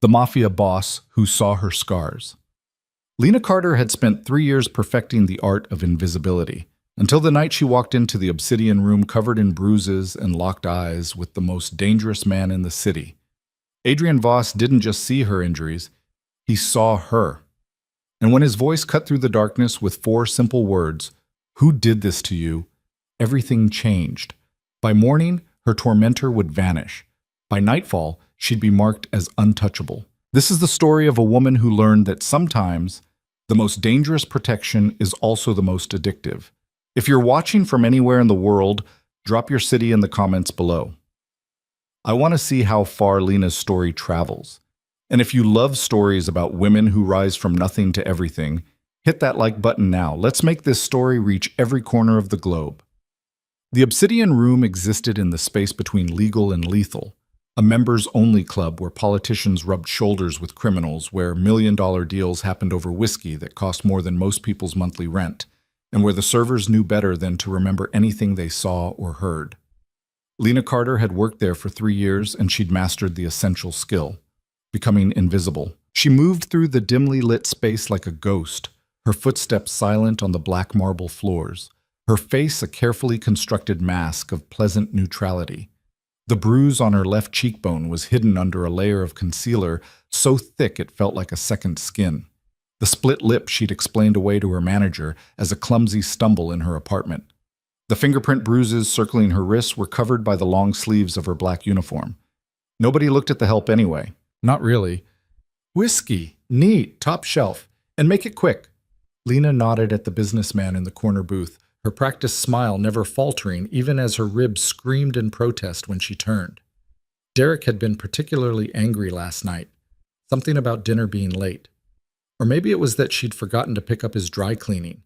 the Mafia boss who saw her scars. Lena Carter had spent 3 years perfecting the art of invisibility, until the night she walked into the obsidian room covered in bruises and locked eyes with the most dangerous man in the city. Adrian Voss didn't just see her injuries, he saw her. And when his voice cut through the darkness with 4 simple words, "Who did this to you?" everything changed. By morning, her tormentor would vanish. By nightfall, she'd be marked as untouchable. This is the story of a woman who learned that sometimes the most dangerous protection is also the most addictive. If you're watching from anywhere in the world, drop your city in the comments below. I want to see how far Lena's story travels. And if you love stories about women who rise from nothing to everything, hit that like button now. Let's make this story reach every corner of the globe. The Obsidian Room existed in the space between legal and lethal, a members-only club where politicians rubbed shoulders with criminals, where million-dollar deals happened over whiskey that cost more than most people's monthly rent, and where the servers knew better than to remember anything they saw or heard. Lena Carter had worked there for 3 years, and she'd mastered the essential skill, becoming invisible. She moved through the dimly lit space like a ghost, her footsteps silent on the black marble floors, her face a carefully constructed mask of pleasant neutrality. The bruise on her left cheekbone was hidden under a layer of concealer so thick it felt like a second skin. The split lip she'd explained away to her manager as a clumsy stumble in her apartment. The fingerprint bruises circling her wrists were covered by the long sleeves of her black uniform. Nobody looked at the help anyway. Not really. "Whiskey, neat, top shelf, and make it quick." Lena nodded at the businessman in the corner booth, her practiced smile never faltering even as her ribs screamed in protest when she turned. Derek had been particularly angry last night, something about dinner being late. Or maybe it was that she'd forgotten to pick up his dry cleaning.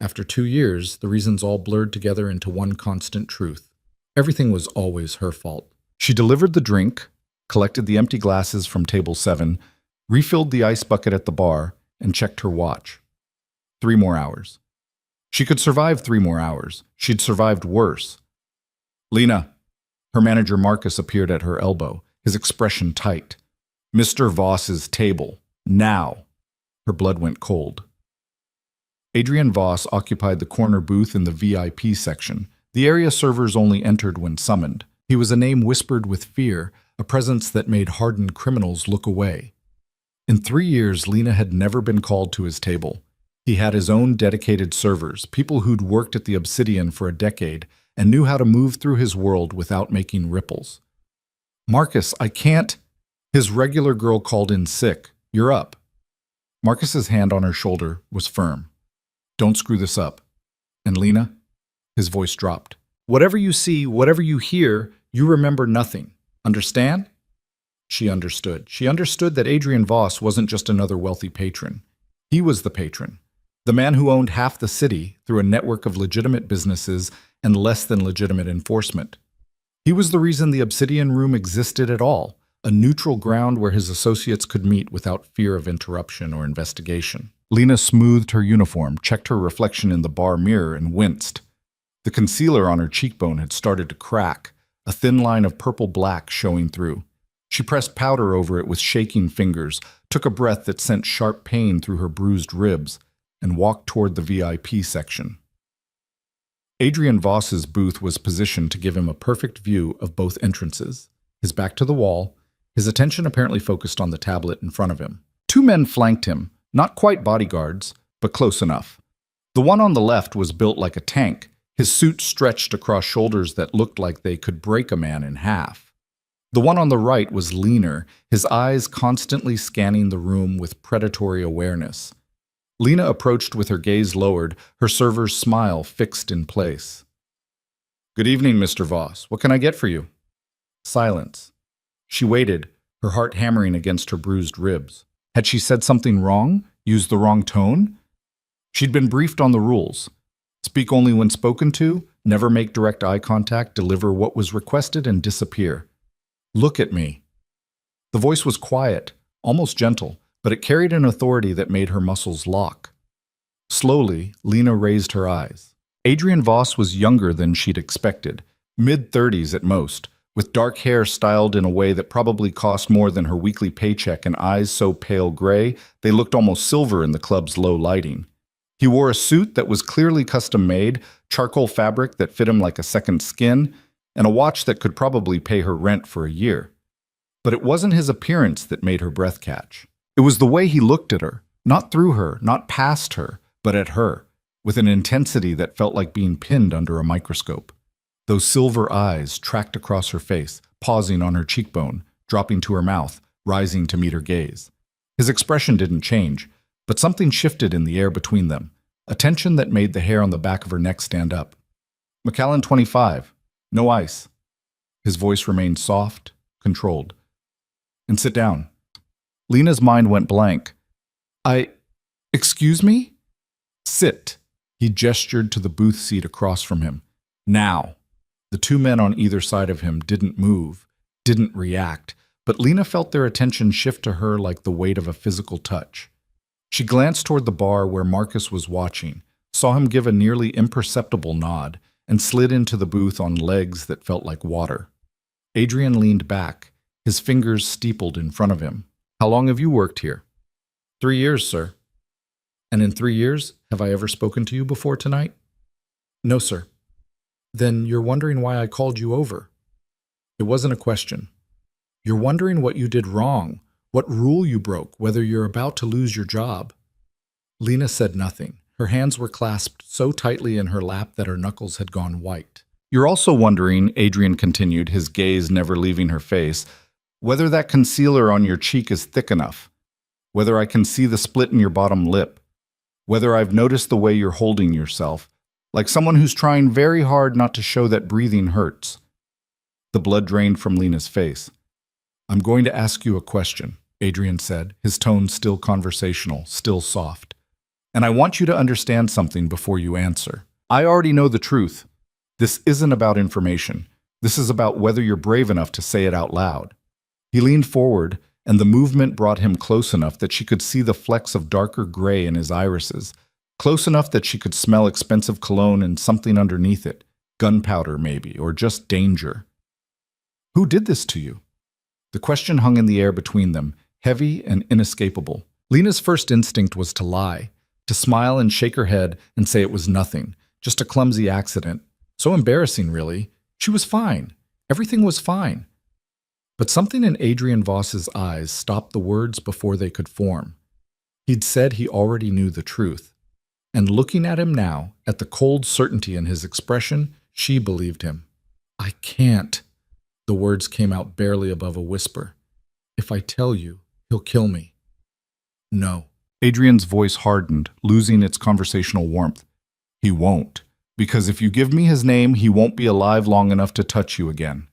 After 2 years, the reasons all blurred together into one constant truth. Everything was always her fault. She delivered the drink, collected the empty glasses from table 7, refilled the ice bucket at the bar, and checked her watch. 3 more hours. She could survive 3 more hours. She'd survived worse. "Lena." Her manager Marcus appeared at her elbow, his expression tight. "Mr. Voss's table. Now." Her blood went cold. Adrian Voss occupied the corner booth in the VIP section, the area servers only entered when summoned. He was a name whispered with fear, a presence that made hardened criminals look away. In 3 years, Lena had never been called to his table. He had his own dedicated servers, people who'd worked at the Obsidian for a decade and knew how to move through his world without making ripples. "Marcus, I can't." His regular girl called in sick. "You're up." Marcus's hand on her shoulder was firm. "Don't screw this up." "And Lena?" His voice dropped. "Whatever you see, whatever you hear, you remember nothing. Understand?" She understood. She understood that Adrian Voss wasn't just another wealthy patron. He was the patron. The man who owned half the city through a network of legitimate businesses and less than legitimate enforcement. He was the reason the Obsidian Room existed at all, a neutral ground where his associates could meet without fear of interruption or investigation. Lena smoothed her uniform, checked her reflection in the bar mirror, and winced. The concealer on her cheekbone had started to crack, a thin line of purple-black showing through. She pressed powder over it with shaking fingers, took a breath that sent sharp pain through her bruised ribs, and walked toward the VIP section. Adrian Voss's booth was positioned to give him a perfect view of both entrances. His back to the wall, his attention apparently focused on the tablet in front of him. 2 men flanked him, not quite bodyguards, but close enough. The one on the left was built like a tank, his suit stretched across shoulders that looked like they could break a man in half. The one on the right was leaner, his eyes constantly scanning the room with predatory awareness. Lena approached with her gaze lowered, her server's smile fixed in place. "Good evening, Mr. Voss. What can I get for you?" Silence. She waited, her heart hammering against her bruised ribs. Had she said something wrong? Used the wrong tone? She'd been briefed on the rules. Speak only when spoken to, never make direct eye contact, deliver what was requested, and disappear. "Look at me." The voice was quiet, almost gentle, but it carried an authority that made her muscles lock. Slowly, Lena raised her eyes. Adrian Voss was younger than she'd expected, mid-30s at most, with dark hair styled in a way that probably cost more than her weekly paycheck and eyes so pale gray they looked almost silver in the club's low lighting. He wore a suit that was clearly custom-made, charcoal fabric that fit him like a second skin, and a watch that could probably pay her rent for a year. But it wasn't his appearance that made her breath catch. It was the way he looked at her, not through her, not past her, but at her, with an intensity that felt like being pinned under a microscope. Those silver eyes tracked across her face, pausing on her cheekbone, dropping to her mouth, rising to meet her gaze. His expression didn't change, but something shifted in the air between them, a tension that made the hair on the back of her neck stand up. "McAllen 25. No ice." His voice remained soft, controlled. "And sit down." Lena's mind went blank. Excuse me?" "Sit." He gestured to the booth seat across from him. "Now." The two men on either side of him didn't move, didn't react, but Lena felt their attention shift to her like the weight of a physical touch. She glanced toward the bar where Marcus was watching, saw him give a nearly imperceptible nod, and slid into the booth on legs that felt like water. Adrian leaned back, his fingers steepled in front of him. "How long have you worked here?" 3 years, sir." "And in 3 years, have I ever spoken to you before tonight?" "No, sir." "Then you're wondering why I called you over." It wasn't a question. "You're wondering what you did wrong, what rule you broke, whether you're about to lose your job." Lena said nothing. Her hands were clasped so tightly in her lap that her knuckles had gone white. "You're also wondering," Adrian continued, his gaze never leaving her face, "whether that concealer on your cheek is thick enough, whether I can see the split in your bottom lip, whether I've noticed the way you're holding yourself, like someone who's trying very hard not to show that breathing hurts." The blood drained from Lena's face. "I'm going to ask you a question," Adrian said, his tone still conversational, still soft. "And I want you to understand something before you answer. I already know the truth. This isn't about information. This is about whether you're brave enough to say it out loud." He leaned forward, and the movement brought him close enough that she could see the flecks of darker gray in his irises, close enough that she could smell expensive cologne and something underneath it, gunpowder maybe, or just danger. "Who did this to you?" The question hung in the air between them, heavy and inescapable. Lena's first instinct was to lie, to smile and shake her head and say it was nothing, just a clumsy accident. So embarrassing, really. She was fine. Everything was fine. But something in Adrian Voss's eyes stopped the words before they could form. He'd said he already knew the truth. And looking at him now, at the cold certainty in his expression, she believed him. "I can't." The words came out barely above a whisper. "If I tell you, he'll kill me." "No." Adrian's voice hardened, losing its conversational warmth. "He won't. Because if you give me his name, he won't be alive long enough to touch you again."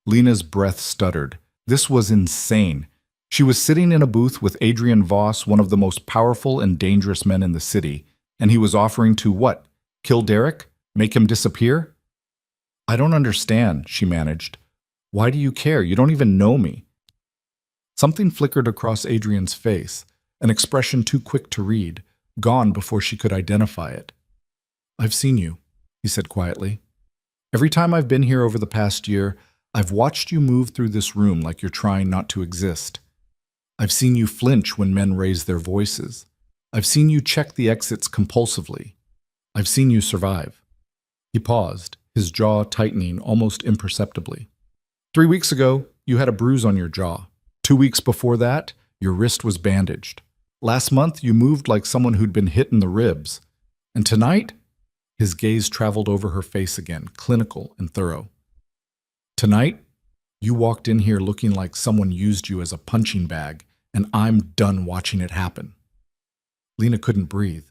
Lena's breath stuttered. This was insane. She was sitting in a booth with Adrian Voss, one of the most powerful and dangerous men in the city, and he was offering to what? Kill Derek? Make him disappear? "I don't understand," she managed. "Why do you care? You don't even know me." Something flickered across Adrian's face, an expression too quick to read, gone before she could identify it. "I've seen you," he said quietly. "Every time I've been here over the past year, I've watched you move through this room like you're trying not to exist. I've seen you flinch when men raise their voices. I've seen you check the exits compulsively. I've seen you survive." He paused, his jaw tightening almost imperceptibly. 3 weeks ago, you had a bruise on your jaw. 2 weeks before that, your wrist was bandaged. Last month, you moved like someone who'd been hit in the ribs. And tonight, his gaze traveled over her face again, clinical and thorough. "Tonight, you walked in here looking like someone used you as a punching bag, and I'm done watching it happen." Lena couldn't breathe.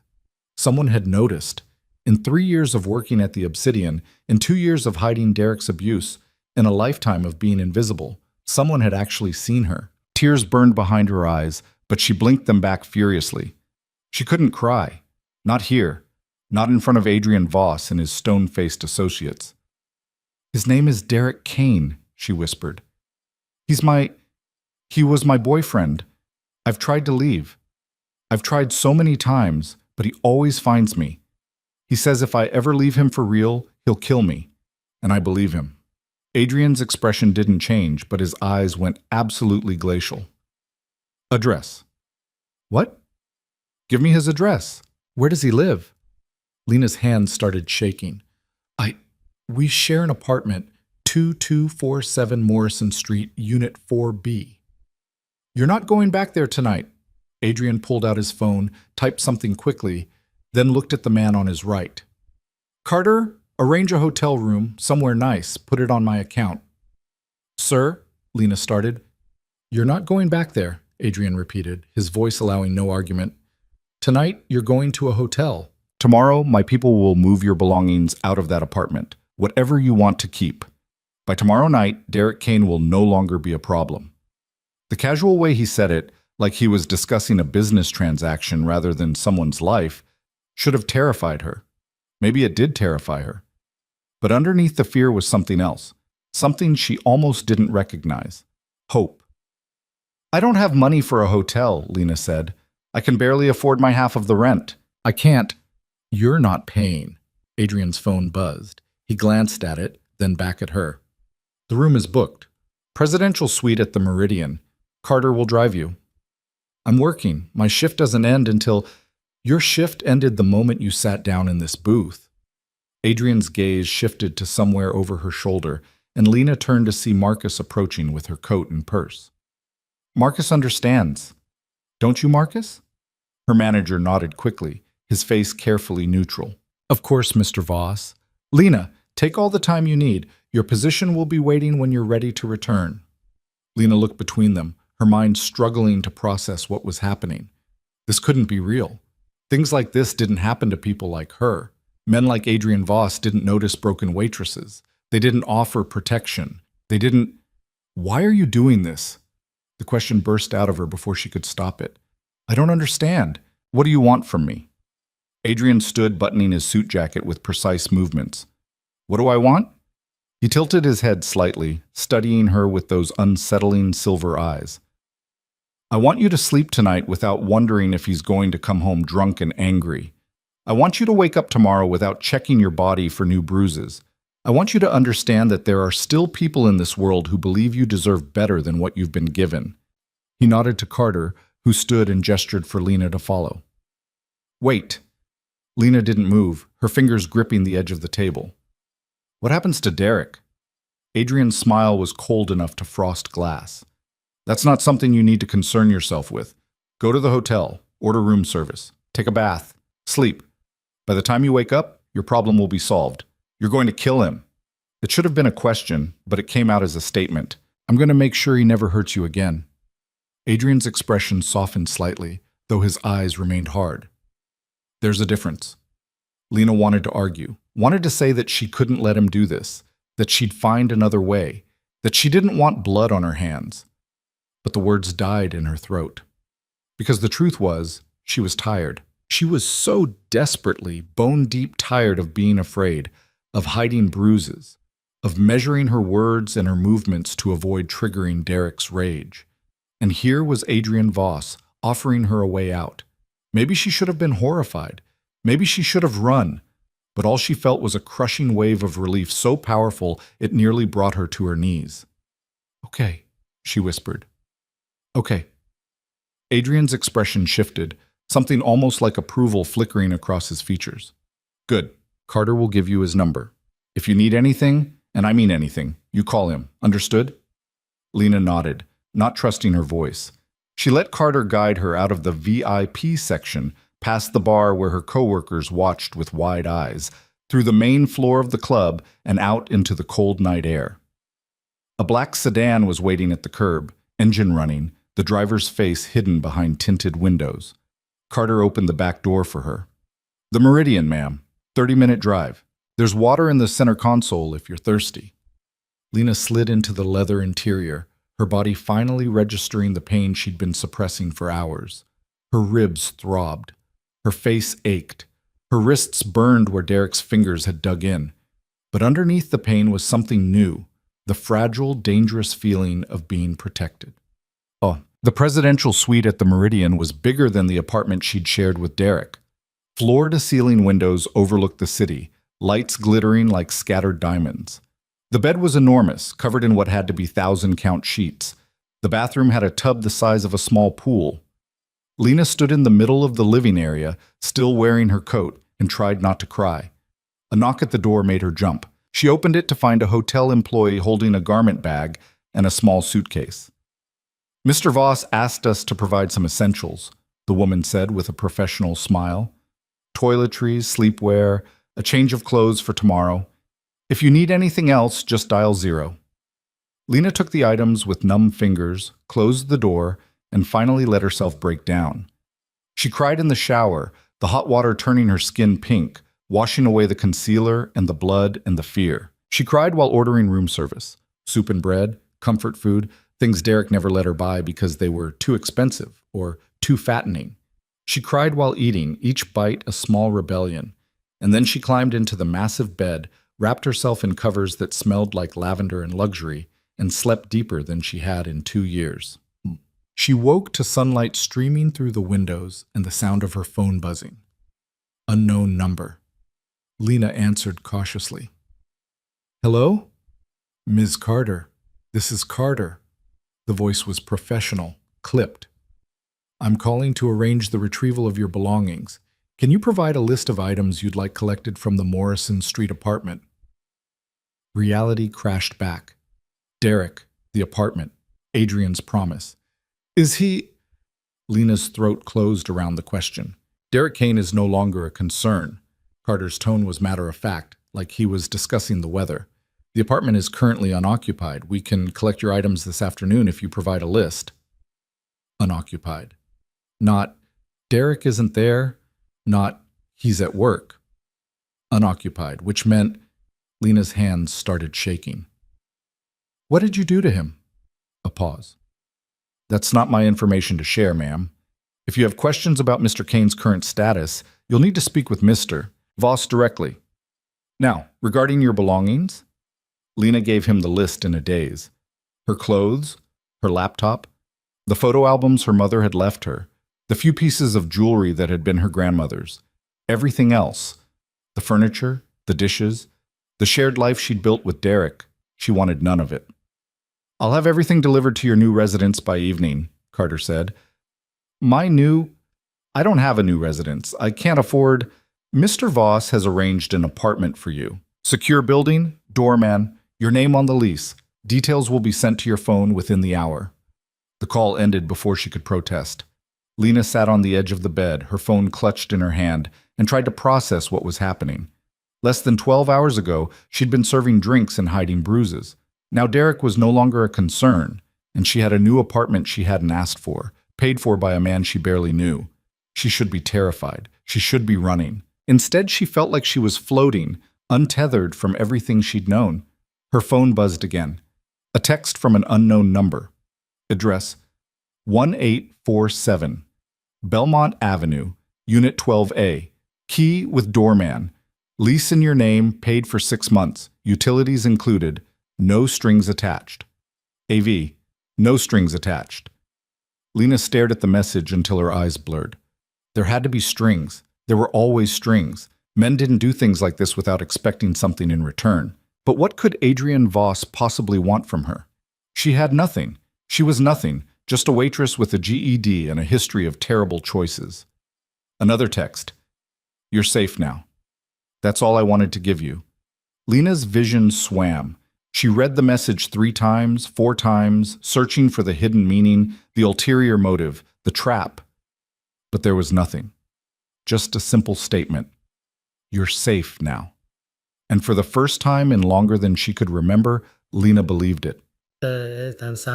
Someone had noticed. In 3 years of working at the Obsidian, in 2 years of hiding Derek's abuse, in a lifetime of being invisible, someone had actually seen her. Tears burned behind her eyes, but she blinked them back furiously. She couldn't cry. Not here. Not in front of Adrian Voss and his stone-faced associates. "His name is Derek Kane," she whispered. He was my boyfriend. I've tried to leave. I've tried so many times, but he always finds me. He says if I ever leave him for real, he'll kill me. And I believe him." Adrian's expression didn't change, but his eyes went absolutely glacial. Address. What? Give me his address. Where does he live? Lena's hands started shaking. We share an apartment, 2247 Morrison Street, Unit 4B. You're not going back there tonight. Adrian pulled out his phone, typed something quickly, then looked at the man on his right. Carter, arrange a hotel room, somewhere nice, put it on my account. Sir, Lena started. You're not going back there, Adrian repeated, his voice allowing no argument. Tonight, you're going to a hotel. Tomorrow, my people will move your belongings out of that apartment, whatever you want to keep. By tomorrow night, Derek Kane will no longer be a problem. The casual way he said it, like he was discussing a business transaction rather than someone's life, should have terrified her. Maybe it did terrify her. But underneath the fear was something else, something she almost didn't recognize. Hope. I don't have money for a hotel, Lena said. I can barely afford my half of the rent. I can't. You're not paying. Adrian's phone buzzed. He glanced at it, then back at her. The room is booked. Presidential suite at the Meridian. Carter will drive you. I'm working. My shift doesn't end until... Your shift ended the moment you sat down in this booth. Adrian's gaze shifted to somewhere over her shoulder, and Lena turned to see Marcus approaching with her coat and purse. Marcus understands. Don't you, Marcus? Her manager nodded quickly, his face carefully neutral. Of course, Mr. Voss. Lena, take all the time you need. Your position will be waiting when you're ready to return. Lena looked between them, her mind struggling to process what was happening. This couldn't be real. Things like this didn't happen to people like her. Men like Adrian Voss didn't notice broken waitresses. They didn't offer protection. They didn't... Why are you doing this? The question burst out of her before she could stop it. I don't understand. What do you want from me? Adrian stood buttoning his suit jacket with precise movements. What do I want? He tilted his head slightly, studying her with those unsettling silver eyes. I want you to sleep tonight without wondering if he's going to come home drunk and angry. I want you to wake up tomorrow without checking your body for new bruises. I want you to understand that there are still people in this world who believe you deserve better than what you've been given. He nodded to Carter, who stood and gestured for Lena to follow. Wait. Lena didn't move, her fingers gripping the edge of the table. What happens to Derek? Adrian's smile was cold enough to frost glass. That's not something you need to concern yourself with. Go to the hotel, order room service, take a bath, sleep. By the time you wake up, your problem will be solved. You're going to kill him. It should have been a question, but it came out as a statement. I'm going to make sure he never hurts you again. Adrian's expression softened slightly, though his eyes remained hard. There's a difference. Lena wanted to argue, wanted to say that she couldn't let him do this, that she'd find another way, that she didn't want blood on her hands. But the words died in her throat. Because the truth was, she was tired. She was so desperately, bone-deep tired of being afraid, of hiding bruises, of measuring her words and her movements to avoid triggering Derek's rage. And here was Adrian Voss offering her a way out. Maybe she should have been horrified. Maybe she should have run. But all she felt was a crushing wave of relief so powerful it nearly brought her to her knees. Okay, she whispered. Okay. Adrian's expression shifted, something almost like approval flickering across his features. Good. Carter will give you his number. If you need anything, and I mean anything, you call him. Understood? Lena nodded, not trusting her voice. She let Carter guide her out of the VIP section, past the bar where her coworkers watched with wide eyes, through the main floor of the club and out into the cold night air. A black sedan was waiting at the curb, engine running, the driver's face hidden behind tinted windows. Carter opened the back door for her. The Meridian, ma'am. 30-minute drive. There's water in the center console if you're thirsty. Lena slid into the leather interior, her body finally registering the pain she'd been suppressing for hours. Her ribs throbbed. Her face ached. Her wrists burned where Derek's fingers had dug in. But underneath the pain was something new, the fragile, dangerous feeling of being protected. Oh, the presidential suite at the Meridian was bigger than the apartment she'd shared with Derek. Floor-to-ceiling windows overlooked the city, lights glittering like scattered diamonds. The bed was enormous, covered in what had to be thousand-count sheets. The bathroom had a tub the size of a small pool. Lena stood in the middle of the living area, still wearing her coat, and tried not to cry. A knock at the door made her jump. She opened it to find a hotel employee holding a garment bag and a small suitcase. "Mr. Voss asked us to provide some essentials," the woman said with a professional smile. "Toiletries, sleepwear, a change of clothes for tomorrow. If you need anything else, just dial 0. Lena took the items with numb fingers, closed the door, and finally let herself break down. She cried in the shower, the hot water turning her skin pink, washing away the concealer and the blood and the fear. She cried while ordering room service, soup and bread, comfort food, things Derek never let her buy because they were too expensive or too fattening. She cried while eating, each bite a small rebellion. And then she climbed into the massive bed, wrapped herself in covers that smelled like lavender and luxury, and slept deeper than she had in 2 years. She woke to sunlight streaming through the windows and the sound of her phone buzzing. Unknown number. Lena answered cautiously. "Hello? Ms. Carter. This is Carter." The voice was professional, clipped. "I'm calling to arrange the retrieval of your belongings. Can you provide a list of items you'd like collected from the Morrison Street apartment?" Reality crashed back. Derek, the apartment, Adrian's promise. "Is he—" Lena's throat closed around the question. Derek Kane is no longer a concern. Carter's tone was matter-of-fact, like he was discussing the weather. "The apartment is currently unoccupied. We can collect your items this afternoon if you provide a list." Unoccupied. Not, "Derek isn't there," not, "He's at work." Unoccupied, which meant Lena's hands started shaking. "What did you do to him?" A pause. "That's not my information to share, ma'am. If you have questions about Mr. Kane's current status, you'll need to speak with Mr. Voss directly. Now, regarding your belongings?" Lena gave him the list in a daze. Her clothes, her laptop, the photo albums her mother had left her, the few pieces of jewelry that had been her grandmother's, everything else, the furniture, the dishes, the shared life she'd built with Derek, she wanted none of it. "I'll have everything delivered to your new residence by evening," Carter said. I don't have a new residence. I can't afford—" "Mr. Voss has arranged an apartment for you. Secure building, doorman, your name on the lease. Details will be sent to your phone within the hour." The call ended before she could protest. Lena sat on the edge of the bed, her phone clutched in her hand, and tried to process what was happening. Less than 12 hours ago, she'd been serving drinks and hiding bruises. Now Derek was no longer a concern, and she had a new apartment she hadn't asked for, paid for by a man she barely knew. She should be terrified. She should be running. Instead, she felt like she was floating, untethered from everything she'd known. Her phone buzzed again. A text from an unknown number. Address: 1847, Belmont Avenue, Unit 12A. Key with doorman. Lease in your name, paid for 6 months. Utilities included. No strings attached. AV. No strings attached. Lena stared at the message until her eyes blurred. There had to be strings. There were always strings. Men didn't do things like this without expecting something in return. But what could Adrian Voss possibly want from her? She had nothing. She was nothing, just a waitress with a GED and a history of terrible choices. Another text. You're safe now. That's all I wanted to give you. Lena's vision swam. She read the message 3 times, 4 times, searching for the hidden meaning, the ulterior motive, the trap. But there was nothing. Just a simple statement. You're safe now. And for the first time in longer than she could remember, Lena believed it. The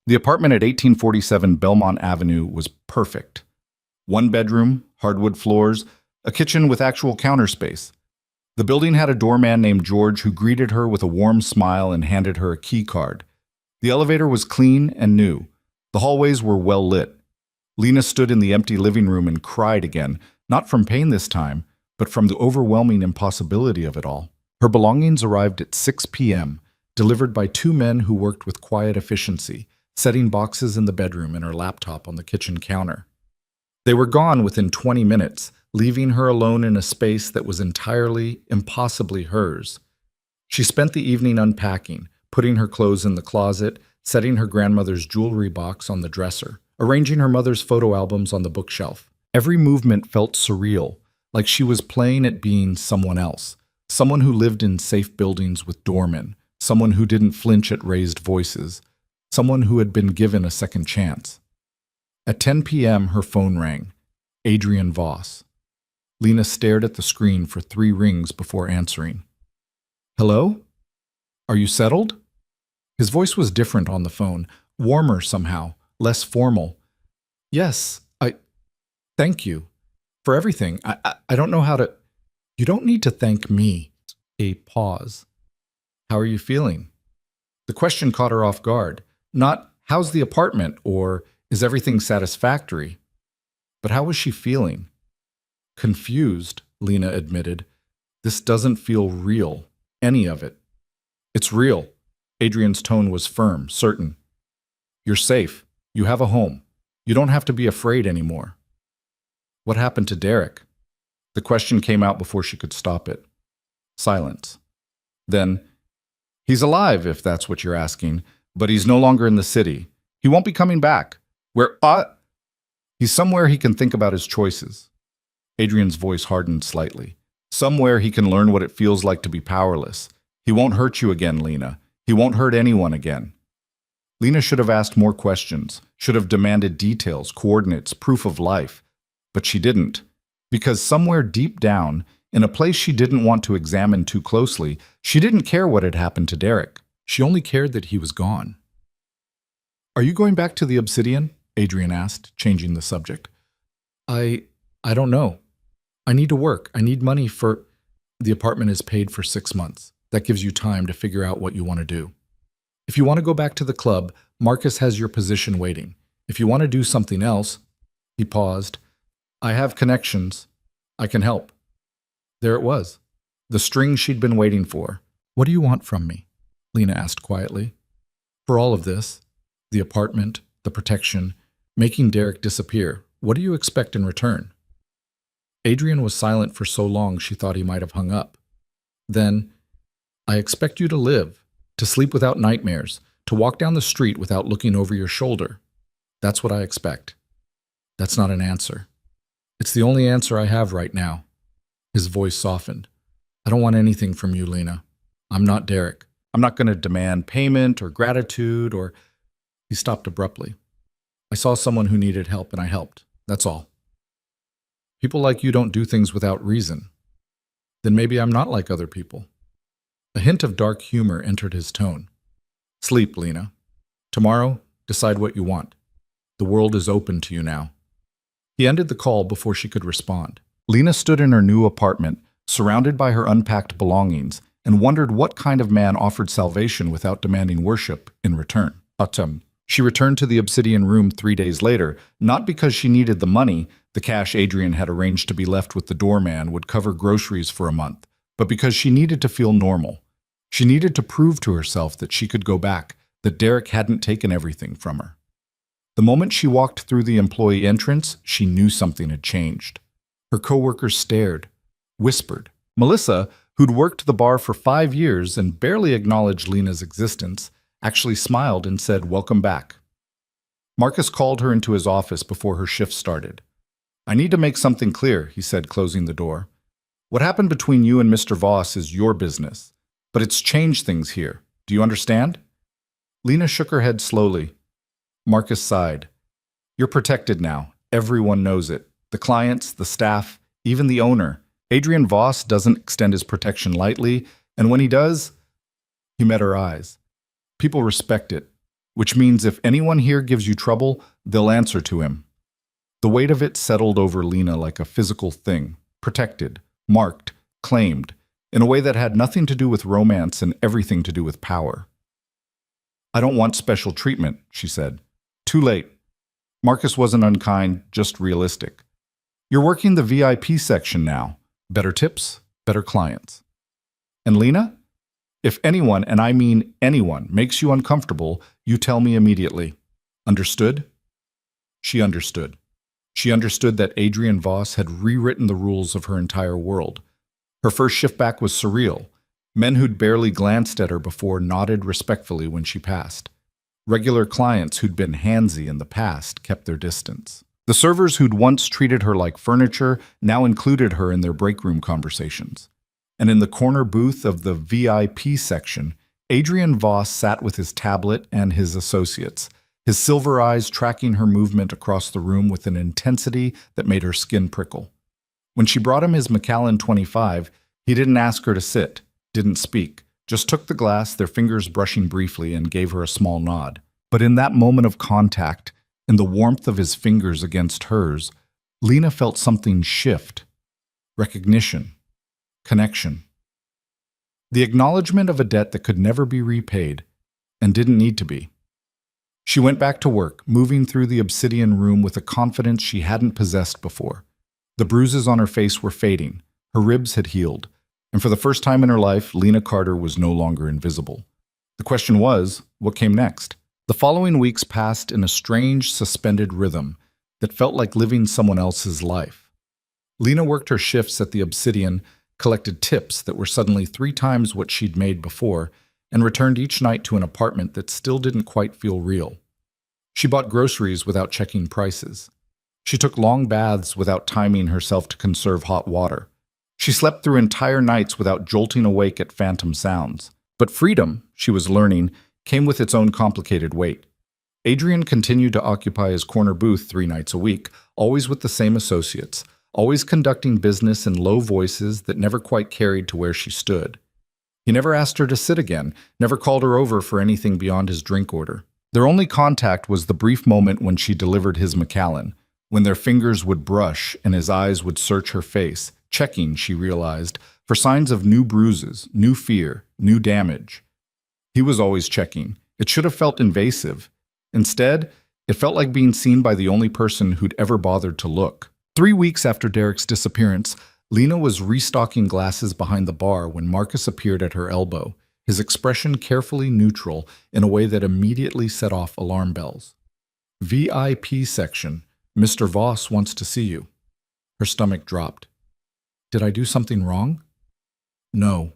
apartment at 1847 Belmont Avenue was perfect. 1 bedroom, hardwood floors, a kitchen with actual counter space. The building had a doorman named George who greeted her with a warm smile and handed her a key card. The elevator was clean and new. The hallways were well lit. Lena stood in the empty living room and cried again, not from pain this time, but from the overwhelming impossibility of it all. Her belongings arrived at 6 p.m., delivered by 2 men who worked with quiet efficiency, setting boxes in the bedroom and her laptop on the kitchen counter. They were gone within 20 minutes, leaving her alone in a space that was entirely, impossibly hers. She spent the evening unpacking, putting her clothes in the closet, setting her grandmother's jewelry box on the dresser, arranging her mother's photo albums on the bookshelf. Every movement felt surreal, like she was playing at being someone else, someone who lived in safe buildings with doormen, someone who didn't flinch at raised voices, someone who had been given a second chance. At 10 p.m., her phone rang. Adrian Voss. Lena stared at the screen for 3 rings before answering. Hello? Are you settled? His voice was different on the phone, warmer somehow, less formal. Yes, thank you. For everything. I don't know how to... You don't need to thank me. A pause. How are you feeling? The question caught her off guard. Not, how's the apartment, or is everything satisfactory? But how was she feeling? Confused, Lena admitted. This doesn't feel real. Any of it. It's real. Adrian's tone was firm, certain. You're safe. You have a home. You don't have to be afraid anymore. What happened to Derek? The question came out before she could stop it. Silence. Then, he's alive, if that's what you're asking, but he's no longer in the city. He won't be coming back. He's somewhere he can think about his choices. Adrian's voice hardened slightly. Somewhere he can learn what it feels like to be powerless. He won't hurt you again, Lena. He won't hurt anyone again. Lena should have asked more questions, should have demanded details, coordinates, proof of life. But she didn't, because somewhere deep down, in a place she didn't want to examine too closely, she didn't care what had happened to Derek. She only cared that he was gone. Are you going back to the Obsidian? Adrian asked, changing the subject. I don't know. I need to work. I need money for... The apartment is paid for 6 months. That gives you time to figure out what you want to do. If you want to go back to the club, Marcus has your position waiting. If you want to do something else... He paused. I have connections. I can help. There it was. The string she'd been waiting for. What do you want from me? Lena asked quietly. For all of this, the apartment, the protection, making Derek disappear, what do you expect in return? Adrian was silent for so long she thought he might have hung up. Then, I expect you to live, to sleep without nightmares, to walk down the street without looking over your shoulder. That's what I expect. That's not an answer. It's the only answer I have right now. His voice softened. I don't want anything from you, Lena. I'm not Derek. I'm not going to demand payment or gratitude or... He stopped abruptly. I saw someone who needed help and I helped. That's all. People like you don't do things without reason. Then maybe I'm not like other people. A hint of dark humor entered his tone. Sleep, Lena. Tomorrow, decide what you want. The world is open to you now. He ended the call before she could respond. Lena stood in her new apartment, surrounded by her unpacked belongings, and wondered what kind of man offered salvation without demanding worship in return. She returned to the Obsidian room 3 days later, not because she needed the money. The cash Adrian had arranged to be left with the doorman would cover groceries for a month, but because she needed to feel normal. She needed to prove to herself that she could go back, that Derek hadn't taken everything from her. The moment she walked through the employee entrance, she knew something had changed. Her coworkers stared, whispered. Melissa, who'd worked the bar for 5 years and barely acknowledged Lena's existence, actually smiled and said, "Welcome back." Marcus called her into his office before her shift started. "I need to make something clear," he said, closing the door. "What happened between you and Mr. Voss is your business, but it's changed things here. Do you understand?" Lena shook her head slowly. Marcus sighed. "You're protected now. Everyone knows it. The clients, the staff, even the owner. Adrian Voss doesn't extend his protection lightly, and when he does..." He met her eyes. "People respect it, which means if anyone here gives you trouble, they'll answer to him." The weight of it settled over Lena like a physical thing, protected, marked, claimed, in a way that had nothing to do with romance and everything to do with power. "I don't want special treatment," she said. "Too late." Marcus wasn't unkind, just realistic. "You're working the VIP section now. Better tips, better clients." "And Lena? If anyone, and I mean anyone, makes you uncomfortable, you tell me immediately. Understood?" She understood. She understood that Adrian Voss had rewritten the rules of her entire world. Her first shift back was surreal. Men who'd barely glanced at her before nodded respectfully when she passed. Regular clients who'd been handsy in the past kept their distance. The servers who'd once treated her like furniture now included her in their break room conversations. And in the corner booth of the VIP section, Adrian Voss sat with his tablet and his associates, his silver eyes tracking her movement across the room with an intensity that made her skin prickle. When she brought him his Macallan 25, he didn't ask her to sit, didn't speak, just took the glass, their fingers brushing briefly, and gave her a small nod. But in that moment of contact, in the warmth of his fingers against hers, Lena felt something shift. Recognition. Connection. The acknowledgement of a debt that could never be repaid, and didn't need to be. She went back to work, moving through the obsidian room with a confidence she hadn't possessed before. The bruises on her face were fading, her ribs had healed, and for the first time in her life, Lena Carter was no longer invisible. The question was, what came next? The following weeks passed in a strange, suspended rhythm that felt like living someone else's life. Lena worked her shifts at the obsidian, collected tips that were suddenly 3 times what she'd made before, and returned each night to an apartment that still didn't quite feel real. She bought groceries without checking prices. She took long baths without timing herself to conserve hot water. She slept through entire nights without jolting awake at phantom sounds. But freedom, she was learning, came with its own complicated weight. Adrian continued to occupy his corner booth 3 nights a week, always with the same associates, always conducting business in low voices that never quite carried to where she stood. He never asked her to sit again, never called her over for anything beyond his drink order. Their only contact was the brief moment when she delivered his Macallan, when their fingers would brush and his eyes would search her face, checking, she realized, for signs of new bruises, new fear, new damage. He was always checking. It should have felt invasive. Instead, it felt like being seen by the only person who'd ever bothered to look. 3 weeks after Derek's disappearance, Lena was restocking glasses behind the bar when Marcus appeared at her elbow, his expression carefully neutral in a way that immediately set off alarm bells. VIP section. Mr. Voss wants to see you. Her stomach dropped. Did I do something wrong? No.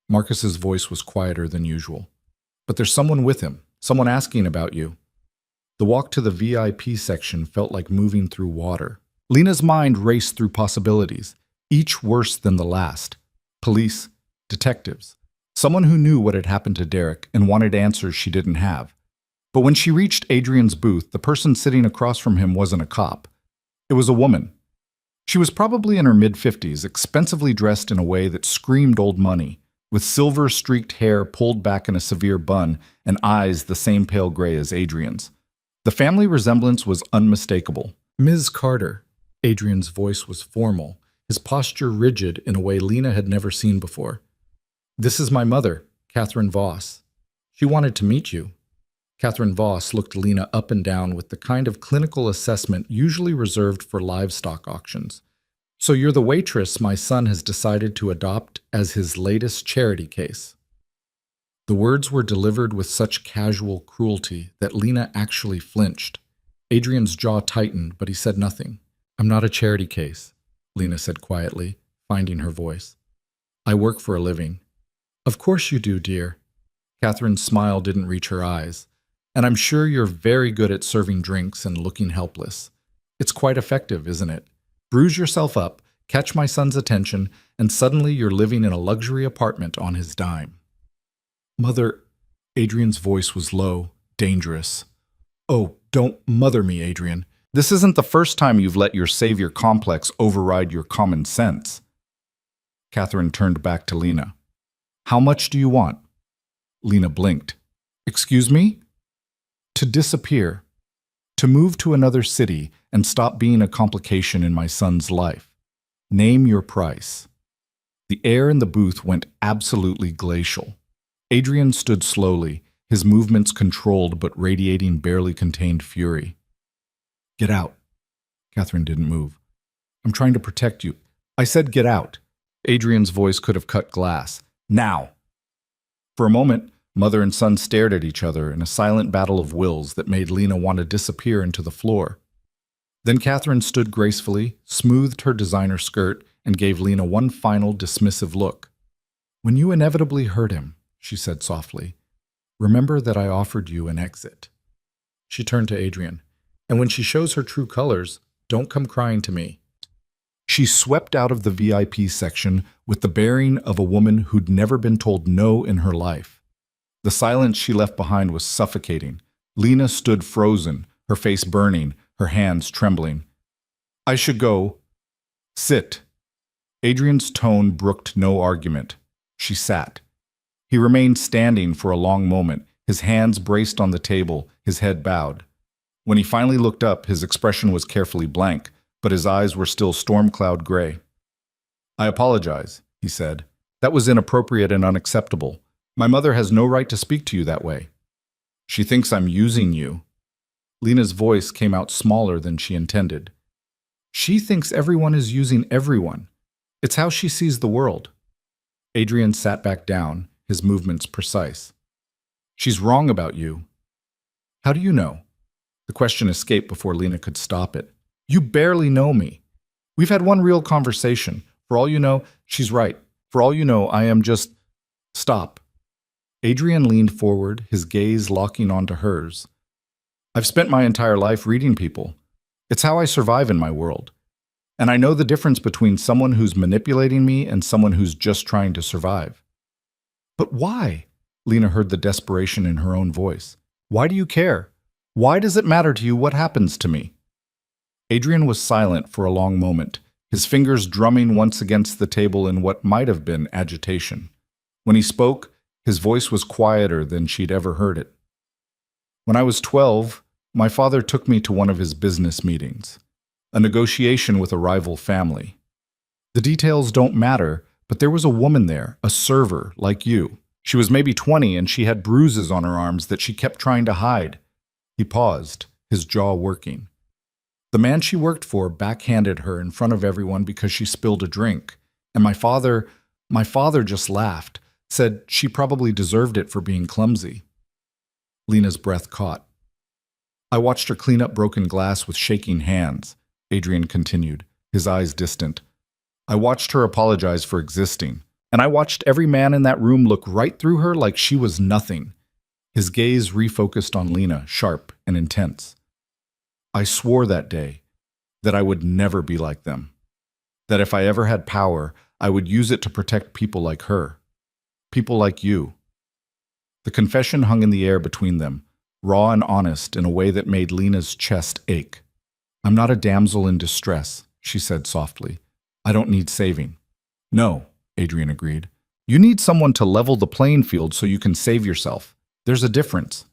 Marcus's voice was quieter than usual. But there's someone with him, someone asking about you. The walk to the VIP section felt like moving through water. Lena's mind raced through possibilities, each worse than the last. Police, detectives, someone who knew what had happened to Derek and wanted answers she didn't have. But when she reached Adrian's booth, the person sitting across from him wasn't a cop. It was a woman. She was probably in her mid-50s, expensively dressed in a way that screamed old money, with silver-streaked hair pulled back in a severe bun and eyes the same pale gray as Adrian's. The family resemblance was unmistakable. Ms. Carter. Adrian's voice was formal, his posture rigid in a way Lena had never seen before. This is my mother, Catherine Voss. She wanted to meet you. Catherine Voss looked Lena up and down with the kind of clinical assessment usually reserved for livestock auctions. So you're the waitress my son has decided to adopt as his latest charity case. The words were delivered with such casual cruelty that Lena actually flinched. Adrian's jaw tightened, but he said nothing. I'm not a charity case, Lena said quietly, finding her voice. I work for a living. Of course you do, dear. Catherine's smile didn't reach her eyes. And I'm sure you're very good at serving drinks and looking helpless. It's quite effective, isn't it? Bruise yourself up, catch my son's attention, and suddenly you're living in a luxury apartment on his dime. Mother, Adrian's voice was low, dangerous. Oh, don't mother me, Adrian. This isn't the first time you've let your savior complex override your common sense. Catherine turned back to Lena. How much do you want? Lena blinked. Excuse me? To disappear. To move to another city and stop being a complication in my son's life. Name your price. The air in the booth went absolutely glacial. Adrian stood slowly, his movements controlled but radiating barely contained fury. Get out. Catherine didn't move. I'm trying to protect you. I said get out. Adrian's voice could have cut glass. Now. For a moment, mother and son stared at each other in a silent battle of wills that made Lena want to disappear into the floor. Then Catherine stood gracefully, smoothed her designer skirt, and gave Lena one final dismissive look. When you inevitably hurt him, she said softly, remember that I offered you an exit. She turned to Adrian. And when she shows her true colors, don't come crying to me. She swept out of the VIP section with the bearing of a woman who'd never been told no in her life. The silence she left behind was suffocating. Lena stood frozen, her face burning, her hands trembling. I should go. Sit. Adrian's tone brooked no argument. She sat. He remained standing for a long moment, his hands braced on the table, his head bowed. When he finally looked up, his expression was carefully blank, but his eyes were still storm cloud gray. I apologize, he said. That was inappropriate and unacceptable. My mother has no right to speak to you that way. She thinks I'm using you. Lena's voice came out smaller than she intended. She thinks everyone is using everyone. It's how she sees the world. Adrian sat back down, his movements precise. She's wrong about you. How do you know? The question escaped before Lena could stop it. You barely know me. We've had one real conversation. For all you know, she's right. For all you know, I am just... Stop. Adrian leaned forward, his gaze locking onto hers. I've spent my entire life reading people. It's how I survive in my world. And I know the difference between someone who's manipulating me and someone who's just trying to survive. But why? Lena heard the desperation in her own voice. Why do you care? Why does it matter to you what happens to me? Adrian was silent for a long moment, his fingers drumming once against the table in what might have been agitation. When he spoke, his voice was quieter than she'd ever heard it. When I was 12, my father took me to one of his business meetings, a negotiation with a rival family. The details don't matter, but there was a woman there, a server like you. She was maybe 20 and she had bruises on her arms that she kept trying to hide. He paused, his jaw working. The man she worked for backhanded her in front of everyone because she spilled a drink, and my father just laughed, said she probably deserved it for being clumsy. Lena's breath caught. I watched her clean up broken glass with shaking hands, Adrian continued, his eyes distant. I watched her apologize for existing, and I watched every man in that room look right through her like she was nothing. His gaze refocused on Lena, sharp and intense. I swore that day that I would never be like them, that if I ever had power, I would use it to protect people like her, people like you. The confession hung in the air between them, raw and honest in a way that made Lena's chest ache. I'm not a damsel in distress, she said softly. I don't need saving. No, Adrian agreed. You need someone to level the playing field so you can save yourself. There's a difference.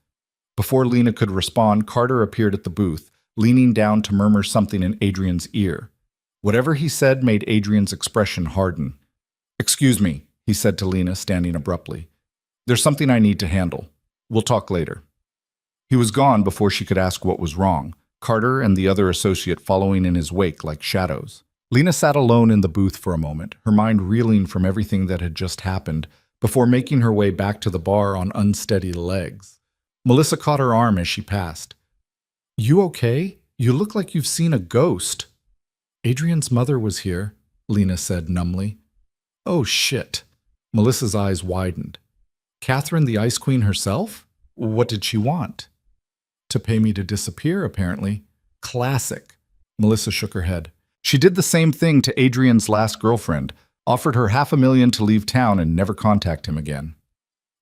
Before Lena could respond, Carter appeared at the booth, leaning down to murmur something in Adrian's ear. Whatever he said made Adrian's expression harden. Excuse me, he said to Lena, standing abruptly. There's something I need to handle. We'll talk later. He was gone before she could ask what was wrong, Carter and the other associate following in his wake like shadows. Lena sat alone in the booth for a moment, her mind reeling from everything that had just happened, before making her way back to the bar on unsteady legs. Melissa caught her arm as she passed. You okay? You look like you've seen a ghost. Adrian's mother was here, Lena said numbly. Oh, shit. Melissa's eyes widened. Catherine the Ice Queen herself? What did she want? To pay me to disappear, apparently. Classic. Melissa shook her head. She did the same thing to Adrian's last girlfriend, offered her $500,000 to leave town and never contact him again.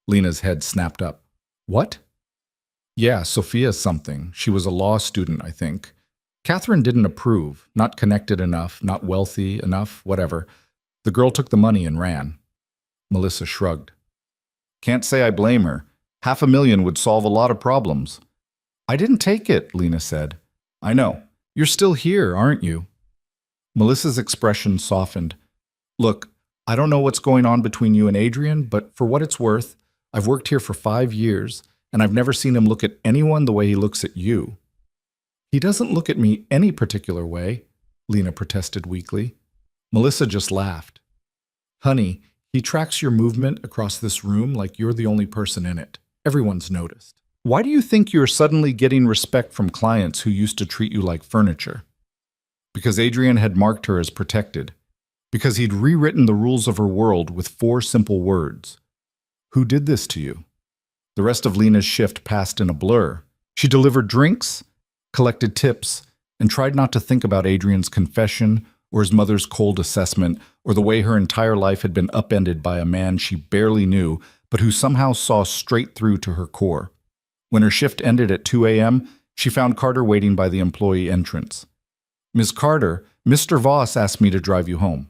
Lena's head snapped up. What? Yeah, Sophia something. She was a law student, I think. Catherine didn't approve, not connected enough, not wealthy enough, whatever. The girl took the money and ran. Melissa shrugged. Can't say I blame her. $500,000 would solve a lot of problems. I didn't take it, Lena said. I know. You're still here, aren't you? Melissa's expression softened. Look, I don't know what's going on between you and Adrian, but for what it's worth, I've worked here for 5 years, and I've never seen him look at anyone the way he looks at you. He doesn't look at me any particular way, Lena protested weakly. Melissa just laughed. Honey, he tracks your movement across this room like you're the only person in it. Everyone's noticed. Why do you think you're suddenly getting respect from clients who used to treat you like furniture? Because Adrian had marked her as protected. because he'd rewritten the rules of her world with 4 simple words. Who did this to you? The rest of Lena's shift passed in a blur. She delivered drinks, collected tips, and tried not to think about Adrian's confession or his mother's cold assessment or the way her entire life had been upended by a man she barely knew but who somehow saw straight through to her core. When her shift ended at 2 a.m., she found Carter waiting by the employee entrance. "Ms. Carter, Mr. Voss asked me to drive you home."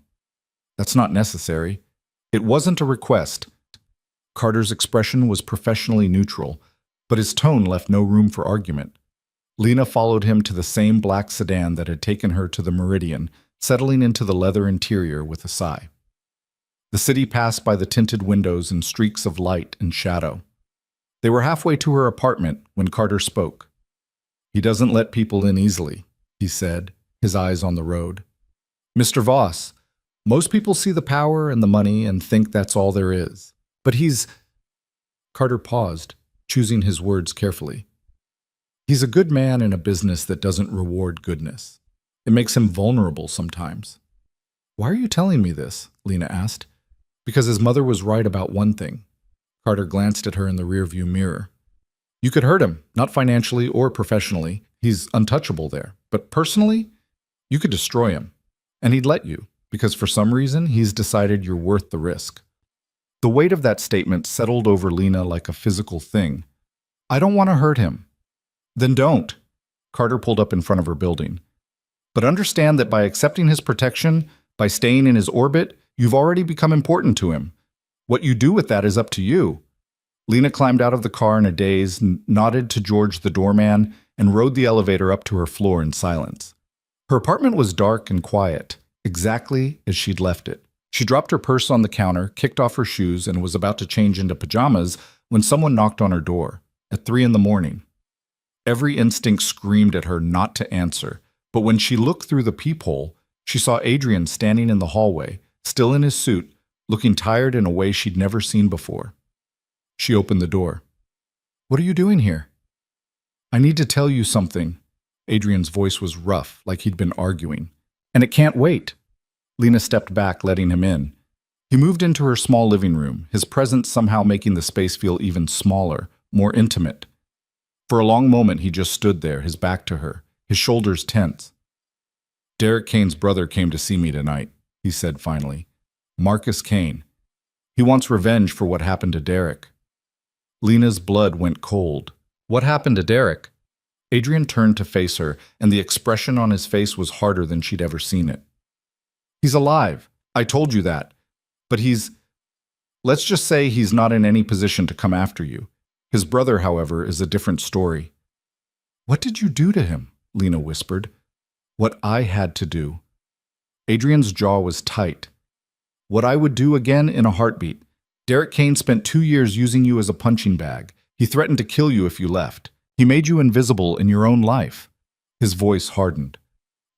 "That's not necessary." It wasn't a request. Carter's expression was professionally neutral, but his tone left no room for argument. Lena followed him to the same black sedan that had taken her to the Meridian, settling into the leather interior with a sigh. The city passed by the tinted windows in streaks of light and shadow. They were halfway to her apartment when Carter spoke. "He doesn't let people in easily," he said, his eyes on the road. "Mr. Voss, most people see the power and the money and think that's all there is. But he's—" Carter paused, choosing his words carefully. "He's a good man in a business that doesn't reward goodness. It makes him vulnerable sometimes." "Why are you telling me this?" Lena asked. "Because his mother was right about one thing." Carter glanced at her in the rearview mirror. "You could hurt him, not financially or professionally. He's untouchable there. But personally, you could destroy him. And he'd let you, because for some reason, he's decided you're worth the risk." The weight of that statement settled over Lena like a physical thing. "I don't want to hurt him." "Then don't." Carter pulled up in front of her building. "But understand that by accepting his protection, by staying in his orbit, you've already become important to him. What you do with that is up to you." Lena climbed out of the car in a daze, nodded to George the doorman, and rode the elevator up to her floor in silence. Her apartment was dark and quiet, exactly as she'd left it. She dropped her purse on the counter, kicked off her shoes, and was about to change into pajamas when someone knocked on her door at 3 a.m. Every instinct screamed at her not to answer, but when she looked through the peephole, she saw Adrian standing in the hallway, still in his suit, looking tired in a way she'd never seen before. She opened the door. "What are you doing here?" "I need to tell you something." Adrian's voice was rough, like he'd been arguing. "And it can't wait." Lena stepped back, letting him in. He moved into her small living room, his presence somehow making the space feel even smaller, more intimate. For a long moment, he just stood there, his back to her, his shoulders tense. "Derek Kane's brother came to see me tonight," he said finally. "Marcus Kane. He wants revenge for what happened to Derek." Lena's blood went cold. "What happened to Derek?" Adrian turned to face her, and the expression on his face was harder than she'd ever seen it. "He's alive. I told you that. But let's just say he's not in any position to come after you. His brother, however, is a different story." "What did you do to him?" Lena whispered. "What I had to do." Adrian's jaw was tight. "What I would do again in a heartbeat. Derek Kane spent 2 years using you as a punching bag. He threatened to kill you if you left. He made you invisible in your own life." His voice hardened.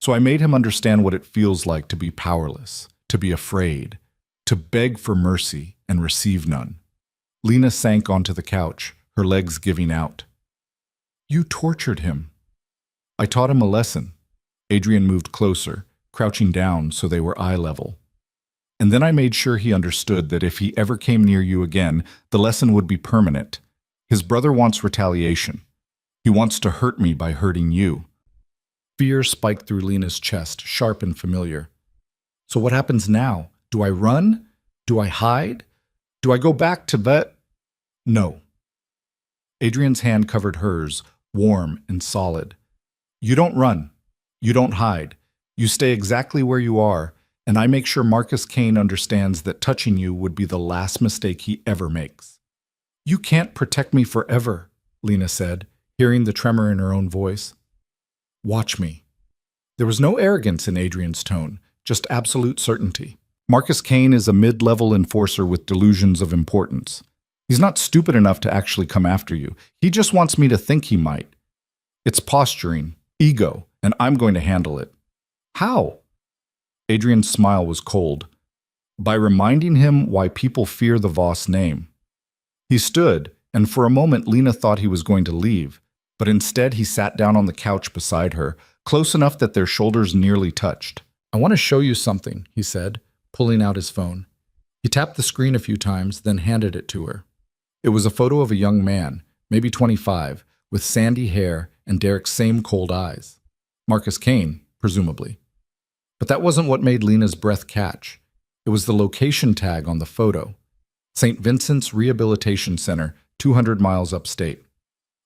"So I made him understand what it feels like to be powerless, to be afraid, to beg for mercy and receive none." Lena sank onto the couch, her legs giving out. "You tortured him." "I taught him a lesson." Adrian moved closer, crouching down so they were eye level. "And then I made sure he understood that if he ever came near you again, the lesson would be permanent. His brother wants retaliation. He wants to hurt me by hurting you." Fear spiked through Lena's chest, sharp and familiar. "So what happens now? Do I run? Do I hide? Do I go back to vet?" "No." Adrian's hand covered hers, warm and solid. "You don't run. You don't hide. You stay exactly where you are, and I make sure Marcus Kane understands that touching you would be the last mistake he ever makes." "You can't protect me forever," Lena said, hearing the tremor in her own voice. "Watch me." There was no arrogance in Adrian's tone, just absolute certainty. Marcus Kane is a mid-level enforcer with delusions of importance. He's not stupid enough to actually come after you. He just wants me to think he might. It's posturing, ego, and I'm going to handle it. "How?" Adrian's smile was cold. "By reminding him why people fear the Voss name." He stood, and for a moment Lena thought he was going to leave, but instead he sat down on the couch beside her, close enough that their shoulders nearly touched. "I want to show you something," he said, pulling out his phone. He tapped the screen a few times, then handed it to her. It was a photo of a young man, maybe 25, with sandy hair and Derek's same cold eyes. Marcus Kane, presumably. But that wasn't what made Lena's breath catch. It was the location tag on the photo. St. Vincent's Rehabilitation Center, 200 miles upstate.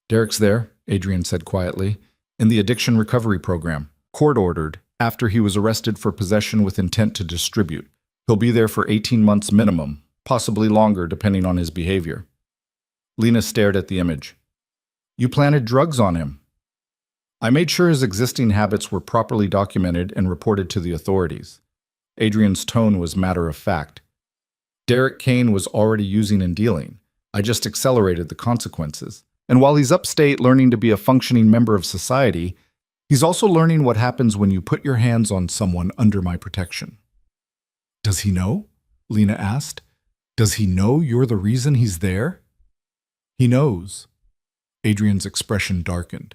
Derek's there, Adrian said quietly, in the addiction recovery program, court-ordered, after he was arrested for possession with intent to distribute. He'll be there for 18 months minimum, possibly longer depending on his behavior. Lena stared at the image. You planted drugs on him. I made sure his existing habits were properly documented and reported to the authorities. Adrian's tone was matter of fact. Derek Kane was already using and dealing. I just accelerated the consequences. And while he's upstate learning to be a functioning member of society, he's also learning what happens when you put your hands on someone under my protection. Does he know? Lena asked. Does he know you're the reason he's there? He knows. Adrian's expression darkened.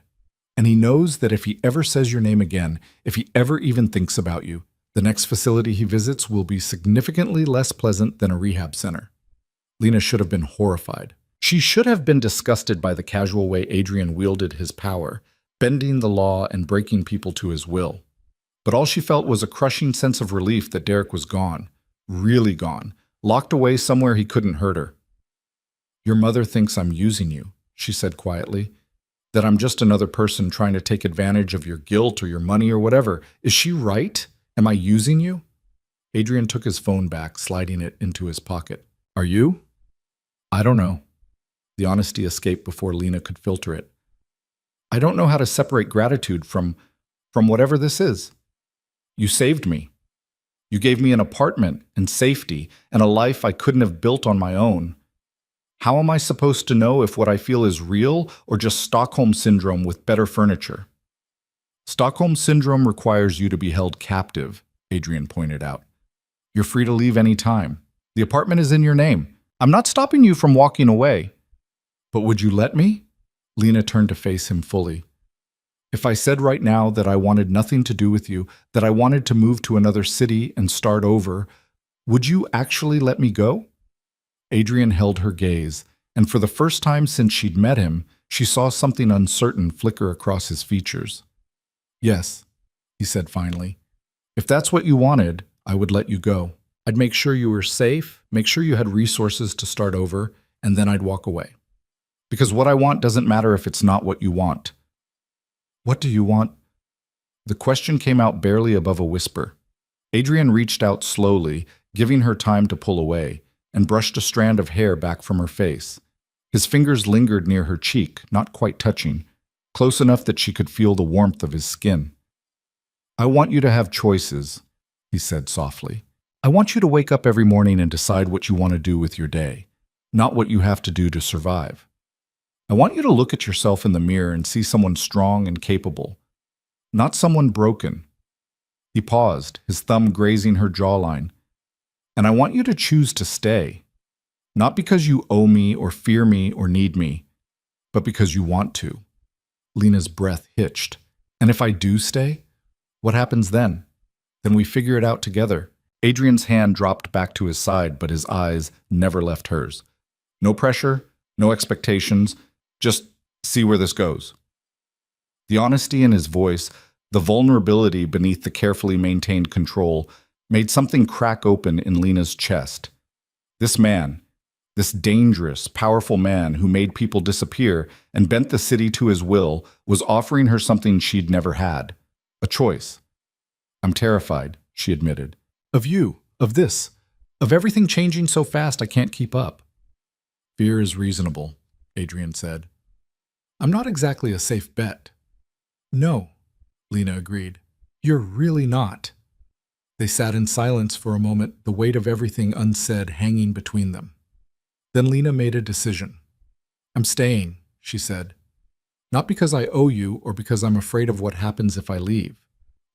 And he knows that if he ever says your name again, if he ever even thinks about you, the next facility he visits will be significantly less pleasant than a rehab center. Lena should have been horrified. She should have been disgusted by the casual way Adrian wielded his power, bending the law and breaking people to his will. But all she felt was a crushing sense of relief that Derek was gone, really gone, locked away somewhere he couldn't hurt her. Your mother thinks I'm using you, she said quietly, that I'm just another person trying to take advantage of your guilt or your money or whatever. Is she right? Am I using you? Adrian took his phone back, sliding it into his pocket. Are you? I don't know. The honesty escaped before Lena could filter it. I don't know how to separate gratitude from whatever this is. You saved me. You gave me an apartment and safety and a life I couldn't have built on my own. How am I supposed to know if what I feel is real or just Stockholm Syndrome with better furniture? Stockholm Syndrome requires you to be held captive, Adrian pointed out. You're free to leave any time. The apartment is in your name. I'm not stopping you from walking away. But would you let me? Lena turned to face him fully. If I said right now that I wanted nothing to do with you, that I wanted to move to another city and start over, would you actually let me go? Adrian held her gaze, and for the first time since she'd met him, she saw something uncertain flicker across his features. Yes, he said finally. If that's what you wanted, I would let you go. I'd make sure you were safe, make sure you had resources to start over, and then I'd walk away. Because what I want doesn't matter if it's not what you want. What do you want? The question came out barely above a whisper. Adrian reached out slowly, giving her time to pull away, and brushed a strand of hair back from her face. His fingers lingered near her cheek, not quite touching, close enough that she could feel the warmth of his skin. I want you to have choices, he said softly. I want you to wake up every morning and decide what you want to do with your day, not what you have to do to survive. I want you to look at yourself in the mirror and see someone strong and capable, not someone broken. He paused, his thumb grazing her jawline. And I want you to choose to stay, not because you owe me or fear me or need me, but because you want to. Lena's breath hitched. And if I do stay, what happens then? Then we figure it out together. Adrian's hand dropped back to his side, but his eyes never left hers. No pressure, no expectations, just see where this goes. The honesty in his voice, the vulnerability beneath the carefully maintained control, made something crack open in Lena's chest. This man, this dangerous, powerful man who made people disappear and bent the city to his will, was offering her something she'd never had. A choice. I'm terrified, she admitted. Of you, of this, of everything changing so fast I can't keep up. Fear is reasonable, Adrian said. I'm not exactly a safe bet. No, Lena agreed. You're really not. They sat in silence for a moment, the weight of everything unsaid hanging between them. Then Lena made a decision. I'm staying, she said. Not because I owe you or because I'm afraid of what happens if I leave,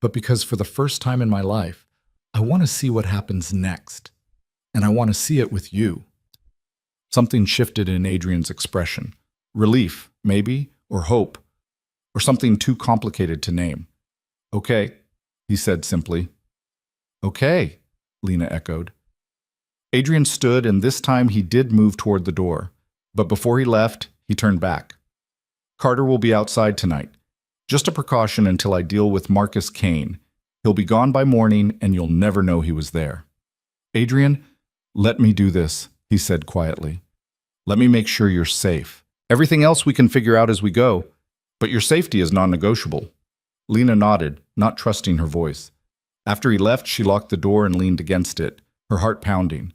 but because for the first time in my life, I want to see what happens next. And I want to see it with you. Something shifted in Adrian's expression. Relief, maybe, or hope, or something too complicated to name. Okay, he said simply. Okay, Lena echoed. Adrian stood, and this time he did move toward the door. But before he left, he turned back. Carter will be outside tonight. Just a precaution until I deal with Marcus Kane. He'll be gone by morning, and you'll never know he was there. Adrian, let me do this, he said quietly. Let me make sure you're safe. Everything else we can figure out as we go, but your safety is non-negotiable. Lena nodded, not trusting her voice. After he left, she locked the door and leaned against it, her heart pounding.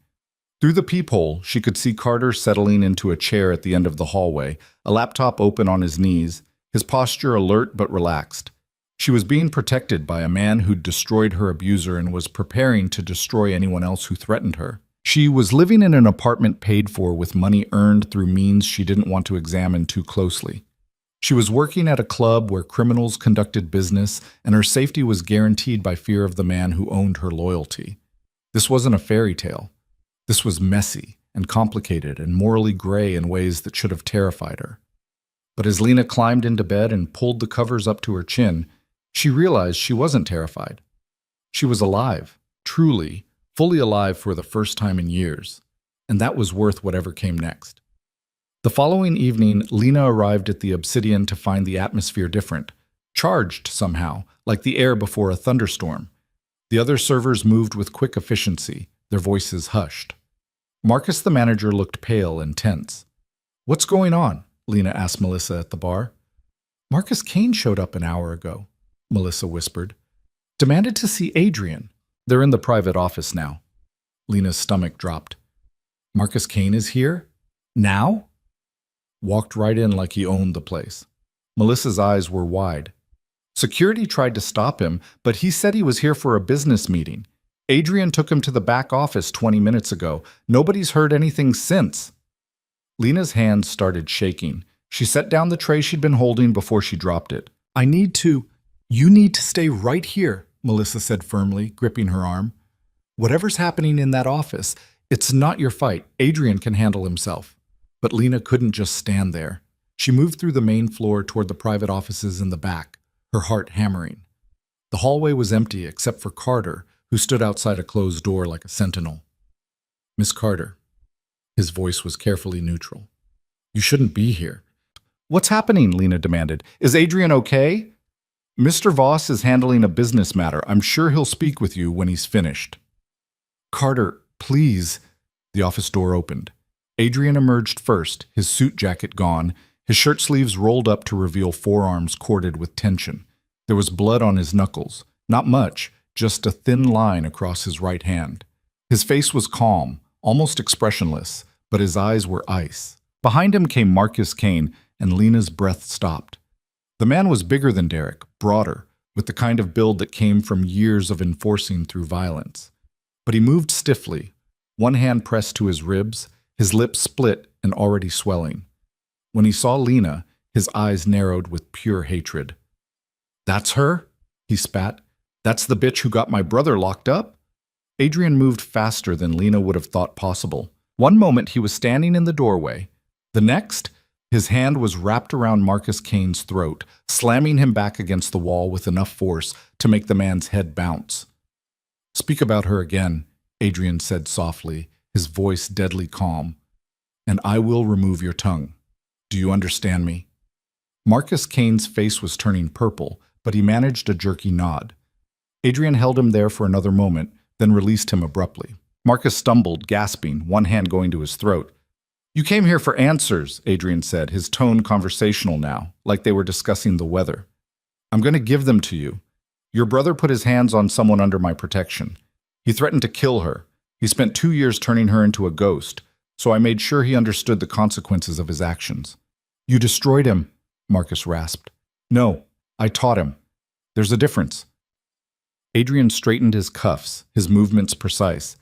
Through the peephole, she could see Carter settling into a chair at the end of the hallway, a laptop open on his knees, his posture alert but relaxed. She was being protected by a man who'd destroyed her abuser and was preparing to destroy anyone else who threatened her. She was living in an apartment paid for with money earned through means she didn't want to examine too closely. She was working at a club where criminals conducted business, and her safety was guaranteed by fear of the man who owned her loyalty. This wasn't a fairy tale. This was messy and complicated and morally gray in ways that should have terrified her. But as Lena climbed into bed and pulled the covers up to her chin, she realized she wasn't terrified. She was alive, truly, fully alive for the first time in years, and that was worth whatever came next. The following evening, Lena arrived at the Obsidian to find the atmosphere different, charged somehow, like the air before a thunderstorm. The other servers moved with quick efficiency, their voices hushed. Marcus, the manager, looked pale and tense. "What's going on?" Lena asked Melissa at the bar. "Marcus Kane showed up an hour ago," Melissa whispered. "Demanded to see Adrian. They're in the private office now." Lena's stomach dropped. "Marcus Kane is here? Now?" Walked right in like he owned the place. Melissa's eyes were wide. Security tried to stop him, but he said he was here for a business meeting. Adrian took him to the back office 20 minutes ago. Nobody's heard anything since. Lena's hands started shaking. She set down the tray she'd been holding before she dropped it. You need to stay right here," Melissa said firmly, gripping her arm. "Whatever's happening in that office, it's not your fight. Adrian can handle himself." But Lena couldn't just stand there. She moved through the main floor toward the private offices in the back, her heart hammering. The hallway was empty except for Carter, who stood outside a closed door like a sentinel. "Miss Carter." His voice was carefully neutral. "You shouldn't be here." "What's happening?" Lena demanded. "Is Adrian okay?" "Mr. Voss is handling a business matter. I'm sure he'll speak with you when he's finished." "Carter, please." The office door opened. Adrian emerged first, his suit jacket gone, his shirt sleeves rolled up to reveal forearms corded with tension. There was blood on his knuckles. Not much, just a thin line across his right hand. His face was calm, almost expressionless, but his eyes were ice. Behind him came Marcus Kane, and Lena's breath stopped. The man was bigger than Derek, broader, with the kind of build that came from years of enforcing through violence. But he moved stiffly, one hand pressed to his ribs, his lips split and already swelling. When he saw Lena, his eyes narrowed with pure hatred. "That's her?" he spat. "That's the bitch who got my brother locked up?" Adrian moved faster than Lena would have thought possible. One moment he was standing in the doorway. The next, his hand was wrapped around Marcus Kane's throat, slamming him back against the wall with enough force to make the man's head bounce. "Speak about her again," Adrian said softly, his voice deadly calm, "and I will remove your tongue. Do you understand me?" Marcus Kane's face was turning purple, but he managed a jerky nod. Adrian held him there for another moment, then released him abruptly. Marcus stumbled, gasping, one hand going to his throat. "You came here for answers," Adrian said, his tone conversational now, like they were discussing the weather. "I'm going to give them to you. Your brother put his hands on someone under my protection. He threatened to kill her. He spent 2 years turning her into a ghost, so I made sure he understood the consequences of his actions." "You destroyed him," Marcus rasped. "No, I taught him. There's a difference." Adrian straightened his cuffs, his movements precise.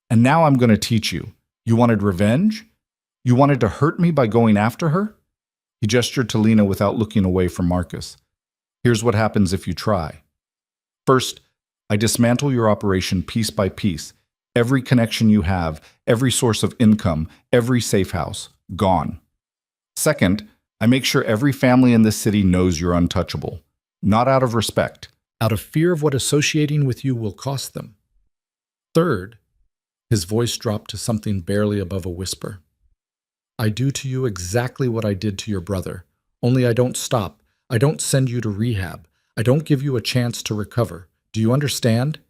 "And now I'm going to teach you. You wanted revenge? You wanted to hurt me by going after her?" He gestured to Lena without looking away from Marcus. "Here's what happens if you try. First, I dismantle your operation piece by piece. Every connection you have, every source of income, every safe house, gone. Second, I make sure every family in this city knows you're untouchable. Not out of respect, out of fear of what associating with you will cost them. Third, his voice dropped to something barely above a whisper. I do to you exactly what I did to your brother, only I don't stop. I don't send you to rehab. I don't give you a chance to recover. Do you understand?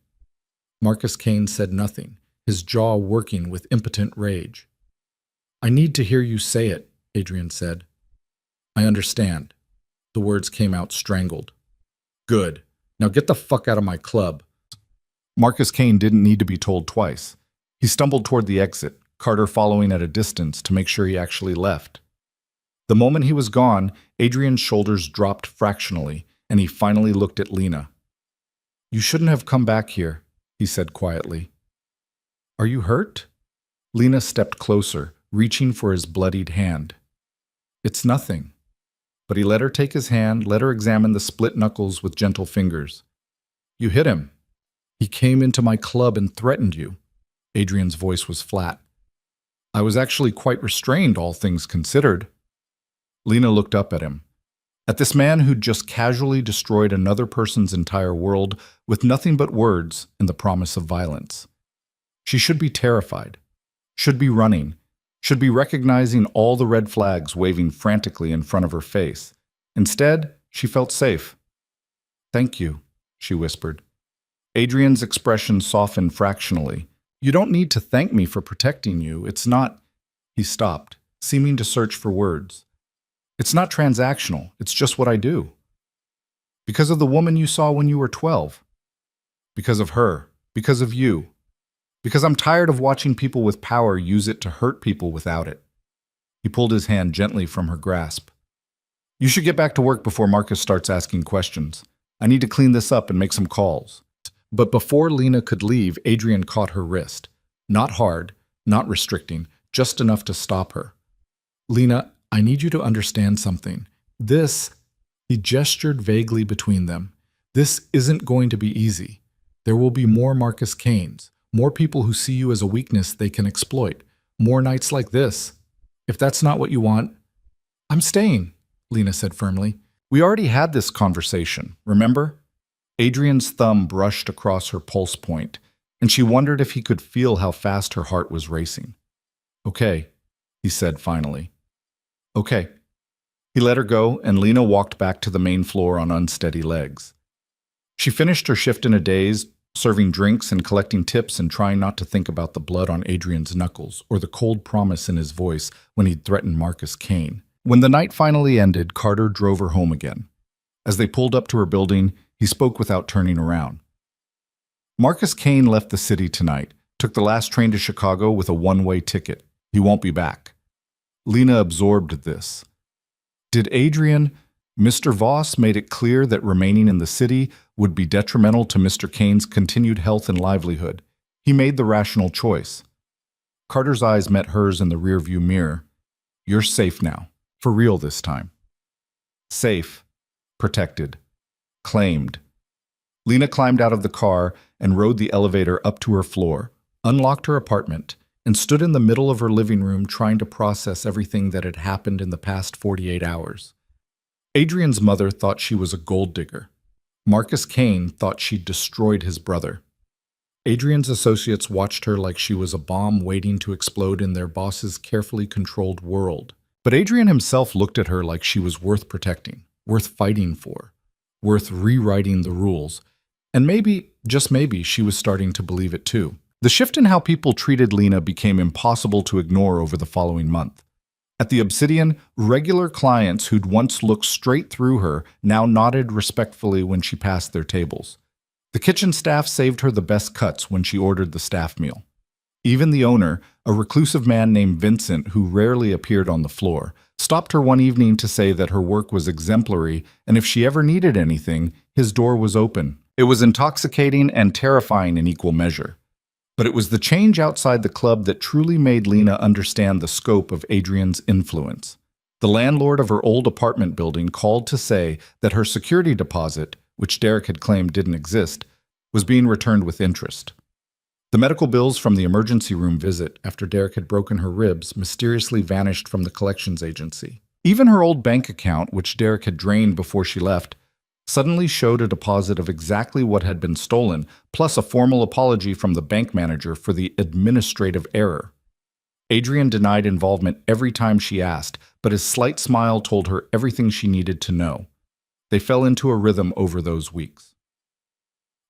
Marcus Kane said nothing, his jaw working with impotent rage. I need to hear you say it, Adrian said. I understand. The words came out strangled. Good. Now get the fuck out of my club. Marcus Kane didn't need to be told twice. He stumbled toward the exit, Carter following at a distance to make sure he actually left. The moment he was gone, Adrian's shoulders dropped fractionally, and he finally looked at Lena. You shouldn't have come back here, he said quietly. Are you hurt? Lena stepped closer, reaching for his bloodied hand. It's nothing. But he let her take his hand, let her examine the split knuckles with gentle fingers. You hit him. He came into my club and threatened you. Adrian's voice was flat. I was actually quite restrained, all things considered. Lena looked up at him. At this man who'd just casually destroyed another person's entire world with nothing but words and the promise of violence. She should be terrified, should be running, should be recognizing all the red flags waving frantically in front of her face. Instead, she felt safe. Thank you, she whispered. Adrian's expression softened fractionally. You don't need to thank me for protecting you. It's not... He stopped, seeming to search for words. It's not transactional. It's just what I do. Because of the woman you saw when you were 12. Because of her. Because of you. Because I'm tired of watching people with power use it to hurt people without it. He pulled his hand gently from her grasp. You should get back to work before Marcus starts asking questions. I need to clean this up and make some calls. But before Lena could leave, Adrian caught her wrist. Not hard, not restricting, just enough to stop her. Lena, I need you to understand something. This, he gestured vaguely between them. This isn't going to be easy. There will be more Marcus Kanes, more people who see you as a weakness they can exploit, more nights like this. If that's not what you want, I'm staying, Lena said firmly. We already had this conversation, remember? Adrian's thumb brushed across her pulse point, and she wondered if he could feel how fast her heart was racing. Okay, he said finally. Okay. He let her go, and Lena walked back to the main floor on unsteady legs. She finished her shift in a daze, serving drinks and collecting tips and trying not to think about the blood on Adrian's knuckles or the cold promise in his voice when he'd threatened Marcus Kane. When the night finally ended, Carter drove her home again. As they pulled up to her building, he spoke without turning around. Marcus Kane left the city tonight, took the last train to Chicago with a one-way ticket. He won't be back. Lena absorbed this. Did Adrian, Mr. Voss made it clear that remaining in the city would be detrimental to Mr. Kane's continued health and livelihood. He made the rational choice. Carter's eyes met hers in the rearview mirror. You're safe now, for real this time. Safe, protected, claimed. Lena climbed out of the car and rode the elevator up to her floor, unlocked her apartment, and stood in the middle of her living room trying to process everything that had happened in the past 48 hours. Adrian's mother thought she was a gold digger. Marcus Kane thought she'd destroyed his brother. Adrian's associates watched her like she was a bomb waiting to explode in their boss's carefully controlled world. But Adrian himself looked at her like she was worth protecting, worth fighting for, worth rewriting the rules. And maybe, just maybe, she was starting to believe it too. The shift in how people treated Lena became impossible to ignore over the following month. At the Obsidian, regular clients who'd once looked straight through her now nodded respectfully when she passed their tables. The kitchen staff saved her the best cuts when she ordered the staff meal. Even the owner, a reclusive man named Vincent who rarely appeared on the floor, stopped her one evening to say that her work was exemplary and if she ever needed anything, his door was open. It was intoxicating and terrifying in equal measure. But it was the change outside the club that truly made Lena understand the scope of Adrian's influence. The landlord of her old apartment building called to say that her security deposit, which Derek had claimed didn't exist, was being returned with interest. The medical bills from the emergency room visit after Derek had broken her ribs mysteriously vanished from the collections agency. Even her old bank account, which Derek had drained before she left, suddenly showed a deposit of exactly what had been stolen, plus a formal apology from the bank manager for the administrative error. Adrian denied involvement every time she asked, but his slight smile told her everything she needed to know. They fell into a rhythm over those weeks.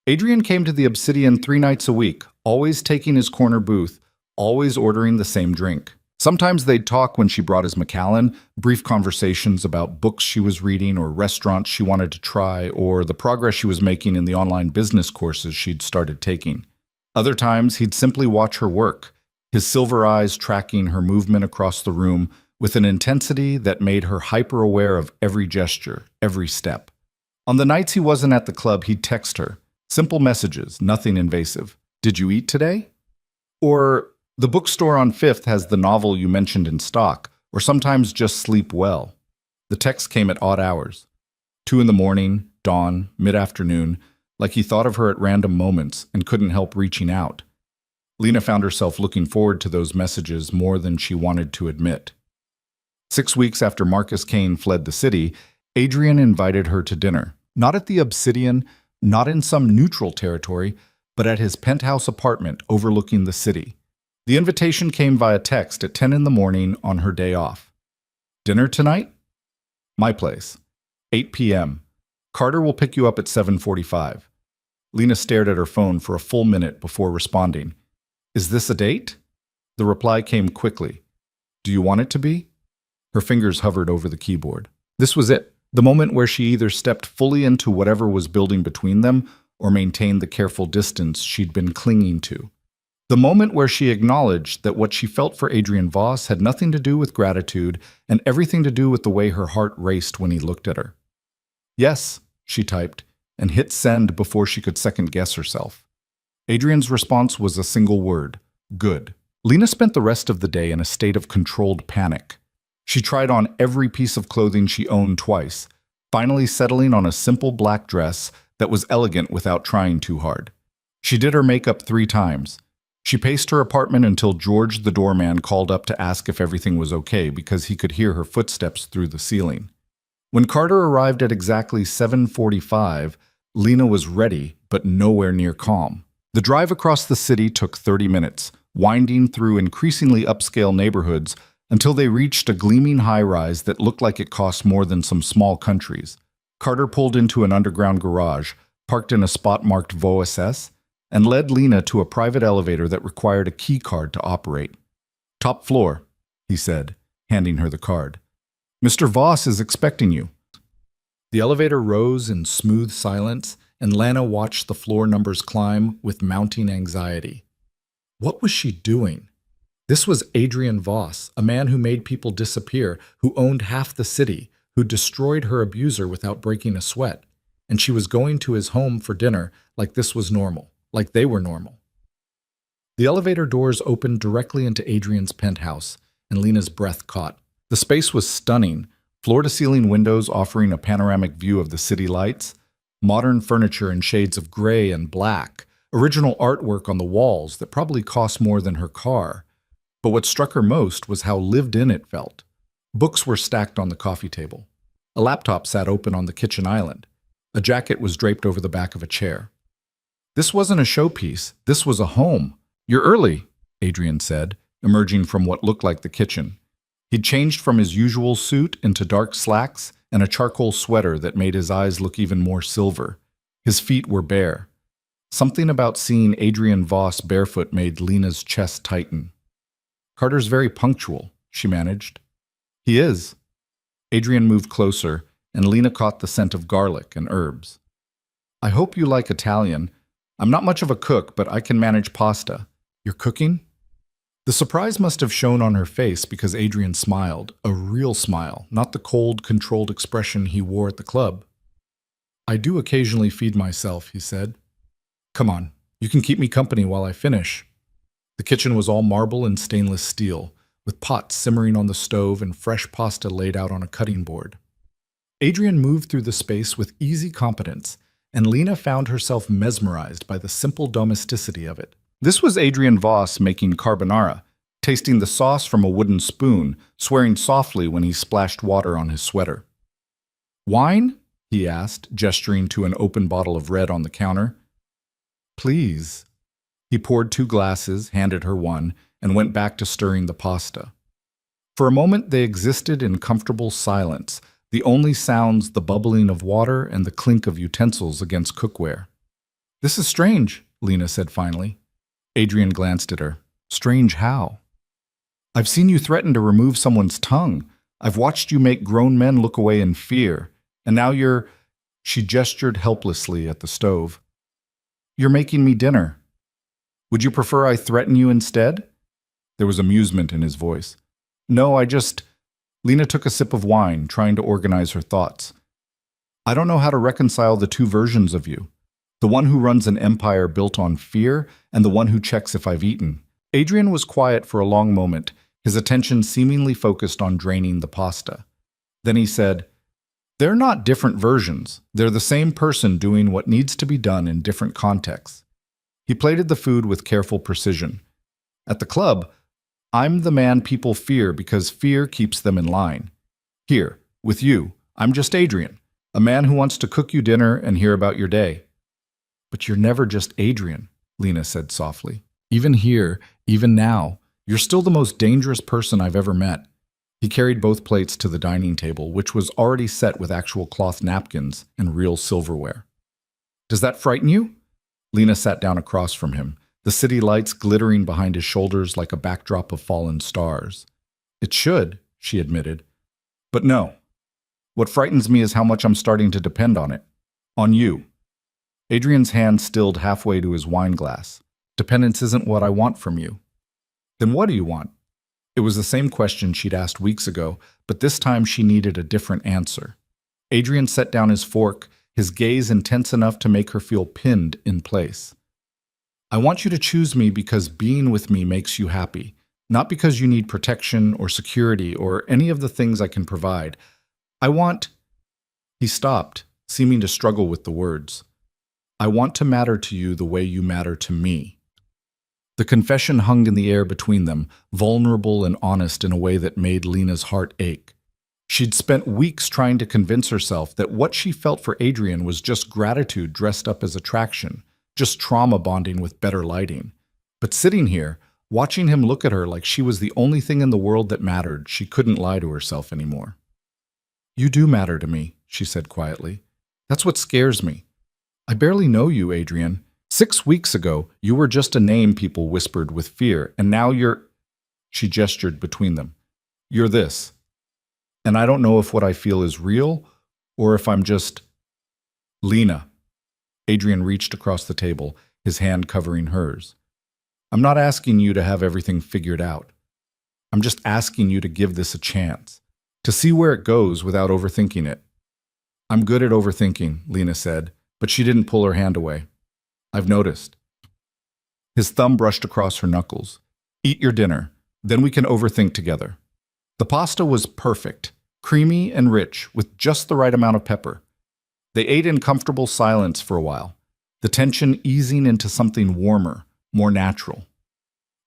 Adrian came to the Obsidian 3 nights a week, always taking his corner booth, always ordering the same drink. Sometimes they'd talk when she brought his Macallan, brief conversations about books she was reading or restaurants she wanted to try or the progress she was making in the online business courses she'd started taking. Other times, he'd simply watch her work, his silver eyes tracking her movement across the room with an intensity that made her hyper-aware of every gesture, every step. On the nights he wasn't at the club, he'd text her. Simple messages, nothing invasive. Did you eat today? Or, the bookstore on 5th has the novel you mentioned in stock, or sometimes just sleep well. The text came at odd hours. 2 in the morning, dawn, mid-afternoon, like he thought of her at random moments and couldn't help reaching out. Lena found herself looking forward to those messages more than she wanted to admit. 6 weeks after Marcus Kane fled the city, Adrian invited her to dinner. Not at the Obsidian, not in some neutral territory, but at his penthouse apartment overlooking the city. The invitation came via text at 10 in the morning on her day off. Dinner tonight? My place. 8 p.m. Carter will pick you up at 7:45. Lena stared at her phone for a full minute before responding. Is this a date? The reply came quickly. Do you want it to be? Her fingers hovered over the keyboard. This was it. The moment where she either stepped fully into whatever was building between them or maintained the careful distance she'd been clinging to. The moment where she acknowledged that what she felt for Adrian Voss had nothing to do with gratitude and everything to do with the way her heart raced when he looked at her. Yes, she typed, and hit send before she could second-guess herself. Adrian's response was a single word, good. Lena spent the rest of the day in a state of controlled panic. She tried on every piece of clothing she owned twice, finally settling on a simple black dress that was elegant without trying too hard. She did her makeup 3 times. She paced her apartment until George the doorman called up to ask if everything was okay because he could hear her footsteps through the ceiling. When Carter arrived at exactly 7:45, Lena was ready, but nowhere near calm. The drive across the city took 30 minutes, winding through increasingly upscale neighborhoods until they reached a gleaming high-rise that looked like it cost more than some small countries. Carter pulled into an underground garage, parked in a spot marked VOSS, and led Lena to a private elevator that required a key card to operate. Top floor, he said, handing her the card. Mr. Voss is expecting you. The elevator rose in smooth silence, and Lana watched the floor numbers climb with mounting anxiety. What was she doing? This was Adrian Voss, a man who made people disappear, who owned half the city, who destroyed her abuser without breaking a sweat. And she was going to his home for dinner like this was normal, like they were normal. The elevator doors opened directly into Adrian's penthouse, and Lena's breath caught. The space was stunning, floor-to-ceiling windows offering a panoramic view of the city lights, modern furniture in shades of gray and black, original artwork on the walls that probably cost more than her car. But what struck her most was how lived in it felt. Books were stacked on the coffee table. A laptop sat open on the kitchen island. A jacket was draped over the back of a chair. This wasn't a showpiece. This was a home. You're early, Adrian said, emerging from what looked like the kitchen. He'd changed from his usual suit into dark slacks and a charcoal sweater that made his eyes look even more silver. His feet were bare. Something about seeing Adrian Voss barefoot made Lena's chest tighten. Carter's very punctual, she managed. He is. Adrian moved closer, and Lena caught the scent of garlic and herbs. I hope you like Italian. I'm not much of a cook, but I can manage pasta. You're cooking? The surprise must have shown on her face because Adrian smiled, a real smile, not the cold, controlled expression he wore at the club. I do occasionally feed myself, he said. Come on, you can keep me company while I finish. The kitchen was all marble and stainless steel, with pots simmering on the stove and fresh pasta laid out on a cutting board. Adrian moved through the space with easy competence, and Lena found herself mesmerized by the simple domesticity of it. This was Adrian Voss making carbonara, tasting the sauce from a wooden spoon, swearing softly when he splashed water on his sweater. Wine? he asked, gesturing to an open bottle of red on the counter. Please. He poured 2 glasses, handed her one, and went back to stirring the pasta. For a moment they existed in comfortable silence, the only sounds the bubbling of water and the clink of utensils against cookware. This is strange, Lena said finally. Adrian glanced at her. Strange how? I've seen you threaten to remove someone's tongue. I've watched you make grown men look away in fear. And now you're… She gestured helplessly at the stove. You're making me dinner. Would you prefer I threaten you instead? There was amusement in his voice. No, I just… Lena took a sip of wine, trying to organize her thoughts. I don't know how to reconcile the 2 versions of you. The one who runs an empire built on fear, and the one who checks if I've eaten. Adrian was quiet for a long moment, his attention seemingly focused on draining the pasta. Then he said, They're not different versions. They're the same person doing what needs to be done in different contexts. He plated the food with careful precision. At the club, I'm the man people fear because fear keeps them in line. Here, with you, I'm just Adrian, a man who wants to cook you dinner and hear about your day. But you're never just Adrian, Lena said softly. Even here, even now, you're still the most dangerous person I've ever met. He carried both plates to the dining table, which was already set with actual cloth napkins and real silverware. Does that frighten you? Lena sat down across from him, the city lights glittering behind his shoulders like a backdrop of fallen stars. It should, she admitted. But no. What frightens me is how much I'm starting to depend on it. On you. Adrian's hand stilled halfway to his wine glass. Dependence isn't what I want from you. Then what do you want? It was the same question she'd asked weeks ago, but this time she needed a different answer. Adrian set down his fork, his gaze intense enough to make her feel pinned in place. I want you to choose me because being with me makes you happy, not because you need protection or security or any of the things I can provide. I want… He stopped, seeming to struggle with the words. I want to matter to you the way you matter to me. The confession hung in the air between them, vulnerable and honest in a way that made Lena's heart ache. She'd spent weeks trying to convince herself that what she felt for Adrian was just gratitude dressed up as attraction, just trauma bonding with better lighting. But sitting here, watching him look at her like she was the only thing in the world that mattered, she couldn't lie to herself anymore. You do matter to me, she said quietly. That's what scares me. I barely know you, Adrian. 6 weeks ago, you were just a name people whispered with fear, and now you're… She gestured between them. You're this. And I don't know if what I feel is real, or if I'm just… Lena. Adrian reached across the table, his hand covering hers. I'm not asking you to have everything figured out. I'm just asking you to give this a chance, to see where it goes without overthinking it. I'm good at overthinking, Lena said, but she didn't pull her hand away. I've noticed. His thumb brushed across her knuckles. Eat your dinner, then we can overthink together. The pasta was perfect, creamy and rich, with just the right amount of pepper. They ate in comfortable silence for a while, the tension easing into something warmer, more natural.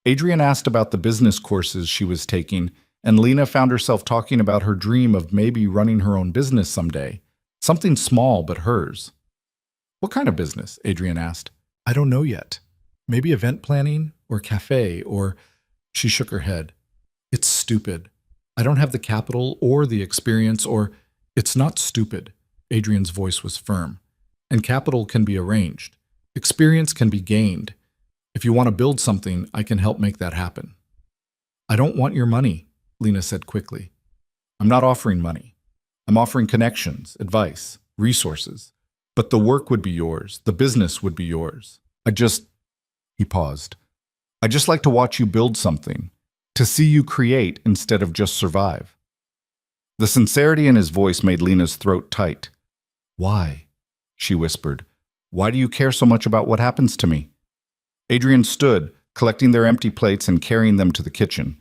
Adrian asked about the business courses she was taking, and Lena found herself talking about her dream of maybe running her own business someday, something small but hers. What kind of business? Adrian asked. I don't know yet. Maybe event planning or cafe or… She shook her head. It's stupid. I don't have the capital or the experience or… It's not stupid. Adrian's voice was firm. And capital can be arranged. Experience can be gained. If you want to build something, I can help make that happen. I don't want your money, Lena said quickly. I'm not offering money. I'm offering connections, advice, resources. But the work would be yours. The business would be yours. He paused. I just like to watch you build something, to see you create instead of just survive. The sincerity in his voice made Lena's throat tight. Why? She whispered. Why do you care so much about what happens to me? Adrian stood, collecting their empty plates and carrying them to the kitchen.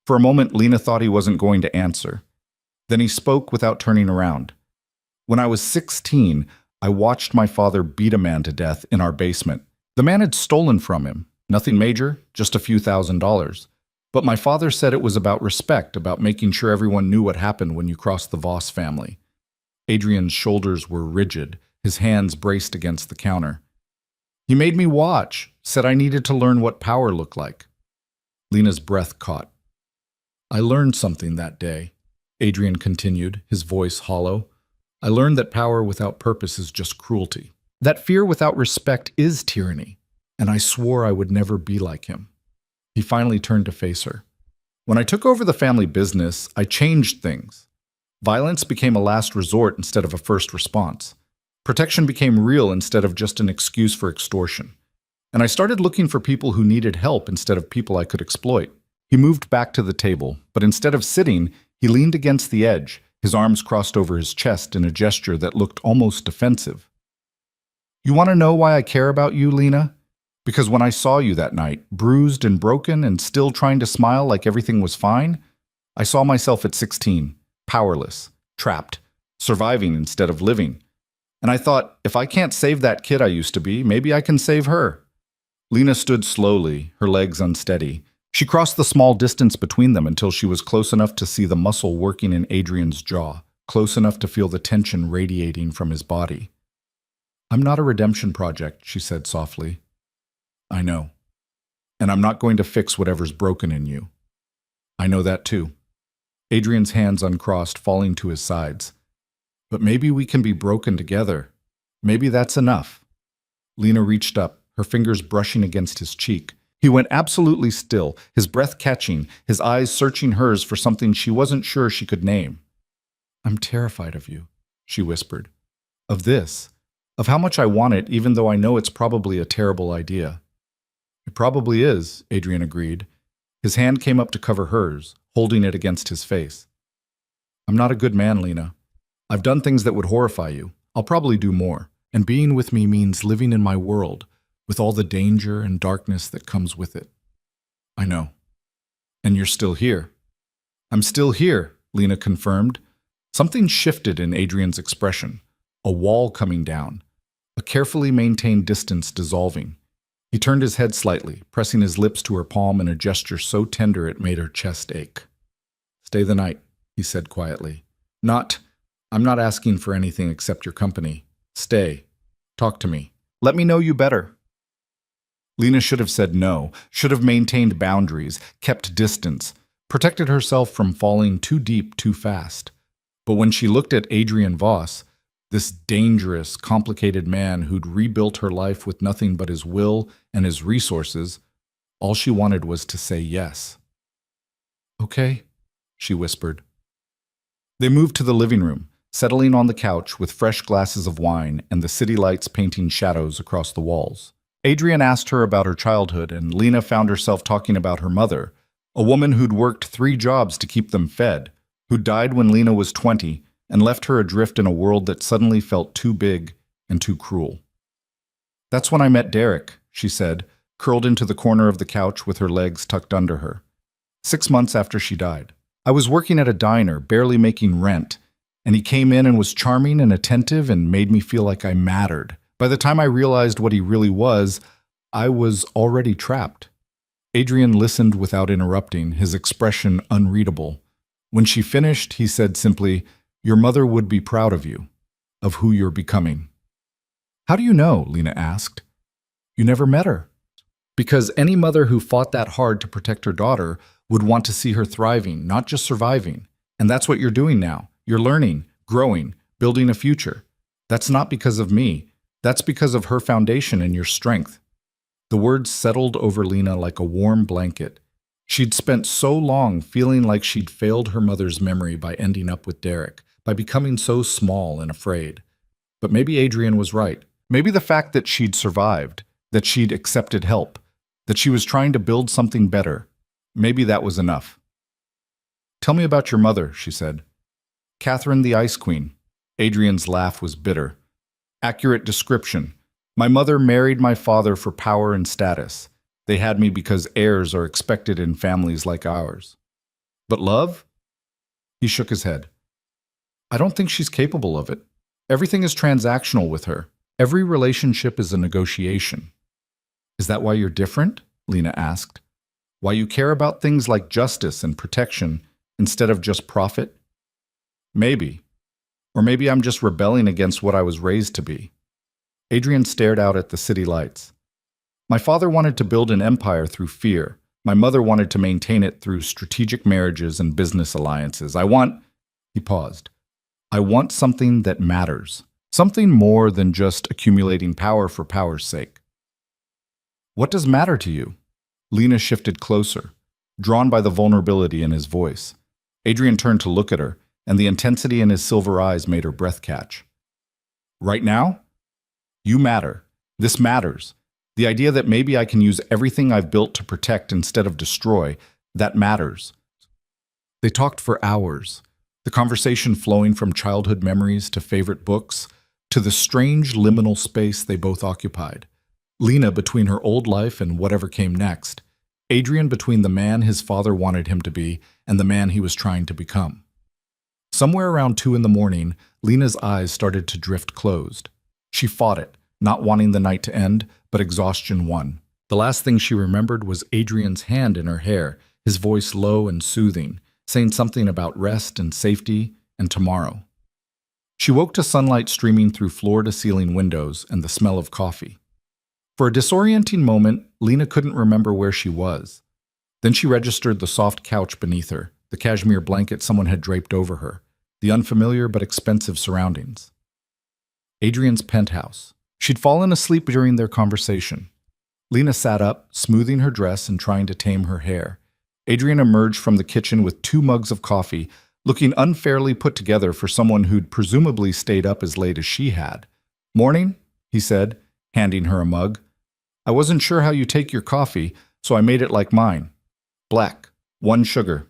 For a moment, Lena thought he wasn't going to answer. Then he spoke without turning around. When I was 16, I watched my father beat a man to death in our basement. The man had stolen from him. Nothing major, just a few $1,000s. But my father said it was about respect, about making sure everyone knew what happened when you crossed the Voss family. Adrian's shoulders were rigid, his hands braced against the counter. He made me watch, said I needed to learn what power looked like. Lena's breath caught. I learned something that day, Adrian continued, his voice hollow. I learned that power without purpose is just cruelty. That fear without respect is tyranny, and I swore I would never be like him. He finally turned to face her. When I took over the family business, I changed things. Violence became a last resort instead of a first response. Protection became real instead of just an excuse for extortion. And I started looking for people who needed help instead of people I could exploit. He moved back to the table, but instead of sitting, he leaned against the edge, his arms crossed over his chest in a gesture that looked almost defensive. You want to know why I care about you, Lena? Because when I saw you that night, bruised and broken and still trying to smile like everything was fine, I saw myself at 16, powerless, trapped, surviving instead of living. And I thought, if I can't save that kid I used to be, maybe I can save her. Lena stood slowly, her legs unsteady. She crossed the small distance between them until she was close enough to see the muscle working in Adrian's jaw, close enough to feel the tension radiating from his body. I'm not a redemption project, she said softly. I know. And I'm not going to fix whatever's broken in you. I know that too. Adrian's hands uncrossed, falling to his sides. But maybe we can be broken together. Maybe that's enough. Lena reached up, her fingers brushing against his cheek. He went absolutely still, his breath catching, his eyes searching hers for something she wasn't sure she could name. I'm terrified of you, she whispered. Of this. Of how much I want it, even though I know it's probably a terrible idea. It probably is, Adrian agreed. His hand came up to cover hers, holding it against his face. I'm not a good man, Lena. I've done things that would horrify you. I'll probably do more. And being with me means living in my world, with all the danger and darkness that comes with it. I know. And you're still here. I'm still here, Lena confirmed. Something shifted in Adrian's expression. A wall coming down. A carefully maintained distance dissolving. He turned his head slightly, pressing his lips to her palm in a gesture so tender it made her chest ache. Stay the night, he said quietly. I'm not asking for anything except your company. Stay. Talk to me. Let me know you better. Lena should have said no, should have maintained boundaries, kept distance, protected herself from falling too deep too fast. But when she looked at Adrian Voss, this dangerous, complicated man who'd rebuilt her life with nothing but his will and his resources, all she wanted was to say yes. Okay, she whispered. They moved to the living room, settling on the couch with fresh glasses of wine and the city lights painting shadows across the walls. Adrian asked her about her childhood, and Lena found herself talking about her mother, a woman who'd worked 3 jobs to keep them fed, who died when Lena was 20 and left her adrift in a world that suddenly felt too big and too cruel. That's when I met Derek, she said, curled into the corner of the couch with her legs tucked under her. 6 months after she died. I was working at a diner, barely making rent, and he came in and was charming and attentive and made me feel like I mattered. By the time I realized what he really was, I was already trapped. Adrian listened without interrupting, his expression unreadable. When she finished, he said simply, Your mother would be proud of you, of who you're becoming. How do you know? Lena asked. You never met her. Because any mother who fought that hard to protect her daughter would want to see her thriving, not just surviving. And that's what you're doing now. You're learning, growing, building a future. That's not because of me. That's because of her foundation and your strength. The words settled over Lena like a warm blanket. She'd spent so long feeling like she'd failed her mother's memory by ending up with Derek, by becoming so small and afraid. But maybe Adrian was right. Maybe the fact that she'd survived, that she'd accepted help, that she was trying to build something better, maybe that was enough. Tell me about your mother, she said. Catherine the Ice Queen. Adrian's laugh was bitter. Accurate description. My mother married my father for power and status. They had me because heirs are expected in families like ours. But love? He shook his head. I don't think she's capable of it. Everything is transactional with her. Every relationship is a negotiation. Is that why you're different? Lena asked. Why you care about things like justice and protection instead of just profit? Maybe. Or maybe I'm just rebelling against what I was raised to be. Adrian stared out at the city lights. My father wanted to build an empire through fear. My mother wanted to maintain it through strategic marriages and business alliances. He paused. I want something that matters. Something more than just accumulating power for power's sake. What does matter to you? Lena shifted closer, drawn by the vulnerability in his voice. Adrian turned to look at her, and the intensity in his silver eyes made her breath catch. Right now? You matter. This matters. The idea that maybe I can use everything I've built to protect instead of destroy, that matters. They talked for hours, the conversation flowing from childhood memories to favorite books, to the strange liminal space they both occupied. Lena between her old life and whatever came next. Adrian between the man his father wanted him to be and the man he was trying to become. Somewhere around 2 in the morning, Lena's eyes started to drift closed. She fought it, not wanting the night to end, but exhaustion won. The last thing she remembered was Adrian's hand in her hair, his voice low and soothing, saying something about rest and safety and tomorrow. She woke to sunlight streaming through floor-to-ceiling windows and the smell of coffee. For a disorienting moment, Lena couldn't remember where she was. Then she registered the soft couch beneath her, the cashmere blanket someone had draped over her, the unfamiliar but expensive surroundings. Adrian's penthouse. She'd fallen asleep during their conversation. Lena sat up, smoothing her dress and trying to tame her hair. Adrian emerged from the kitchen with 2 mugs of coffee, looking unfairly put together for someone who'd presumably stayed up as late as she had. Morning, he said, handing her a mug. I wasn't sure how you take your coffee, so I made it like mine. Black, 1 sugar.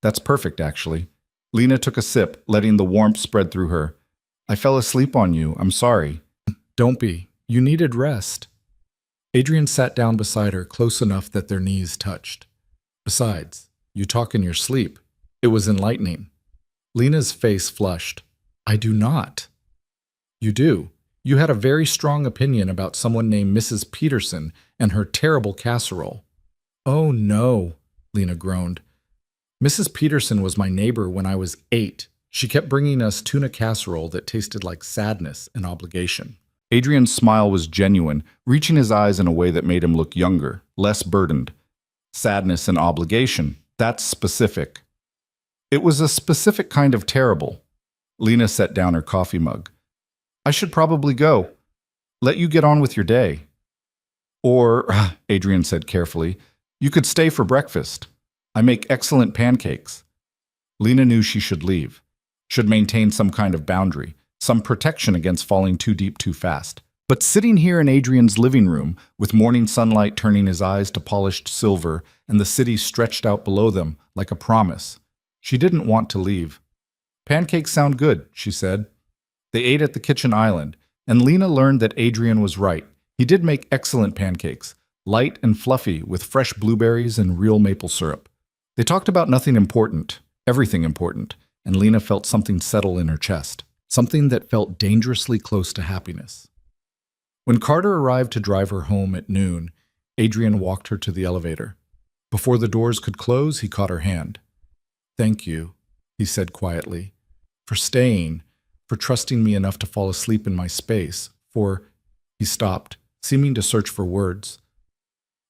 That's perfect, actually. Lena took a sip, letting the warmth spread through her. I fell asleep on you, I'm sorry. Don't be. You needed rest. Adrian sat down beside her, close enough that their knees touched. Besides, you talk in your sleep. It was enlightening. Lena's face flushed. I do not. You do. You had a very strong opinion about someone named Mrs. Peterson and her terrible casserole. Oh no, Lena groaned. Mrs. Peterson was my neighbor when I was 8. She kept bringing us tuna casserole that tasted like sadness and obligation. Adrian's smile was genuine, reaching his eyes in a way that made him look younger, less burdened. Sadness and obligation, that's specific. It was a specific kind of terrible. Lena set down her coffee mug. I should probably go. Let you get on with your day. Or, Adrian said carefully, you could stay for breakfast. I make excellent pancakes. Lena knew she should leave, should maintain some kind of boundary, some protection against falling too deep too fast. But sitting here in Adrian's living room, with morning sunlight turning his eyes to polished silver and the city stretched out below them like a promise, she didn't want to leave. Pancakes sound good, she said. They ate at the kitchen island, and Lena learned that Adrian was right. He did make excellent pancakes, light and fluffy with fresh blueberries and real maple syrup. They talked about nothing important, everything important, and Lena felt something settle in her chest, something that felt dangerously close to happiness. When Carter arrived to drive her home at noon, Adrian walked her to the elevator. Before the doors could close, he caught her hand. Thank you, he said quietly, for staying, for trusting me enough to fall asleep in my space, he stopped, seeming to search for words,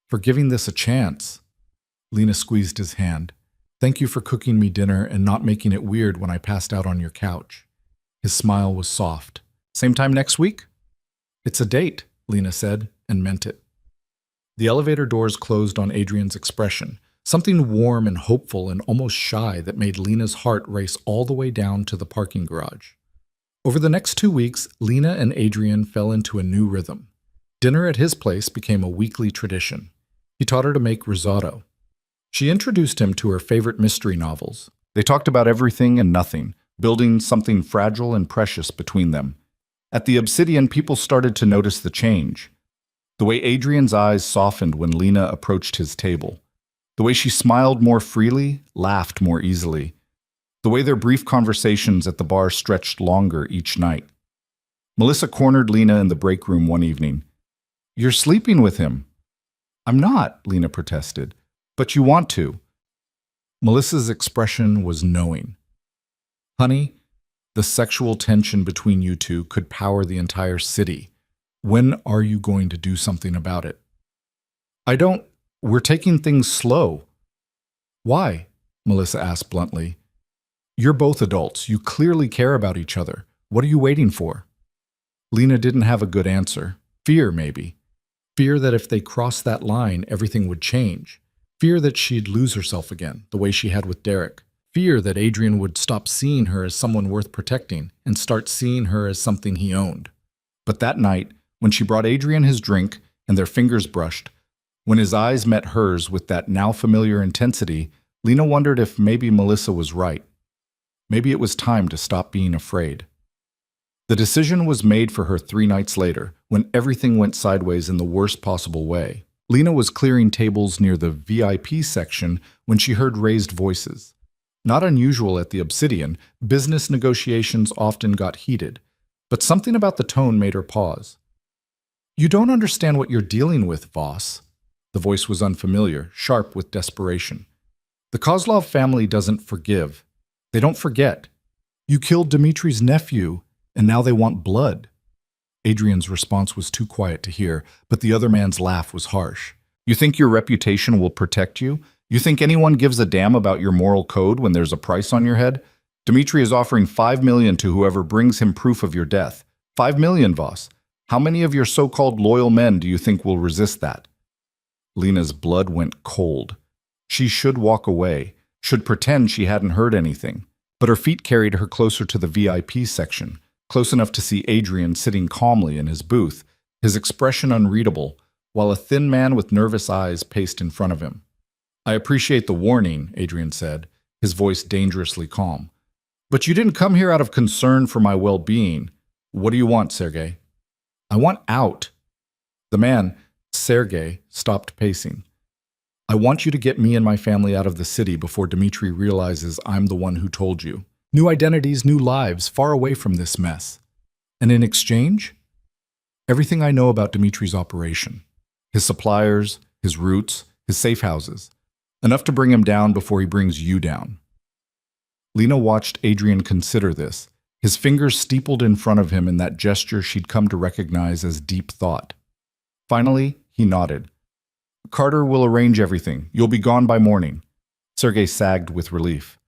for giving this a chance. Lena squeezed his hand. Thank you for cooking me dinner and not making it weird when I passed out on your couch. His smile was soft. Same time next week? It's a date, Lena said, and meant it. The elevator doors closed on Adrian's expression, something warm and hopeful and almost shy that made Lena's heart race all the way down to the parking garage. Over the next 2 weeks, Lena and Adrian fell into a new rhythm. Dinner at his place became a weekly tradition. He taught her to make risotto. She introduced him to her favorite mystery novels. They talked about everything and nothing, building something fragile and precious between them. At the Obsidian, people started to notice the change. The way Adrian's eyes softened when Lena approached his table. The way she smiled more freely, laughed more easily. The way their brief conversations at the bar stretched longer each night. Melissa cornered Lena in the break room one evening. You're sleeping with him. I'm not, Lena protested. But you want to. Melissa's expression was knowing. Honey, The sexual tension between you two could power the entire city. When are you going to do something about it? I don't. We're taking things slow. Why? Melissa asked bluntly. You're both adults. You clearly care about each other. What are you waiting for? Lena didn't have a good answer. Fear, maybe. Fear that if they crossed that line, everything would change. Fear that she'd lose herself again, the way she had with Derek. Fear that Adrian would stop seeing her as someone worth protecting and start seeing her as something he owned. But that night, when she brought Adrian his drink and their fingers brushed, when his eyes met hers with that now familiar intensity, Lena wondered if maybe Melissa was right. Maybe it was time to stop being afraid. The decision was made for her 3 nights later, when everything went sideways in the worst possible way. Lena was clearing tables near the VIP section when she heard raised voices. Not unusual at the Obsidian, business negotiations often got heated, but something about the tone made her pause. You don't understand what you're dealing with, Voss. The voice was unfamiliar, sharp with desperation. The Kozlov family doesn't forgive. They don't forget. You killed Dmitri's nephew, and now they want blood. Adrian's response was too quiet to hear, but the other man's laugh was harsh. You think your reputation will protect you? You think anyone gives a damn about your moral code when there's a price on your head? Dmitri is offering $5 million to whoever brings him proof of your death. $5 million, Voss. How many of your so-called loyal men do you think will resist that? Lena's blood went cold. She should walk away, should pretend she hadn't heard anything. But her feet carried her closer to the VIP section, close enough to see Adrian sitting calmly in his booth, his expression unreadable, while a thin man with nervous eyes paced in front of him. I appreciate the warning, Adrian said, his voice dangerously calm. But you didn't come here out of concern for my well-being. What do you want, Sergei? I want out. The man, Sergei, stopped pacing. I want you to get me and my family out of the city before Dmitri realizes I'm the one who told you. New identities, new lives, far away from this mess. And in exchange? Everything I know about Dmitri's operation. His suppliers, his routes, his safe houses. Enough to bring him down before he brings you down. Lena watched Adrian consider this, his fingers steepled in front of him in that gesture she'd come to recognize as deep thought. Finally, he nodded. Carter will arrange everything. You'll be gone by morning. Sergei sagged with relief.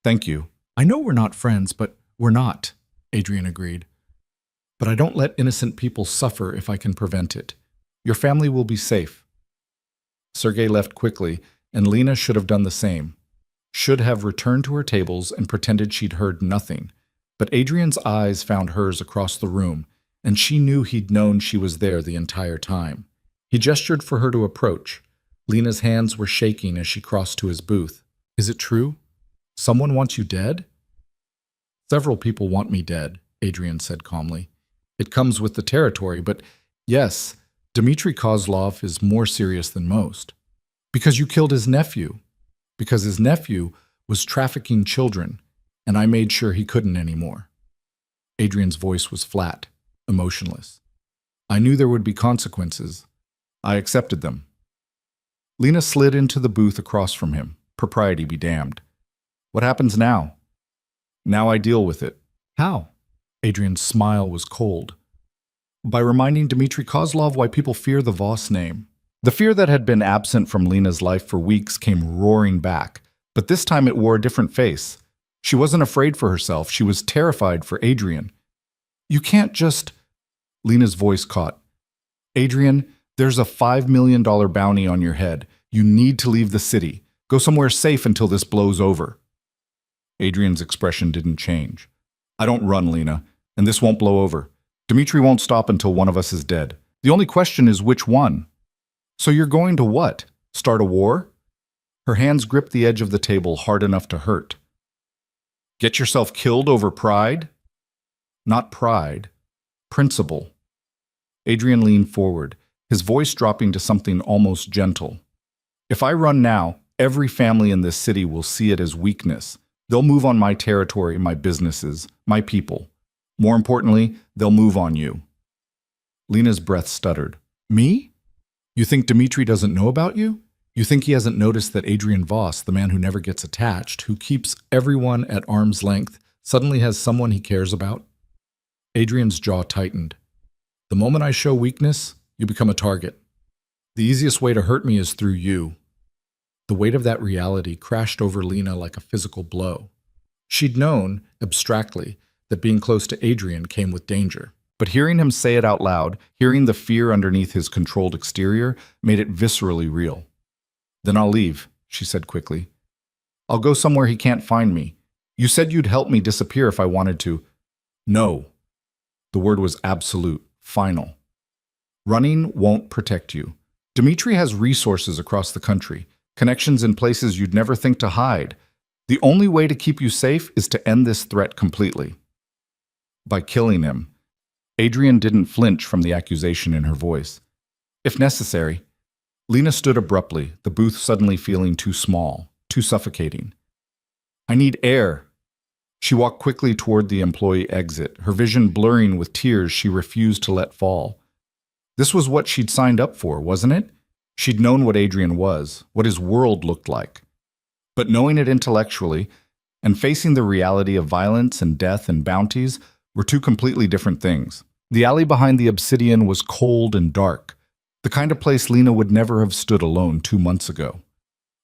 Thank you. I know we're not friends, but we're not, Adrian agreed. But I don't let innocent people suffer if I can prevent it. Your family will be safe. Sergei left quickly, and Lena should have done the same. Should have returned to her tables and pretended she'd heard nothing. But Adrian's eyes found hers across the room, and she knew he'd known she was there the entire time. He gestured for her to approach. Lena's hands were shaking as she crossed to his booth. Is it true? Someone wants you dead? Several people want me dead, Adrian said calmly. It comes with the territory, but yes, Dmitri Kozlov is more serious than most. Because you killed his nephew. Because his nephew was trafficking children, and I made sure he couldn't anymore. Adrian's voice was flat, emotionless. I knew there would be consequences. I accepted them. Lena slid into the booth across from him. Propriety be damned. What happens now? Now I deal with it. How? Adrian's smile was cold. By reminding Dmitri Kozlov why people fear the Voss name. The fear that had been absent from Lena's life for weeks came roaring back, but this time it wore a different face. She wasn't afraid for herself. She was terrified for Adrian. You can't just... Lena's voice caught. Adrian, there's a $5 million bounty on your head. You need to leave the city. Go somewhere safe until this blows over. Adrian's expression didn't change. I don't run, Lena, and this won't blow over. Dmitri won't stop until one of us is dead. The only question is which one. So you're going to what? Start a war? Her hands gripped the edge of the table hard enough to hurt. Get yourself killed over pride? Not pride. Principle. Adrian leaned forward, his voice dropping to something almost gentle. If I run now, every family in this city will see it as weakness. They'll move on my territory, my businesses, my people. More importantly, they'll move on you. Lena's breath stuttered. Me? You think Dmitri doesn't know about you? You think he hasn't noticed that Adrian Voss, the man who never gets attached, who keeps everyone at arm's length, suddenly has someone he cares about? Adrian's jaw tightened. The moment I show weakness, you become a target. The easiest way to hurt me is through you. The weight of that reality crashed over Lena like a physical blow. She'd known, abstractly, that being close to Adrian came with danger. But hearing him say it out loud, hearing the fear underneath his controlled exterior, made it viscerally real. Then I'll leave, she said quickly. I'll go somewhere he can't find me. You said you'd help me disappear if I wanted to. No. The word was absolute, final. Running won't protect you. Dmitri has resources across the country, connections in places you'd never think to hide. The only way to keep you safe is to end this threat completely. By killing him. Adrian didn't flinch from the accusation in her voice. If necessary. Lena stood abruptly, the booth suddenly feeling too small, too suffocating. I need air. She walked quickly toward the employee exit, her vision blurring with tears she refused to let fall. This was what she'd signed up for, wasn't it? She'd known what Adrian was, what his world looked like. But knowing it intellectually, and facing the reality of violence and death and bounties, were two completely different things. The alley behind the obsidian was cold and dark, the kind of place Lena would never have stood alone 2 months ago.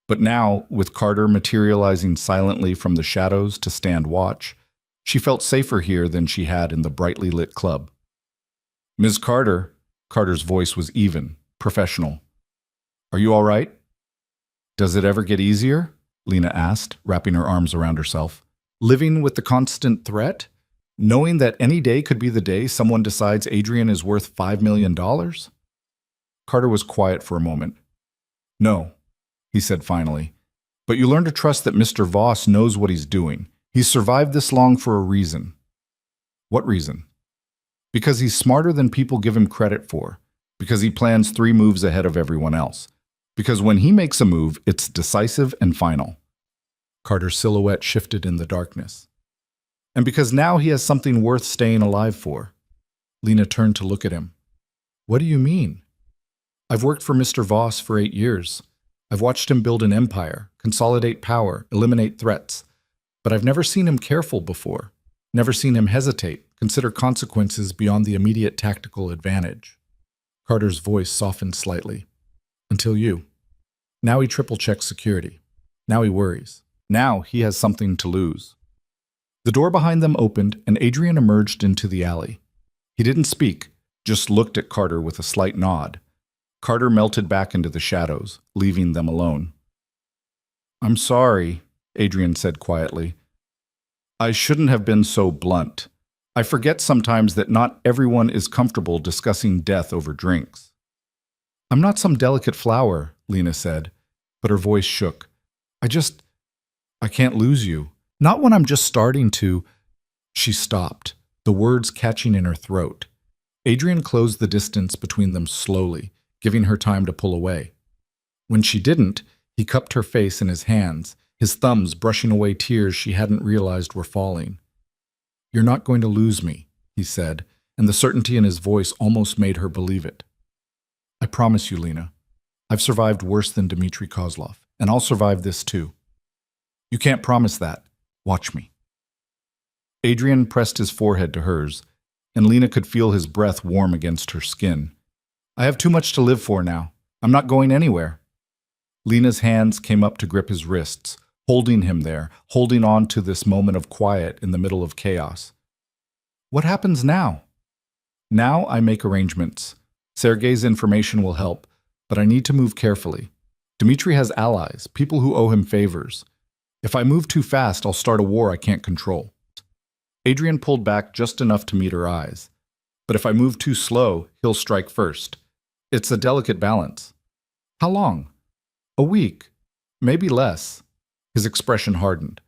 But now, with Carter materializing silently from the shadows to stand watch, she felt safer here than she had in the brightly lit club. Ms. Carter, Carter's voice was even, professional. Are you all right? Does it ever get easier? Lena asked, wrapping her arms around herself. Living with the constant threat? Knowing that any day could be the day someone decides Adrian is worth $5 million? Carter was quiet for a moment. No, he said finally. But you learn to trust that Mr. Voss knows what he's doing. He's survived this long for a reason. What reason? Because he's smarter than people give him credit for. Because he plans 3 moves ahead of everyone else. Because when he makes a move, it's decisive and final. Carter's silhouette shifted in the darkness. And because now he has something worth staying alive for. Lena turned to look at him. What do you mean? I've worked for Mr. Voss for 8 years. I've watched him build an empire, consolidate power, eliminate threats. But I've never seen him careful before. Never seen him hesitate, consider consequences beyond the immediate tactical advantage. Carter's voice softened slightly. Until you. Now he triple-checks security. Now he worries. Now he has something to lose. The door behind them opened, and Adrian emerged into the alley. He didn't speak, just looked at Carter with a slight nod. Carter melted back into the shadows, leaving them alone. I'm sorry, Adrian said quietly. I shouldn't have been so blunt. I forget sometimes that not everyone is comfortable discussing death over drinks. I'm not some delicate flower, Lena said, but her voice shook. I can't lose you. Not when I'm just starting to. She stopped, the words catching in her throat. Adrian closed the distance between them slowly, giving her time to pull away. When she didn't, he cupped her face in his hands, his thumbs brushing away tears she hadn't realized were falling. You're not going to lose me, he said, and the certainty in his voice almost made her believe it. I promise you, Lena. I've survived worse than Dmitri Kozlov, and I'll survive this too. You can't promise that. Watch me. Adrian pressed his forehead to hers, and Lena could feel his breath warm against her skin. I have too much to live for now. I'm not going anywhere. Lena's hands came up to grip his wrists, holding him there, holding on to this moment of quiet in the middle of chaos. What happens now? Now I make arrangements. Sergei's information will help, but I need to move carefully. Dmitri has allies, people who owe him favors. If I move too fast, I'll start a war I can't control. Adrian pulled back just enough to meet her eyes. But if I move too slow, he'll strike first. It's a delicate balance. How long? A week. Maybe less. His expression hardened.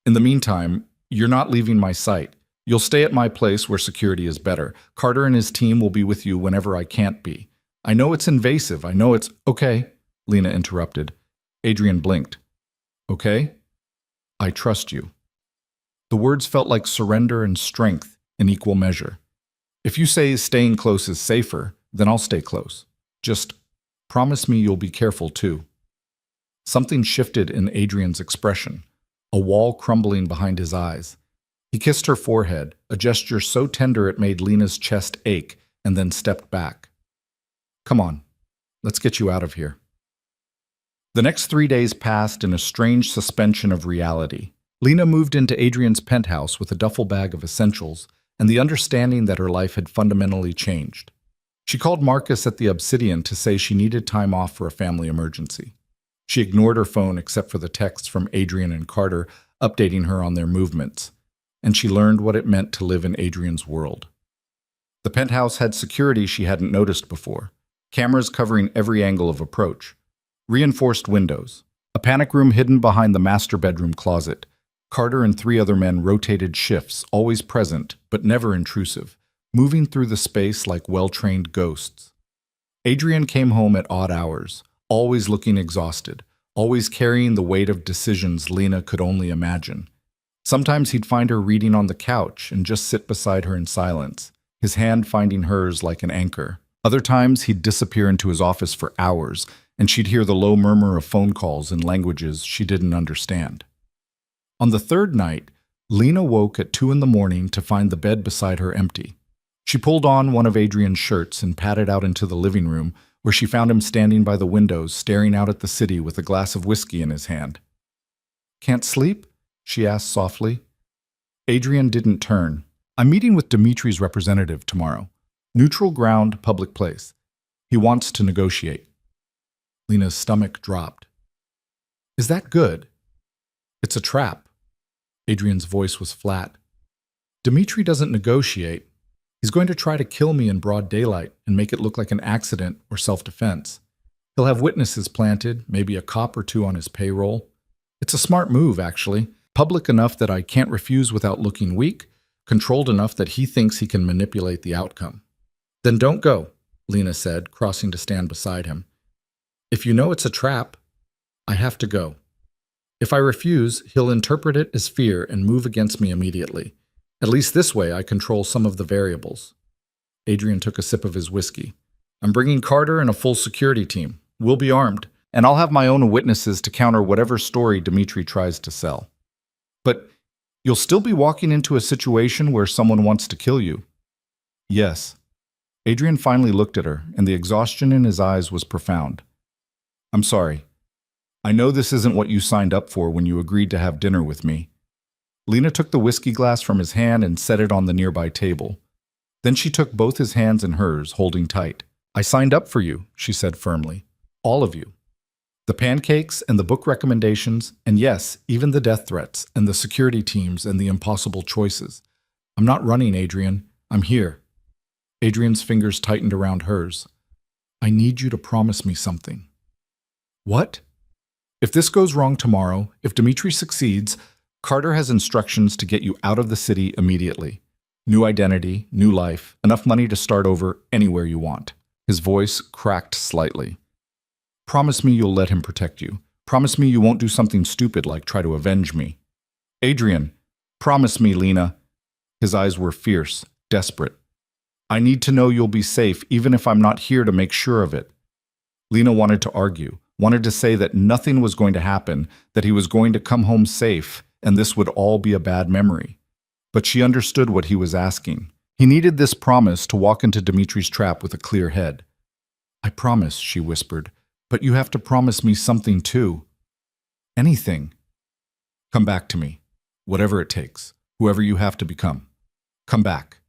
In the meantime, you're not leaving my sight. You'll stay at my place where security is better. Carter and his team will be with you whenever I can't be. I know it's invasive. I know it's... Okay, Lena interrupted. Adrian blinked. Okay? I trust you. The words felt like surrender and strength in equal measure. If you say staying close is safer, then I'll stay close. Just promise me you'll be careful too. Something shifted in Adrian's expression, a wall crumbling behind his eyes. He kissed her forehead, a gesture so tender it made Lena's chest ache, and then stepped back. Come on, let's get you out of here. The next 3 days passed in a strange suspension of reality. Lena moved into Adrian's penthouse with a duffel bag of essentials and the understanding that her life had fundamentally changed. She called Marcus at the Obsidian to say she needed time off for a family emergency. She ignored her phone except for the texts from Adrian and Carter updating her on their movements, and she learned what it meant to live in Adrian's world. The penthouse had security she hadn't noticed before, cameras covering every angle of approach, reinforced windows, a panic room hidden behind the master bedroom closet. Carter and 3 other men rotated shifts, always present, but never intrusive, moving through the space like well-trained ghosts. Adrian came home at odd hours, always looking exhausted, always carrying the weight of decisions Lena could only imagine. Sometimes he'd find her reading on the couch and just sit beside her in silence, his hand finding hers like an anchor. Other times he'd disappear into his office for hours, and she'd hear the low murmur of phone calls in languages she didn't understand. On the 3rd night, Lena woke at 2 a.m. to find the bed beside her empty. She pulled on one of Adrian's shirts and padded out into the living room, where she found him standing by the windows, staring out at the city with a glass of whiskey in his hand. "Can't sleep?" she asked softly. Adrian didn't turn. "I'm meeting with Dimitri's representative tomorrow. Neutral ground, public place. He wants to negotiate." Lena's stomach dropped. "Is that good?" "It's a trap." Adrian's voice was flat. "Dimitri doesn't negotiate. He's going to try to kill me in broad daylight and make it look like an accident or self-defense. He'll have witnesses planted, maybe a cop or 2 on his payroll. It's a smart move, actually. Public enough that I can't refuse without looking weak, controlled enough that he thinks he can manipulate the outcome." "Then don't go," Lena said, crossing to stand beside him. "If you know it's a trap, I have to go. If I refuse, he'll interpret it as fear and move against me immediately. At least this way I control some of the variables." Adrian took a sip of his whiskey. "I'm bringing Carter and a full security team. We'll be armed, and I'll have my own witnesses to counter whatever story Dimitri tries to sell." "But you'll still be walking into a situation where someone wants to kill you." "Yes." Adrian finally looked at her, and the exhaustion in his eyes was profound. "I'm sorry. I know this isn't what you signed up for when you agreed to have dinner with me." Lena took the whiskey glass from his hand and set it on the nearby table. Then she took both his hands in hers, holding tight. "I signed up for you," she said firmly. "All of you. The pancakes and the book recommendations, and yes, even the death threats and the security teams and the impossible choices. I'm not running, Adrian. I'm here." Adrian's fingers tightened around hers. "I need you to promise me something." "What?" "If this goes wrong tomorrow, if Dimitri succeeds, Carter has instructions to get you out of the city immediately. New identity, new life, enough money to start over anywhere you want." His voice cracked slightly. "Promise me you'll let him protect you. Promise me you won't do something stupid like try to avenge me." "Adrian, promise me, Lena." His eyes were fierce, desperate. "I need to know you'll be safe even if I'm not here to make sure of it." Lena wanted to argue, wanted to say that nothing was going to happen, that he was going to come home safe, and this would all be a bad memory. But she understood what he was asking. He needed this promise to walk into Dimitri's trap with a clear head. "I promise," she whispered, "but you have to promise me something too." "Anything." "Come back to me. Whatever it takes. Whoever you have to become. Come back."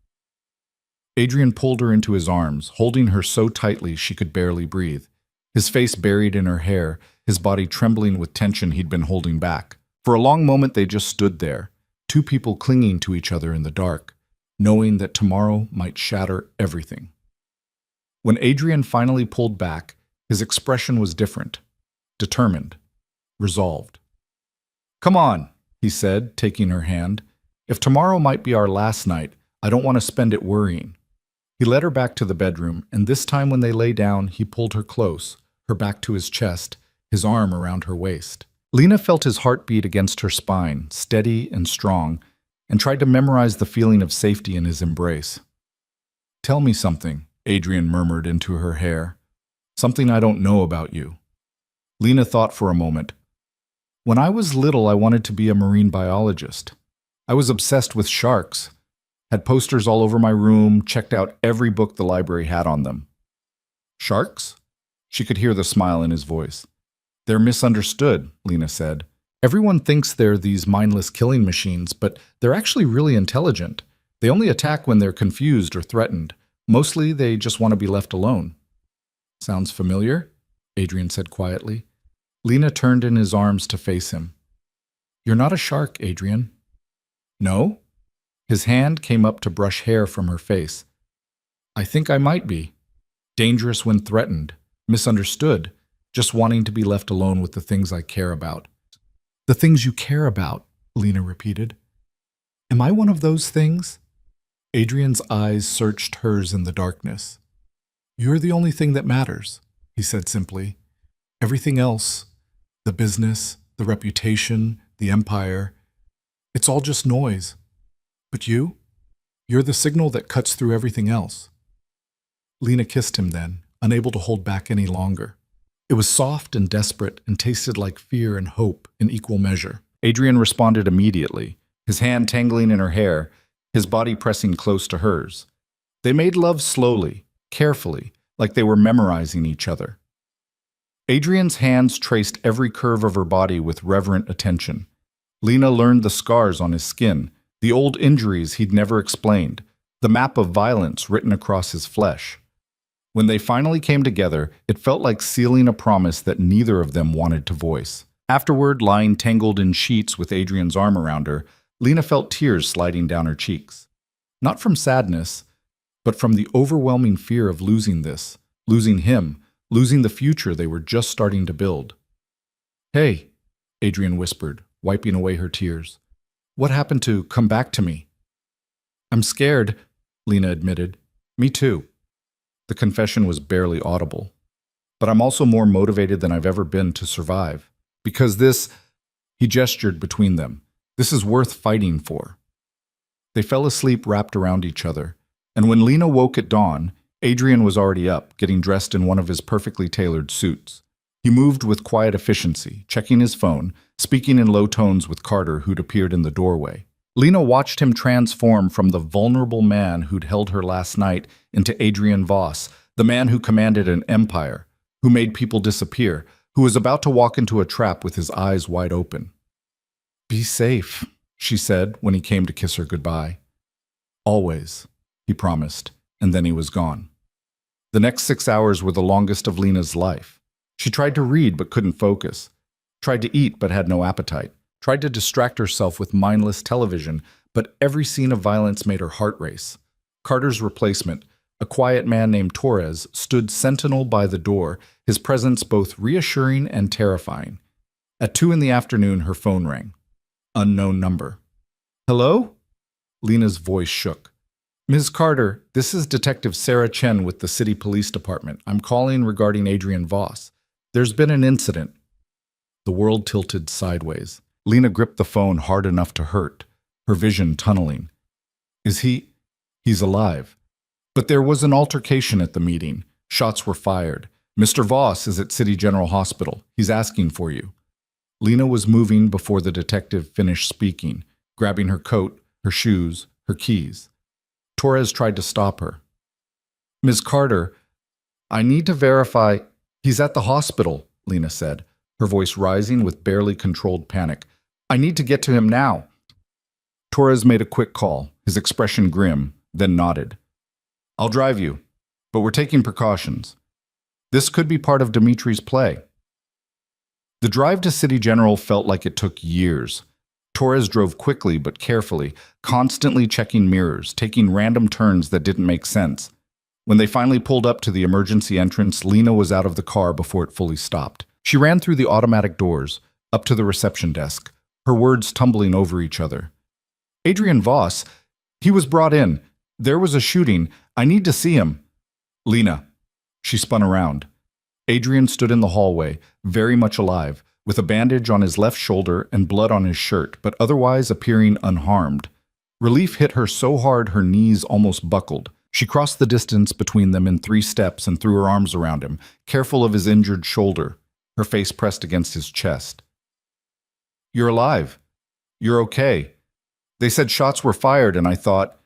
Adrian pulled her into his arms, holding her so tightly she could barely breathe. His face buried in her hair, his body trembling with tension he'd been holding back. For a long moment they just stood there, 2 people clinging to each other in the dark, knowing that tomorrow might shatter everything. When Adrian finally pulled back, his expression was different, determined, resolved. "Come on," he said, taking her hand. "If tomorrow might be our last night, I don't want to spend it worrying." He led her back to the bedroom, and this time when they lay down, he pulled her close, her back to his chest, his arm around her waist. Lena felt his heartbeat against her spine, steady and strong, and tried to memorize the feeling of safety in his embrace. "Tell me something," Adrian murmured into her hair. "Something I don't know about you." Lena thought for a moment. "When I was little, I wanted to be a marine biologist." I was obsessed with sharks. Had posters all over my room, checked out every book the library had on them. Sharks? She could hear the smile in his voice. They're misunderstood, Lena said. Everyone thinks they're these mindless killing machines, but they're actually really intelligent. They only attack when they're confused or threatened. Mostly, they just want to be left alone. Sounds familiar? Adrian said quietly. Lena turned in his arms to face him. You're not a shark, Adrian. No? His hand came up to brush hair from her face. I think I might be. Dangerous when threatened, misunderstood, just wanting to be left alone with the things I care about. The things you care about, Lena repeated. Am I one of those things? Adrian's eyes searched hers in the darkness. You're the only thing that matters, he said simply. Everything else, the business, the reputation, the empire, it's all just noise. But you're the signal that cuts through everything else. Lena kissed him then, unable to hold back any longer. It was soft and desperate and tasted like fear and hope in equal measure. Adrian responded immediately, his hand tangling in her hair, his body pressing close to hers. They made love slowly, carefully, like they were memorizing each other. Adrian's hands traced every curve of her body with reverent attention. Lena learned the scars on his skin, the old injuries he'd never explained, the map of violence written across his flesh. When they finally came together, it felt like sealing a promise that neither of them wanted to voice. Afterward, lying tangled in sheets with Adrian's arm around her, Lena felt tears sliding down her cheeks. Not from sadness, but from the overwhelming fear of losing this, losing him, losing the future they were just starting to build. Hey, Adrian whispered, wiping away her tears. What happened to come back to me? I'm scared, Lena admitted. Me too. The confession was barely audible. But I'm also more motivated than I've ever been to survive. Because this, he gestured between them, this is worth fighting for. They fell asleep wrapped around each other, and when Lena woke at dawn, Adrian was already up, getting dressed in one of his perfectly tailored suits. He moved with quiet efficiency, checking his phone, speaking in low tones with Carter, who'd appeared in the doorway. Lena watched him transform from the vulnerable man who'd held her last night into Adrian Voss, the man who commanded an empire, who made people disappear, who was about to walk into a trap with his eyes wide open. Be safe, she said when he came to kiss her goodbye. Always, he promised, and then he was gone. The next 6 hours were the longest of Lena's life. She tried to read but couldn't focus, tried to eat but had no appetite, tried to distract herself with mindless television, but every scene of violence made her heart race. Carter's replacement, a quiet man named Torres, stood sentinel by the door, his presence both reassuring and terrifying. At 2 in the afternoon, her phone rang. Unknown number. Hello? Lena's voice shook. Ms. Carter, this is Detective Sarah Chen with the City Police Department. I'm calling regarding Adrian Voss. There's been an incident. The world tilted sideways. Lena gripped the phone hard enough to hurt, her vision tunneling. Is he? He's alive. But there was an altercation at the meeting. Shots were fired. Mr. Voss is at City General Hospital. He's asking for you. Lena was moving before the detective finished speaking, grabbing her coat, her shoes, her keys. Torres tried to stop her. Ms. Carter, I need to verify. He's at the hospital, Lena said, her voice rising with barely controlled panic. I need to get to him now. Torres made a quick call, his expression grim, then nodded. I'll drive you, but we're taking precautions. This could be part of Dimitri's play. The drive to City General felt like it took years. Torres drove quickly but carefully, constantly checking mirrors, taking random turns that didn't make sense. When they finally pulled up to the emergency entrance, Lena was out of the car before it fully stopped. She ran through the automatic doors, up to the reception desk, her words tumbling over each other. Adrian Voss, he was brought in. There was a shooting. I need to see him. Lena. She spun around. Adrian stood in the hallway, very much alive, with a bandage on his left shoulder and blood on his shirt, but otherwise appearing unharmed. Relief hit her so hard her knees almost buckled. She crossed the distance between them in 3 steps and threw her arms around him, careful of his injured shoulder, her face pressed against his chest. You're alive. You're okay. They said shots were fired, and I thought,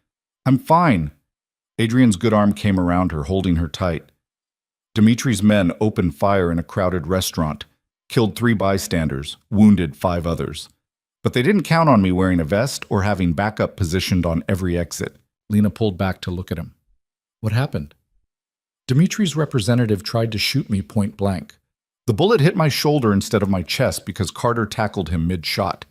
I'm fine. Adrian's good arm came around her, holding her tight. Dimitri's men opened fire in a crowded restaurant, killed 3 bystanders, wounded 5 others. But they didn't count on me wearing a vest or having backup positioned on every exit. Lena pulled back to look at him. What happened? Dimitri's representative tried to shoot me point blank. The bullet hit my shoulder instead of my chest because Carter tackled him mid-shot.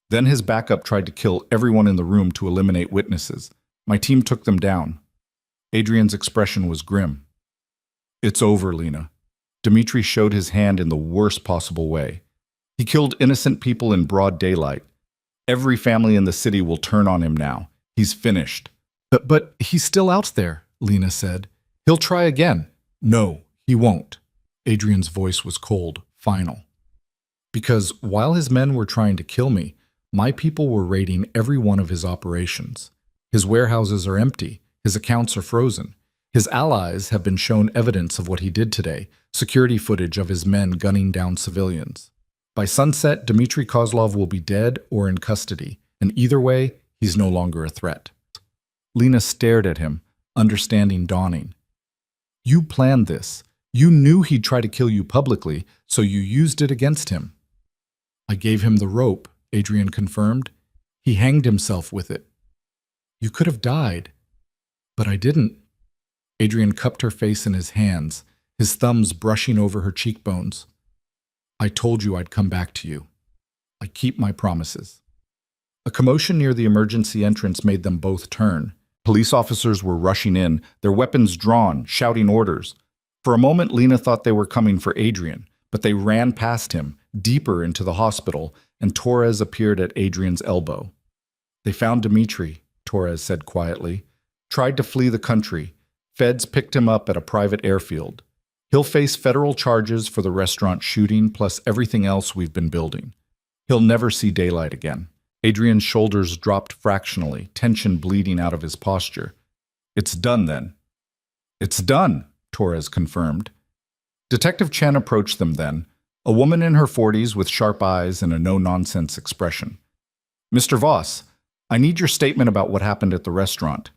Then his backup tried to kill everyone in the room to eliminate witnesses. My team took them down. Adrian's expression was grim. It's over, Lena. Dimitri showed his hand in the worst possible way. He killed innocent people in broad daylight. Every family in the city will turn on him now. He's finished. But he's still out there, Lena said. He'll try again. No, he won't. Adrian's voice was cold, final. Because while his men were trying to kill me, my people were raiding every one of his operations. His warehouses are empty. His accounts are frozen. His allies have been shown evidence of what he did today, security footage of his men gunning down civilians. By sunset, Dmitry Kozlov will be dead or in custody, and either way, he's no longer a threat. Lena stared at him, understanding dawning. You planned this. You knew he'd try to kill you publicly, so you used it against him. I gave him the rope, Adrian confirmed. He hanged himself with it. You could have died, but I didn't. Adrian cupped her face in his hands, his thumbs brushing over her cheekbones. I told you I'd come back to you. I keep my promises. A commotion near the emergency entrance made them both turn. Police officers were rushing in, their weapons drawn, shouting orders. For a moment, Lena thought they were coming for Adrian, but they ran past him, deeper into the hospital, and Torres appeared at Adrian's elbow. They found Dmitri, Torres said quietly. Tried to flee the country. Feds picked him up at a private airfield. He'll face federal charges for the restaurant shooting plus everything else we've been building. He'll never see daylight again. Adrian's shoulders dropped fractionally, tension bleeding out of his posture. It's done then. It's done, Torres confirmed. Detective Chen approached them then, a woman in her 40s with sharp eyes and a no-nonsense expression. Mr. Voss, I need your statement about what happened at the restaurant.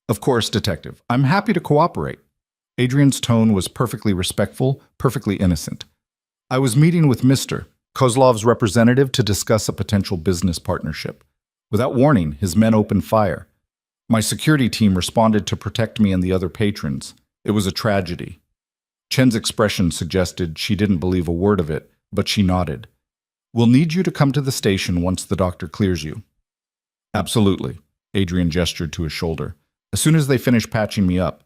Of course, Detective. I'm happy to cooperate. Adrian's tone was perfectly respectful, perfectly innocent. I was meeting with Mr. Kozlov's representative to discuss a potential business partnership. Without warning, his men opened fire. My security team responded to protect me and the other patrons. It was a tragedy. Chen's expression suggested she didn't believe a word of it, but she nodded. We'll need you to come to the station once the doctor clears you. Absolutely, Adrian gestured to his shoulder. As soon as they finish patching me up.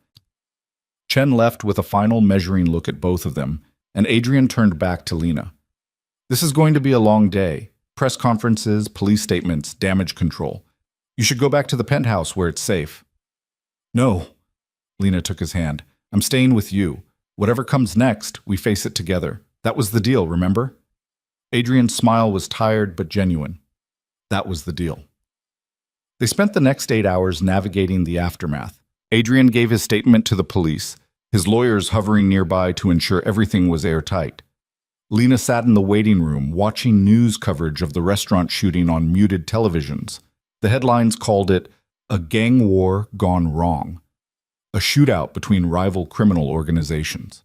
Chen left with a final measuring look at both of them, and Adrian turned back to Lena. This is going to be a long day. Press conferences, police statements, damage control. You should go back to the penthouse where it's safe. No. Lena took his hand. I'm staying with you. Whatever comes next, we face it together. That was the deal, remember? Adrian's smile was tired but genuine. That was the deal. They spent the next 8 hours navigating the aftermath. Adrian gave his statement to the police, his lawyers hovering nearby to ensure everything was airtight. Lena sat in the waiting room, watching news coverage of the restaurant shooting on muted televisions. The headlines called it a gang war gone wrong, a shootout between rival criminal organizations.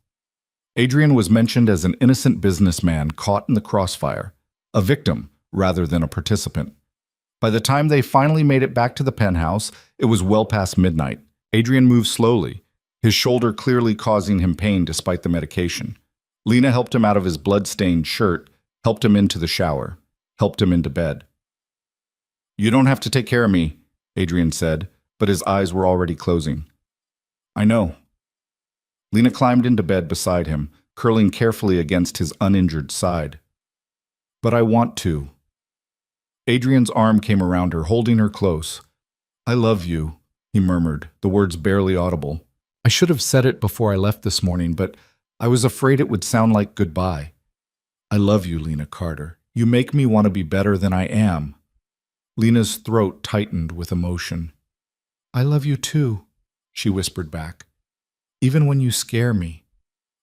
Adrian was mentioned as an innocent businessman caught in the crossfire, a victim rather than a participant. By the time they finally made it back to the penthouse, it was well past midnight. Adrian moved slowly, his shoulder clearly causing him pain despite the medication. Lena helped him out of his blood-stained shirt, helped him into the shower, helped him into bed. You don't have to take care of me, Adrian said, but his eyes were already closing. I know. Lena climbed into bed beside him, curling carefully against his uninjured side. But I want to. Adrian's arm came around her, holding her close. I love you, he murmured, the words barely audible. I should have said it before I left this morning, but I was afraid it would sound like goodbye. I love you, Lena Carter. You make me want to be better than I am. Lena's throat tightened with emotion. I love you too, she whispered back. Even when you scare me,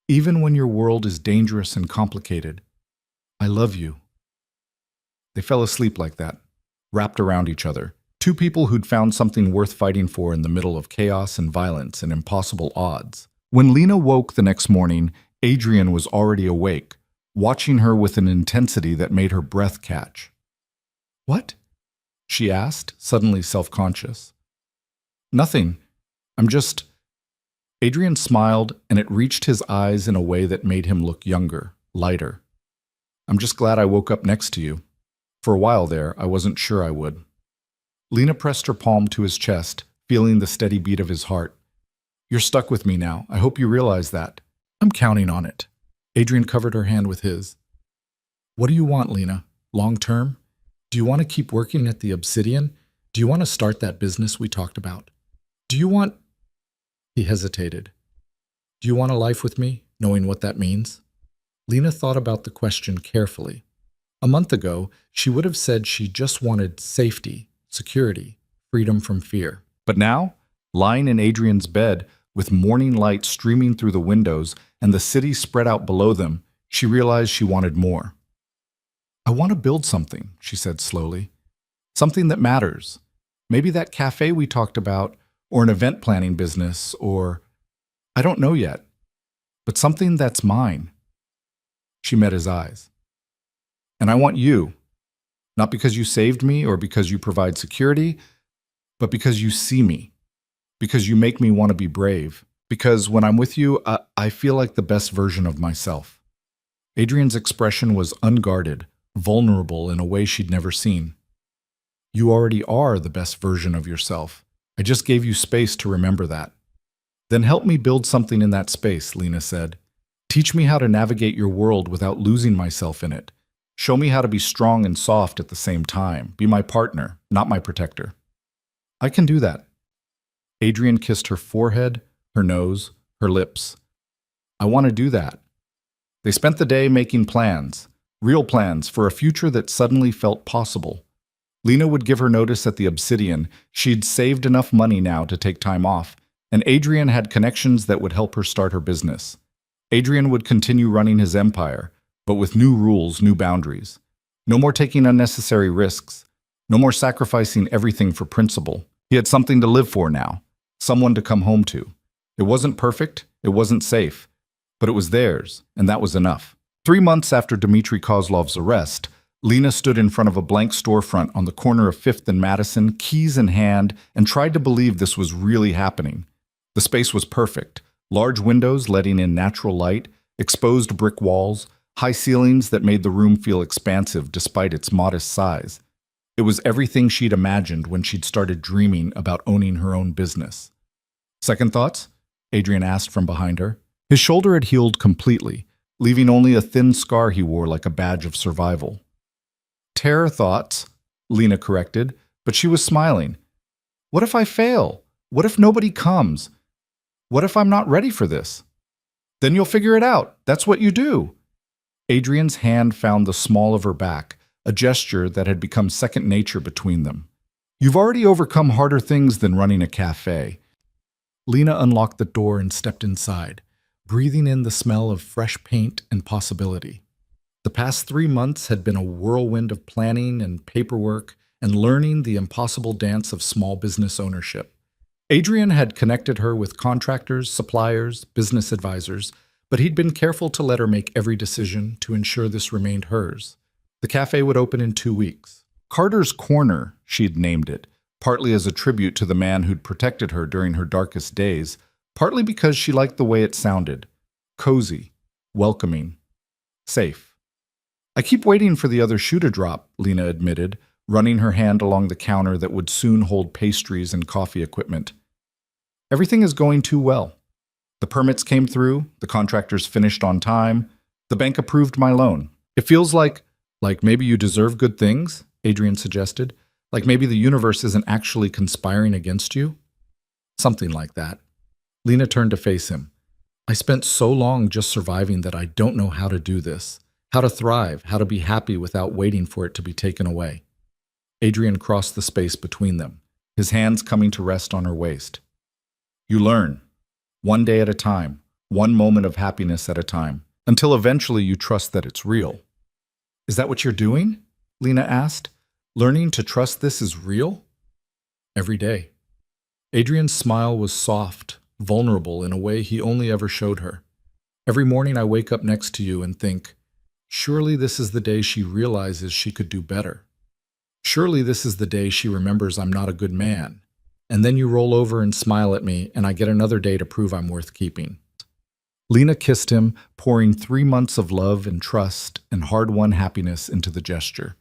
even when your world is dangerous and complicated, I love you. They fell asleep like that, wrapped around each other. Two people who'd found something worth fighting for in the middle of chaos and violence and impossible odds. When Lena woke the next morning, Adrian was already awake, watching her with an intensity that made her breath catch. "What?" she asked, suddenly self-conscious. "Nothing. I'm just—" Adrian smiled, and it reached his eyes in a way that made him look younger, lighter. "I'm just glad I woke up next to you. For a while there, I wasn't sure I would." Lena pressed her palm to his chest, feeling the steady beat of his heart. "You're stuck with me now. I hope you realize that." "I'm counting on it." Adrian covered her hand with his. "What do you want, Lena? Long term? Do you want to keep working at the Obsidian? Do you want to start that business we talked about? Do you want—" He hesitated. "Do you want a life with me, knowing what that means?" Lena thought about the question carefully. A month ago, she would have said she just wanted safety, security, freedom from fear. But now, lying in Adrian's bed, with morning light streaming through the windows and the city spread out below them, she realized she wanted more. "I want to build something," she said slowly. "Something that matters. Maybe that cafe we talked about, or an event planning business, or— I don't know yet. But something that's mine." She met his eyes. "And I want you. Not because you saved me or because you provide security, but because you see me. Because you make me want to be brave. Because when I'm with you, I feel like the best version of myself." Adrian's expression was unguarded, vulnerable in a way she'd never seen. "You already are the best version of yourself. I just gave you space to remember that." "Then help me build something in that space," Lena said. "Teach me how to navigate your world without losing myself in it. Show me how to be strong and soft at the same time. Be my partner, not my protector." "I can do that." Adrian kissed her forehead, her nose, her lips. "I want to do that." They spent the day making plans, real plans for a future that suddenly felt possible. Lena would give her notice at the Obsidian. She'd saved enough money now to take time off, and Adrian had connections that would help her start her business. Adrian would continue running his empire, but with new rules, new boundaries. No more taking unnecessary risks. No more sacrificing everything for principle. He had something to live for now, someone to come home to. It wasn't perfect, it wasn't safe, but it was theirs, and that was enough. 3 months after Dmitry Kozlov's arrest, Lena stood in front of a blank storefront on the corner of 5th and Madison, keys in hand, and tried to believe this was really happening. The space was perfect. Large windows letting in natural light, exposed brick walls, high ceilings that made the room feel expansive despite its modest size. It was everything she'd imagined when she'd started dreaming about owning her own business. "Second thoughts?" Adrian asked from behind her. His shoulder had healed completely, leaving only a thin scar he wore like a badge of survival. "Terror thoughts," Lena corrected, but she was smiling. "What if I fail? What if nobody comes? What if I'm not ready for this?" "Then you'll figure it out. That's what you do." Adrian's hand found the small of her back, a gesture that had become second nature between them. "You've already overcome harder things than running a cafe." Lena unlocked the door and stepped inside, breathing in the smell of fresh paint and possibility. The past 3 months had been a whirlwind of planning and paperwork and learning the impossible dance of small business ownership. Adrian had connected her with contractors, suppliers, business advisors, but he'd been careful to let her make every decision to ensure this remained hers. The cafe would open in 2 weeks. Carter's Corner, she'd named it, partly as a tribute to the man who'd protected her during her darkest days, partly because she liked the way it sounded. Cozy, welcoming, safe. "I keep waiting for the other shoe to drop," Lena admitted, running her hand along the counter that would soon hold pastries and coffee equipment. "Everything is going too well. The permits came through, the contractors finished on time, the bank approved my loan. It feels like maybe you deserve good things," Adrian suggested. "Like maybe the universe isn't actually conspiring against you?" "Something like that." Lena turned to face him. "I spent so long just surviving that I don't know how to do this. How to thrive, how to be happy without waiting for it to be taken away." Adrian crossed the space between them, his hands coming to rest on her waist. "You learn, one day at a time, one moment of happiness at a time, until eventually you trust that it's real." "Is that what you're doing?" Lena asked. Learning to trust this is real? Every day. Adrian's smile was soft, vulnerable in a way he only ever showed her. Every morning I wake up next to you and think, surely this is the day she realizes she could do better. Surely this is the day she remembers I'm not a good man. And then you roll over and smile at me, and I get another day to prove I'm worth keeping. Lena kissed him, pouring 3 months of love and trust and hard-won happiness into the gesture.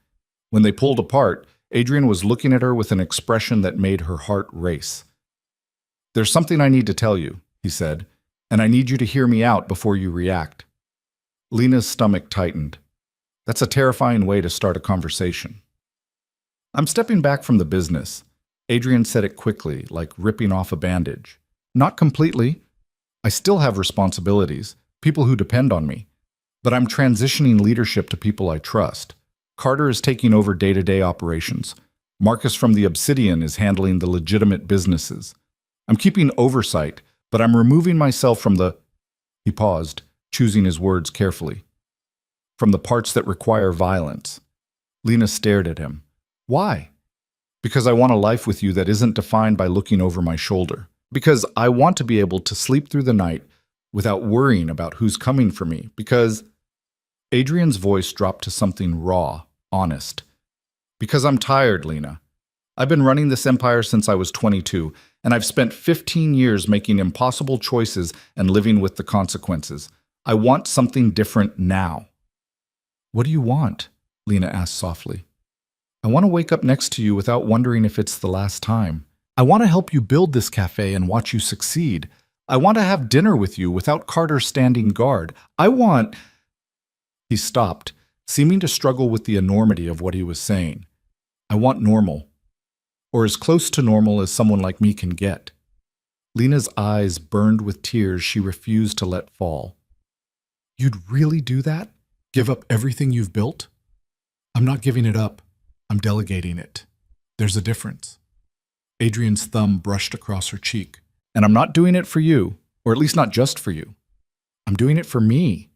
When they pulled apart, Adrian was looking at her with an expression that made her heart race. "There's something I need to tell you," he said, "and I need you to hear me out before you react." Lena's stomach tightened. That's a terrifying way to start a conversation. "I'm stepping back from the business." Adrian said it quickly, like ripping off a bandage. "Not completely. I still have responsibilities, people who depend on me. But I'm transitioning leadership to people I trust. Carter is taking over day-to-day operations. Marcus from the Obsidian is handling the legitimate businesses. I'm keeping oversight, but I'm removing myself from the—" He paused, choosing his words carefully. "From the parts that require violence." Lena stared at him. "Why?" "Because I want a life with you that isn't defined by looking over my shoulder. Because I want to be able to sleep through the night without worrying about who's coming for me. Because—" Adrian's voice dropped to something raw, honest. "Because I'm tired, Lena. I've been running this empire since I was 22, and I've spent 15 years making impossible choices and living with the consequences. I want something different now." "What do you want?" Lena asked softly. "I want to wake up next to you without wondering if it's the last time. I want to help you build this cafe and watch you succeed. I want to have dinner with you without Carter standing guard. I want—" He stopped, seeming to struggle with the enormity of what he was saying. "I want normal. Or as close to normal as someone like me can get." Lena's eyes burned with tears she refused to let fall. "You'd really do that? Give up everything you've built?" "I'm not giving it up. I'm delegating it. There's a difference." Adrian's thumb brushed across her cheek. "And I'm not doing it for you, or at least not just for you. I'm doing it for me.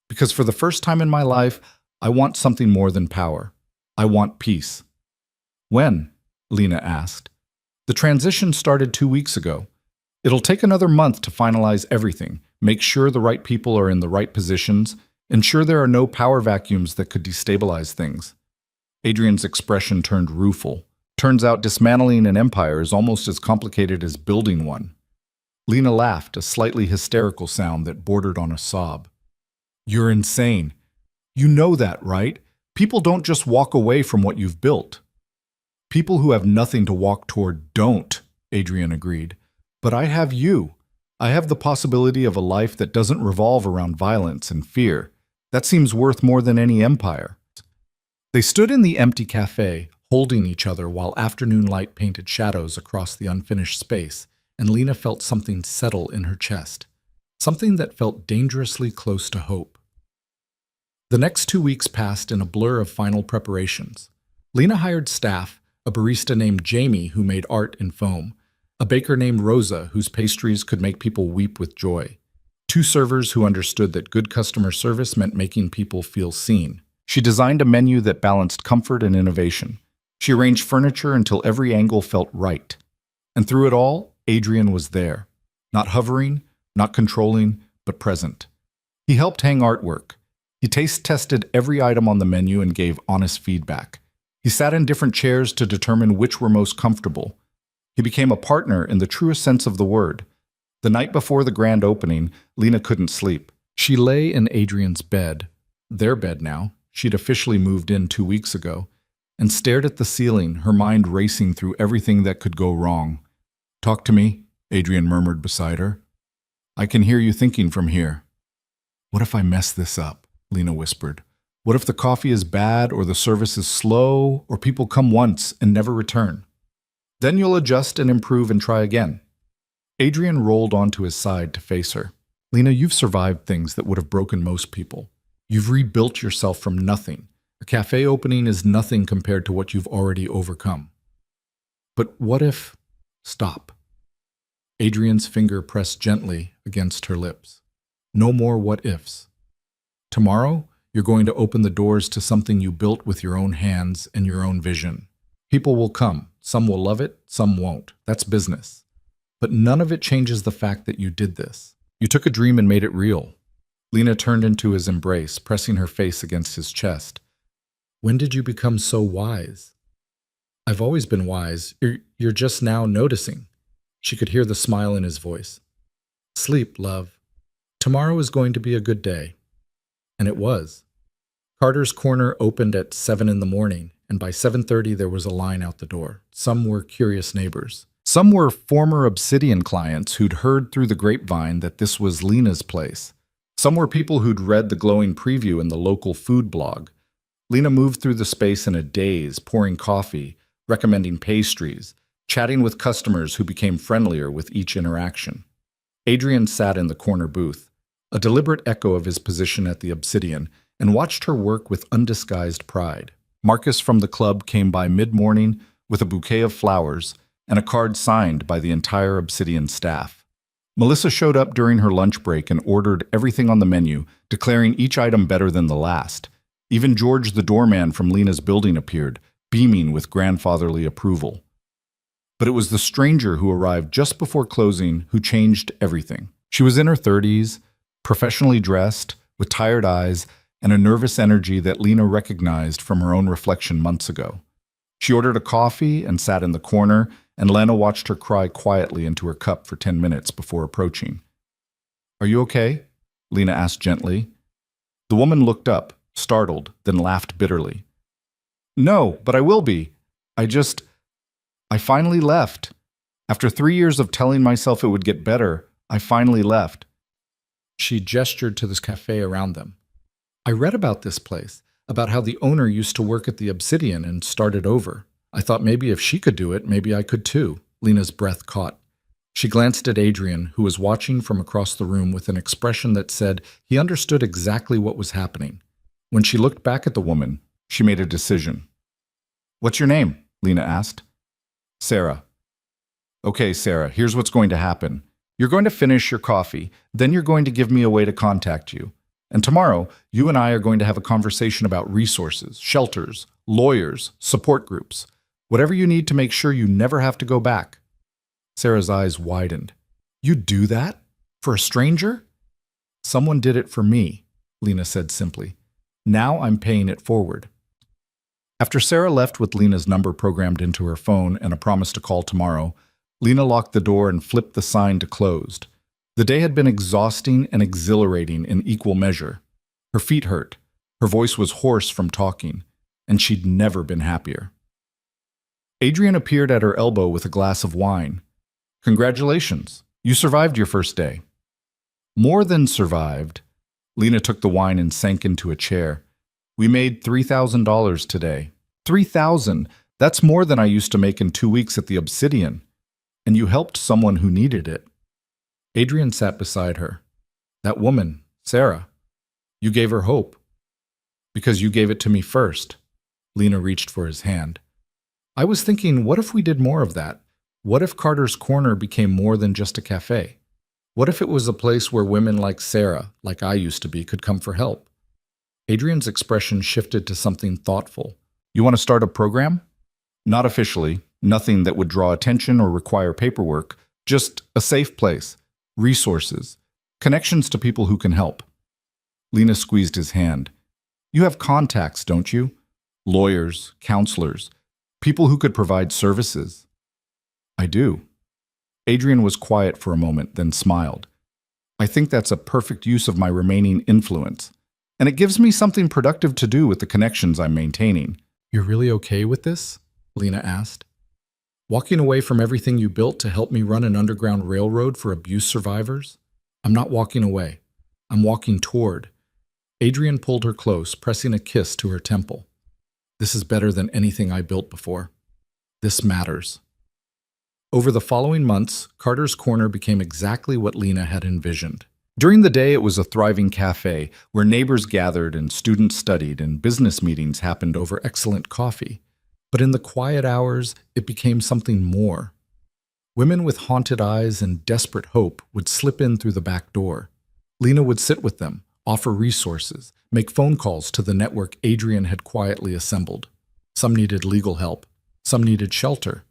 Because for the first time in my life, I want something more than power. I want peace." "When?" Lena asked. "The transition started 2 weeks ago. It'll take another month to finalize everything, make sure the right people are in the right positions, ensure there are no power vacuums that could destabilize things." Adrian's expression turned rueful. "Turns out dismantling an empire is almost as complicated as building one." Lena laughed, a slightly hysterical sound that bordered on a sob. "You're insane. You know that, right? People don't just walk away from what you've built." "People who have nothing to walk toward don't," Adrian agreed. "But I have you. I have the possibility of a life that doesn't revolve around violence and fear. That seems worth more than any empire." They stood in the empty cafe, holding each other while afternoon light painted shadows across the unfinished space, and Lena felt something settle in her chest, something that felt dangerously close to hope. The next 2 weeks passed in a blur of final preparations. Lena hired staff, a barista named Jamie who made art in foam, a baker named Rosa whose pastries could make people weep with joy, 2 servers who understood that good customer service meant making people feel seen. She designed a menu that balanced comfort and innovation. She arranged furniture until every angle felt right. And through it all, Adrian was there. Not hovering, not controlling, but present. He helped hang artwork. He taste-tested every item on the menu and gave honest feedback. He sat in different chairs to determine which were most comfortable. He became a partner in the truest sense of the word. The night before the grand opening, Lena couldn't sleep. She lay in Adrian's bed, their bed now, she'd officially moved in 2 weeks ago, and stared at the ceiling, her mind racing through everything that could go wrong. "Talk to me," Adrian murmured beside her. "I can hear you thinking from here." "What if I mess this up?" Lena whispered. "What if the coffee is bad, or the service is slow, or people come once and never return? Then you'll adjust and improve and try again." Adrian rolled onto his side to face her. "Lena, you've survived things that would have broken most people. You've rebuilt yourself from nothing. A cafe opening is nothing compared to what you've already overcome. But what if—" "Stop." Adrian's finger pressed gently against her lips. "No more what ifs. Tomorrow, You're going to open the doors to something you built with your own hands and your own vision. People will come. Some will love it, some won't. That's business. But none of it changes the fact that you did this. You took a dream and made it real. Lena turned into his embrace, pressing her face against his chest. When did you become so wise? I've always been wise. You're just now noticing. She could hear the smile in his voice. Sleep, love. Tomorrow is going to be a good day. And it was. Carter's Corner opened at 7 in the morning, and by 7:30 there was a line out the door. Some were curious neighbors. Some were former Obsidian clients who'd heard through the grapevine that this was Lena's place. Some were people who'd read the glowing preview in the local food blog. Lena moved through the space in a daze, pouring coffee, recommending pastries, chatting with customers who became friendlier with each interaction. Adrian sat in the corner booth, a deliberate echo of his position at the Obsidian, and watched her work with undisguised pride. Marcus from the club came by mid-morning with a bouquet of flowers and a card signed by the entire Obsidian staff. Melissa showed up during her lunch break and ordered everything on the menu, declaring each item better than the last. Even George the doorman from Lena's building appeared, beaming with grandfatherly approval. But it was the stranger who arrived just before closing who changed everything. She was in her 30s, professionally dressed, with tired eyes, and a nervous energy that Lena recognized from her own reflection months ago. She ordered a coffee and sat in the corner, and Lena watched her cry quietly into her cup for 10 minutes before approaching. "Are you okay?" Lena asked gently. The woman looked up, startled, then laughed bitterly. "No, but I will be. I finally left. After 3 years of telling myself it would get better, I finally left." She gestured to this cafe around them. "I read about this place, about how the owner used to work at the Obsidian and started over. I thought maybe if she could do it, maybe I could too." Lena's breath caught. She glanced at Adrian, who was watching from across the room with an expression that said he understood exactly what was happening. When she looked back at the woman, she made a decision. "What's your name?" Lena asked. "Sarah." "Okay, Sarah, here's what's going to happen. You're going to finish your coffee, then you're going to give me a way to contact you. And tomorrow, you and I are going to have a conversation about resources, shelters, lawyers, support groups, whatever you need to make sure you never have to go back." Sarah's eyes widened. "You'd do that? For a stranger?" "Someone did it for me," Lena said simply. "Now I'm paying it forward." After Sarah left with Lena's number programmed into her phone and a promise to call tomorrow, Lena locked the door and flipped the sign to closed. The day had been exhausting and exhilarating in equal measure. Her feet hurt, her voice was hoarse from talking, and she'd never been happier. Adrian appeared at her elbow with a glass of wine. "Congratulations, you survived your first day." "More than survived." Lena took the wine and sank into a chair. "We made $3,000 today." $3,000? That's more than I used to make in 2 weeks at the Obsidian. And you helped someone who needed it. Adrian sat beside her. "That woman, Sarah. You gave her hope. Because you gave it to me first." Lena reached for his hand. "I was thinking, what if we did more of that? What if Carter's Corner became more than just a cafe? What if it was a place where women like Sarah, like I used to be, could come for help?" Adrian's expression shifted to something thoughtful. "You want to start a program?" "Not officially. Nothing that would draw attention or require paperwork. Just a safe place. Resources. Connections to people who can help." Lena squeezed his hand. "You have contacts, don't you? Lawyers, counselors, people who could provide services." "I do." Adrian was quiet for a moment, then smiled. "I think that's a perfect use of my remaining influence. And it gives me something productive to do with the connections I'm maintaining." "You're really okay with this?" Lena asked. "Walking away from everything you built to help me run an underground railroad for abuse survivors?" "I'm not walking away. I'm walking toward." Adrian pulled her close, pressing a kiss to her temple. "This is better than anything I built before. This matters." Over the following months, Carter's Corner became exactly what Lena had envisioned. During the day, it was a thriving cafe where neighbors gathered and students studied and business meetings happened over excellent coffee. But in the quiet hours, it became something more. Women with haunted eyes and desperate hope would slip in through the back door. Lena would sit with them, offer resources, make phone calls to the network Adrian had quietly assembled. Some needed legal help. Some needed shelter.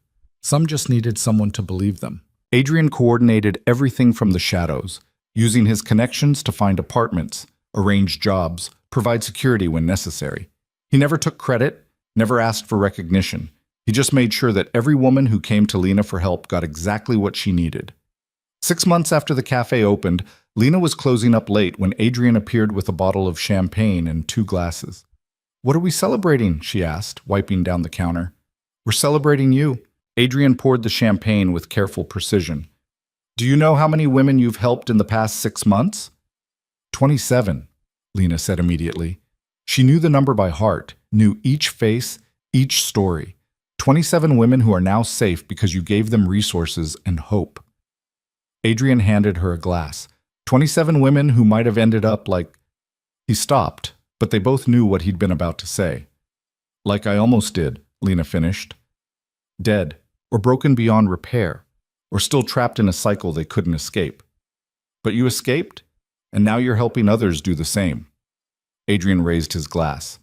Some just needed someone to believe them. Adrian coordinated everything from the shadows, using his connections to find apartments, arrange jobs, provide security when necessary. He never took credit, never asked for recognition. He just made sure that every woman who came to Lena for help got exactly what she needed. 6 months after the cafe opened, Lena was closing up late when Adrian appeared with a bottle of champagne and 2 glasses. "What are we celebrating?" she asked, wiping down the counter. "We're celebrating you." Adrian poured the champagne with careful precision. "Do you know how many women you've helped in the past 6 months?" 27, Lena said immediately. She knew the number by heart, knew each face, each story. 27 women who are now safe because you gave them resources and hope. Adrian handed her a glass. 27 women who might have ended up like... He stopped, but they both knew what he'd been about to say. "Like I almost did," Lena finished. "Dead, or broken beyond repair, or still trapped in a cycle they couldn't escape. But you escaped, and now you're helping others do the same." Adrian raised his glass.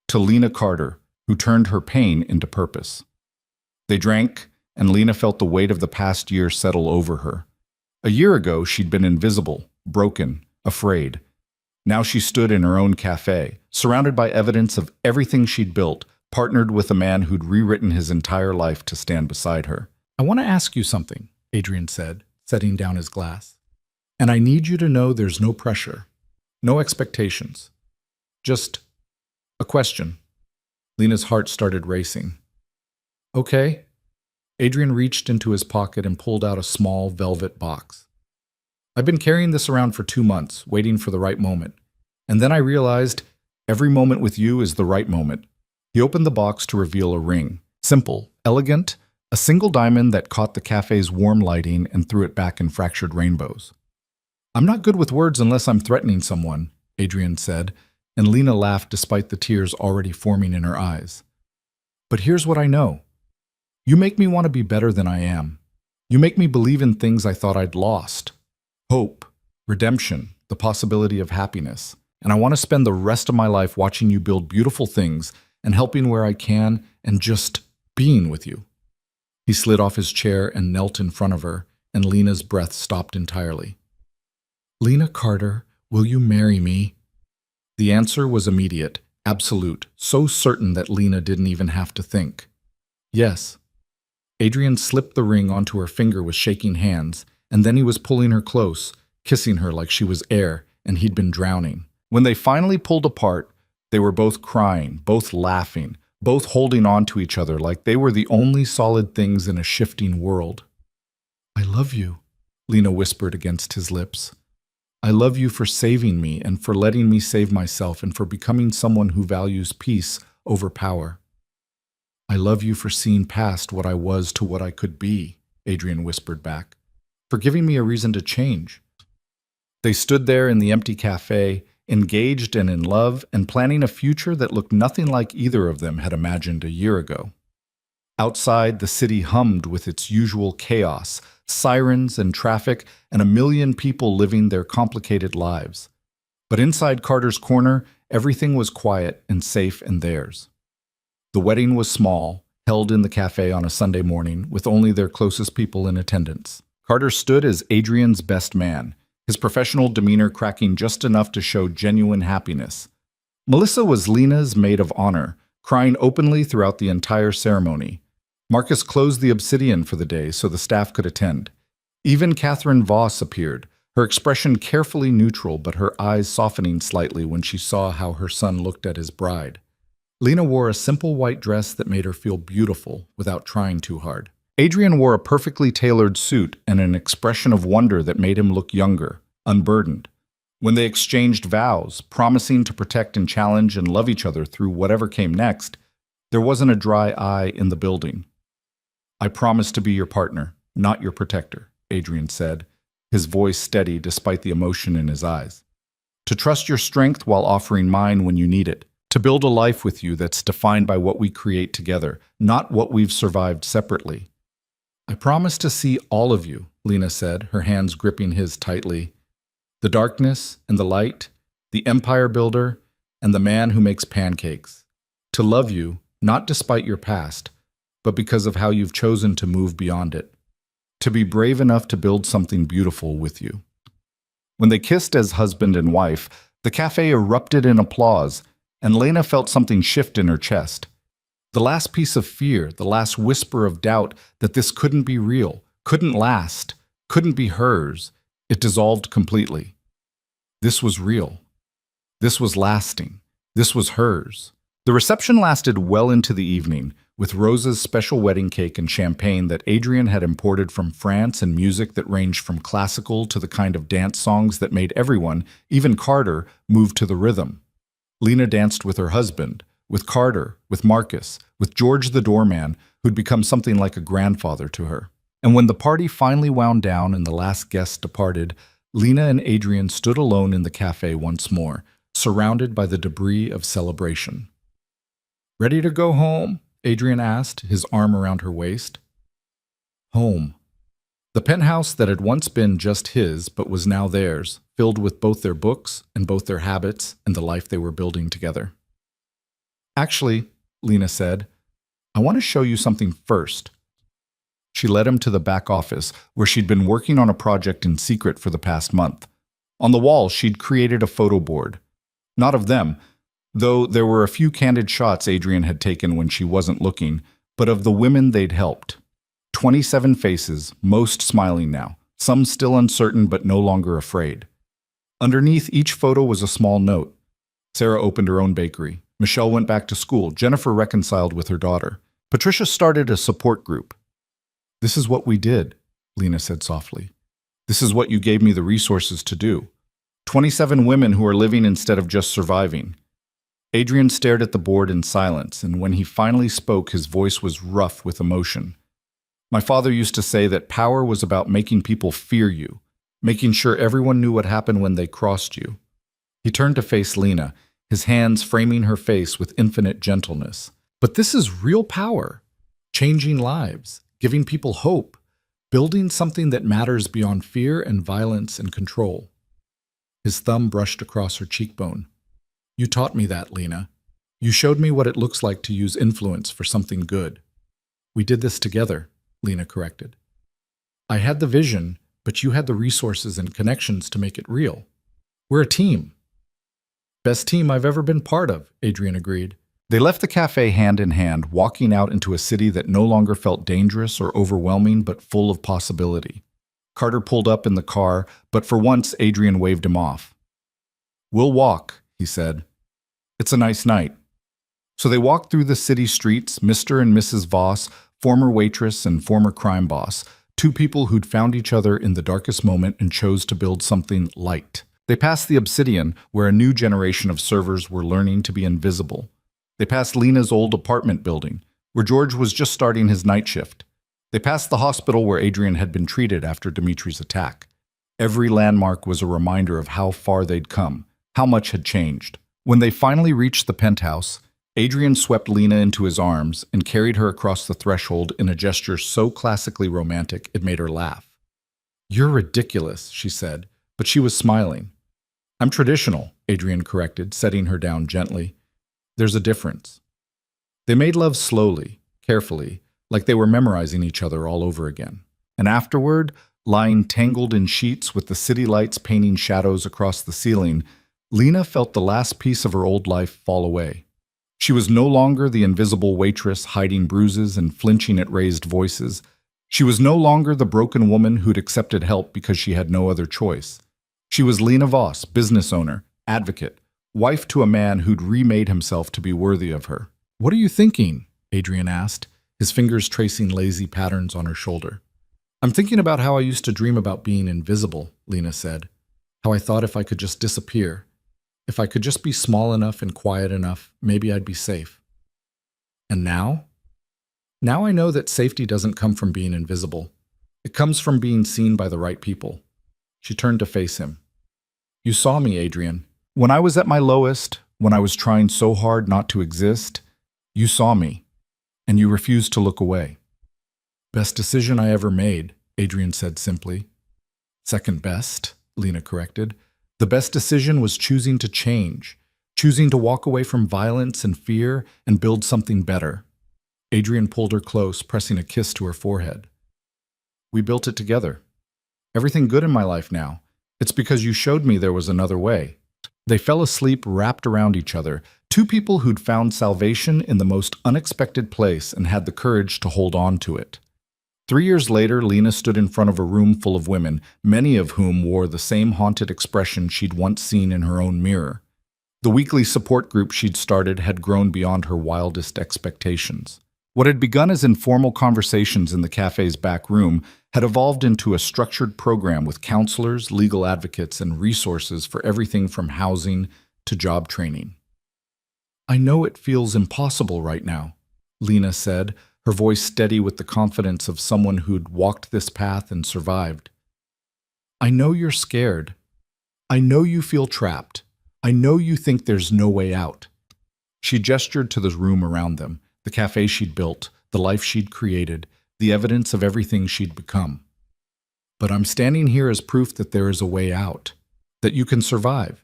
"To Lena Carter, who turned her pain into purpose." They drank, and Lena felt the weight of the past year settle over her. A year ago, she'd been invisible, broken, afraid. Now she stood in her own cafe, surrounded by evidence of everything she'd built, partnered with a man who'd rewritten his entire life to stand beside her. "I want to ask you something," Adrian said, setting down his glass. "And I need you to know there's no pressure, no expectations. Just a question." Lena's heart started racing. "Okay." Adrian reached into his pocket and pulled out a small velvet box. "I've been carrying this around for 2 months, waiting for the right moment. And then I realized every moment with you is the right moment." He opened the box to reveal a ring. Simple, elegant, a single diamond that caught the cafe's warm lighting and threw it back in fractured rainbows. "I'm not good with words unless I'm threatening someone," Adrian said, and Lena laughed despite the tears already forming in her eyes. "But here's what I know. You make me want to be better than I am. You make me believe in things I thought I'd lost. Hope, redemption, the possibility of happiness. And I want to spend the rest of my life watching you build beautiful things and helping where I can and just being with you." He slid off his chair and knelt in front of her, and Lena's breath stopped entirely. "Lena Carter, will you marry me?" The answer was immediate, absolute, so certain that Lena didn't even have to think. "Yes." Adrian slipped the ring onto her finger with shaking hands, and then he was pulling her close, kissing her like she was air and he'd been drowning. When they finally pulled apart, they were both crying, both laughing, both holding on to each other like they were the only solid things in a shifting world. "I love you," Lena whispered against his lips. "I love you for saving me and for letting me save myself and for becoming someone who values peace over power." "I love you for seeing past what I was to what I could be," Adrian whispered back, "for giving me a reason to change." They stood there in the empty cafe, engaged and in love, and planning a future that looked nothing like either of them had imagined a year ago. Outside, the city hummed with its usual chaos, sirens and traffic, and a million people living their complicated lives. But inside Carter's corner, everything was quiet and safe and theirs. The wedding was small, held in the cafe on a Sunday morning, with only their closest people in attendance. Carter stood as Adrian's best man, his professional demeanor cracking just enough to show genuine happiness. Melissa was Lena's maid of honor, crying openly throughout the entire ceremony. Marcus closed the obsidian for the day so the staff could attend. Even Catherine Voss appeared, her expression carefully neutral but her eyes softening slightly when she saw how her son looked at his bride. Lena wore a simple white dress that made her feel beautiful without trying too hard. Adrian wore a perfectly tailored suit and an expression of wonder that made him look younger, unburdened. When they exchanged vows, promising to protect and challenge and love each other through whatever came next, there wasn't a dry eye in the building. "I promise to be your partner, not your protector," Adrian said, his voice steady despite the emotion in his eyes. "To trust your strength while offering mine when you need it. To build a life with you that's defined by what we create together, not what we've survived separately." "I promise to see all of you," Lena said, her hands gripping his tightly. "The darkness and the light, the empire builder, and the man who makes pancakes. To love you, not despite your past, but because of how you've chosen to move beyond it. To be brave enough to build something beautiful with you. When they kissed as husband and wife, the cafe erupted in applause, and Lena felt something shift in her chest. The last piece of fear, the last whisper of doubt that this couldn't be real, couldn't last, couldn't be hers, it dissolved completely. This was real. This was lasting. This was hers. The reception lasted well into the evening, with Rosa's special wedding cake and champagne that Adrian had imported from France and music that ranged from classical to the kind of dance songs that made everyone, even Carter, move to the rhythm. Lena danced with her husband, with Carter, with Marcus, with George the doorman, who'd become something like a grandfather to her. And when the party finally wound down and the last guest departed, Lena and Adrian stood alone in the cafe once more, surrounded by the debris of celebration. "Ready to go home?" Adrian asked, his arm around her waist. Home. The penthouse that had once been just his, but was now theirs, filled with both their books and both their habits and the life they were building together. "Actually," Lena said, "I want to show you something first." She led him to the back office, where she'd been working on a project in secret for the past month. On the wall, she'd created a photo board. Not of them, though there were a few candid shots Adrian had taken when she wasn't looking, but of the women they'd helped. 27 faces, most smiling now, some still uncertain but no longer afraid. Underneath each photo was a small note. Sarah opened her own bakery. Michelle went back to school. Jennifer reconciled with her daughter. Patricia started a support group. "This is what we did," Lena said softly. "This is what you gave me the resources to do. 27 women who are living instead of just surviving." Adrian stared at the board in silence, and when he finally spoke, his voice was rough with emotion. "My father used to say that power was about making people fear you, making sure everyone knew what happened when they crossed you." He turned to face Lena, his hands framing her face with infinite gentleness. "But this is real power, changing lives, giving people hope, building something that matters beyond fear and violence and control." His thumb brushed across her cheekbone. "You taught me that, Lena. You showed me what it looks like to use influence for something good." "We did this together," Lena corrected. "I had the vision, but you had the resources and connections to make it real. We're a team." "Best team I've ever been part of," Adrian agreed. They left the cafe hand in hand, walking out into a city that no longer felt dangerous or overwhelming, but full of possibility. Carter pulled up in the car, but for once Adrian waved him off. "We'll walk," he said. "It's a nice night." So they walked through the city streets, Mr. and Mrs. Voss, former waitress and former crime boss, two people who'd found each other in the darkest moment and chose to build something light. They passed the Obsidian, where a new generation of servers were learning to be invisible. They passed Lena's old apartment building, where George was just starting his night shift. They passed the hospital where Adrian had been treated after Dimitri's attack. Every landmark was a reminder of how far they'd come, how much had changed. When they finally reached the penthouse, Adrian swept Lena into his arms and carried her across the threshold in a gesture so classically romantic it made her laugh. "You're ridiculous," she said, but she was smiling. "I'm traditional," Adrian corrected, setting her down gently. "There's a difference." They made love slowly, carefully, like they were memorizing each other all over again. And afterward, lying tangled in sheets with the city lights painting shadows across the ceiling, Lena felt the last piece of her old life fall away. She was no longer the invisible waitress hiding bruises and flinching at raised voices. She was no longer the broken woman who'd accepted help because she had no other choice. She was Lena Voss, business owner, advocate, wife to a man who'd remade himself to be worthy of her. "What are you thinking?" Adrian asked, his fingers tracing lazy patterns on her shoulder. "I'm thinking about how I used to dream about being invisible," Lena said. "How I thought if I could just disappear, if I could just be small enough and quiet enough, maybe I'd be safe. And now? Now I know that safety doesn't come from being invisible. It comes from being seen by the right people." She turned to face him. "You saw me, Adrian. When I was at my lowest, when I was trying so hard not to exist, you saw me, and you refused to look away." "Best decision I ever made," Adrian said simply. "Second best," Lena corrected. The best decision was choosing to change, choosing to walk away from violence and fear and build something better. Adrian pulled her close, pressing a kiss to her forehead. We built it together. Everything good in my life now. It's because you showed me there was another way. They fell asleep wrapped around each other, two people who'd found salvation in the most unexpected place and had the courage to hold on to it. 3 years later, Lena stood in front of a room full of women, many of whom wore the same haunted expression she'd once seen in her own mirror. The weekly support group she'd started had grown beyond her wildest expectations. What had begun as informal conversations in the cafe's back room had evolved into a structured program with counselors, legal advocates, and resources for everything from housing to job training. I know it feels impossible right now, Lena said, her voice steady with the confidence of someone who'd walked this path and survived. I know you're scared. I know you feel trapped. I know you think there's no way out. She gestured to the room around them, the cafe she'd built, the life she'd created, the evidence of everything she'd become. But I'm standing here as proof that there is a way out, that you can survive,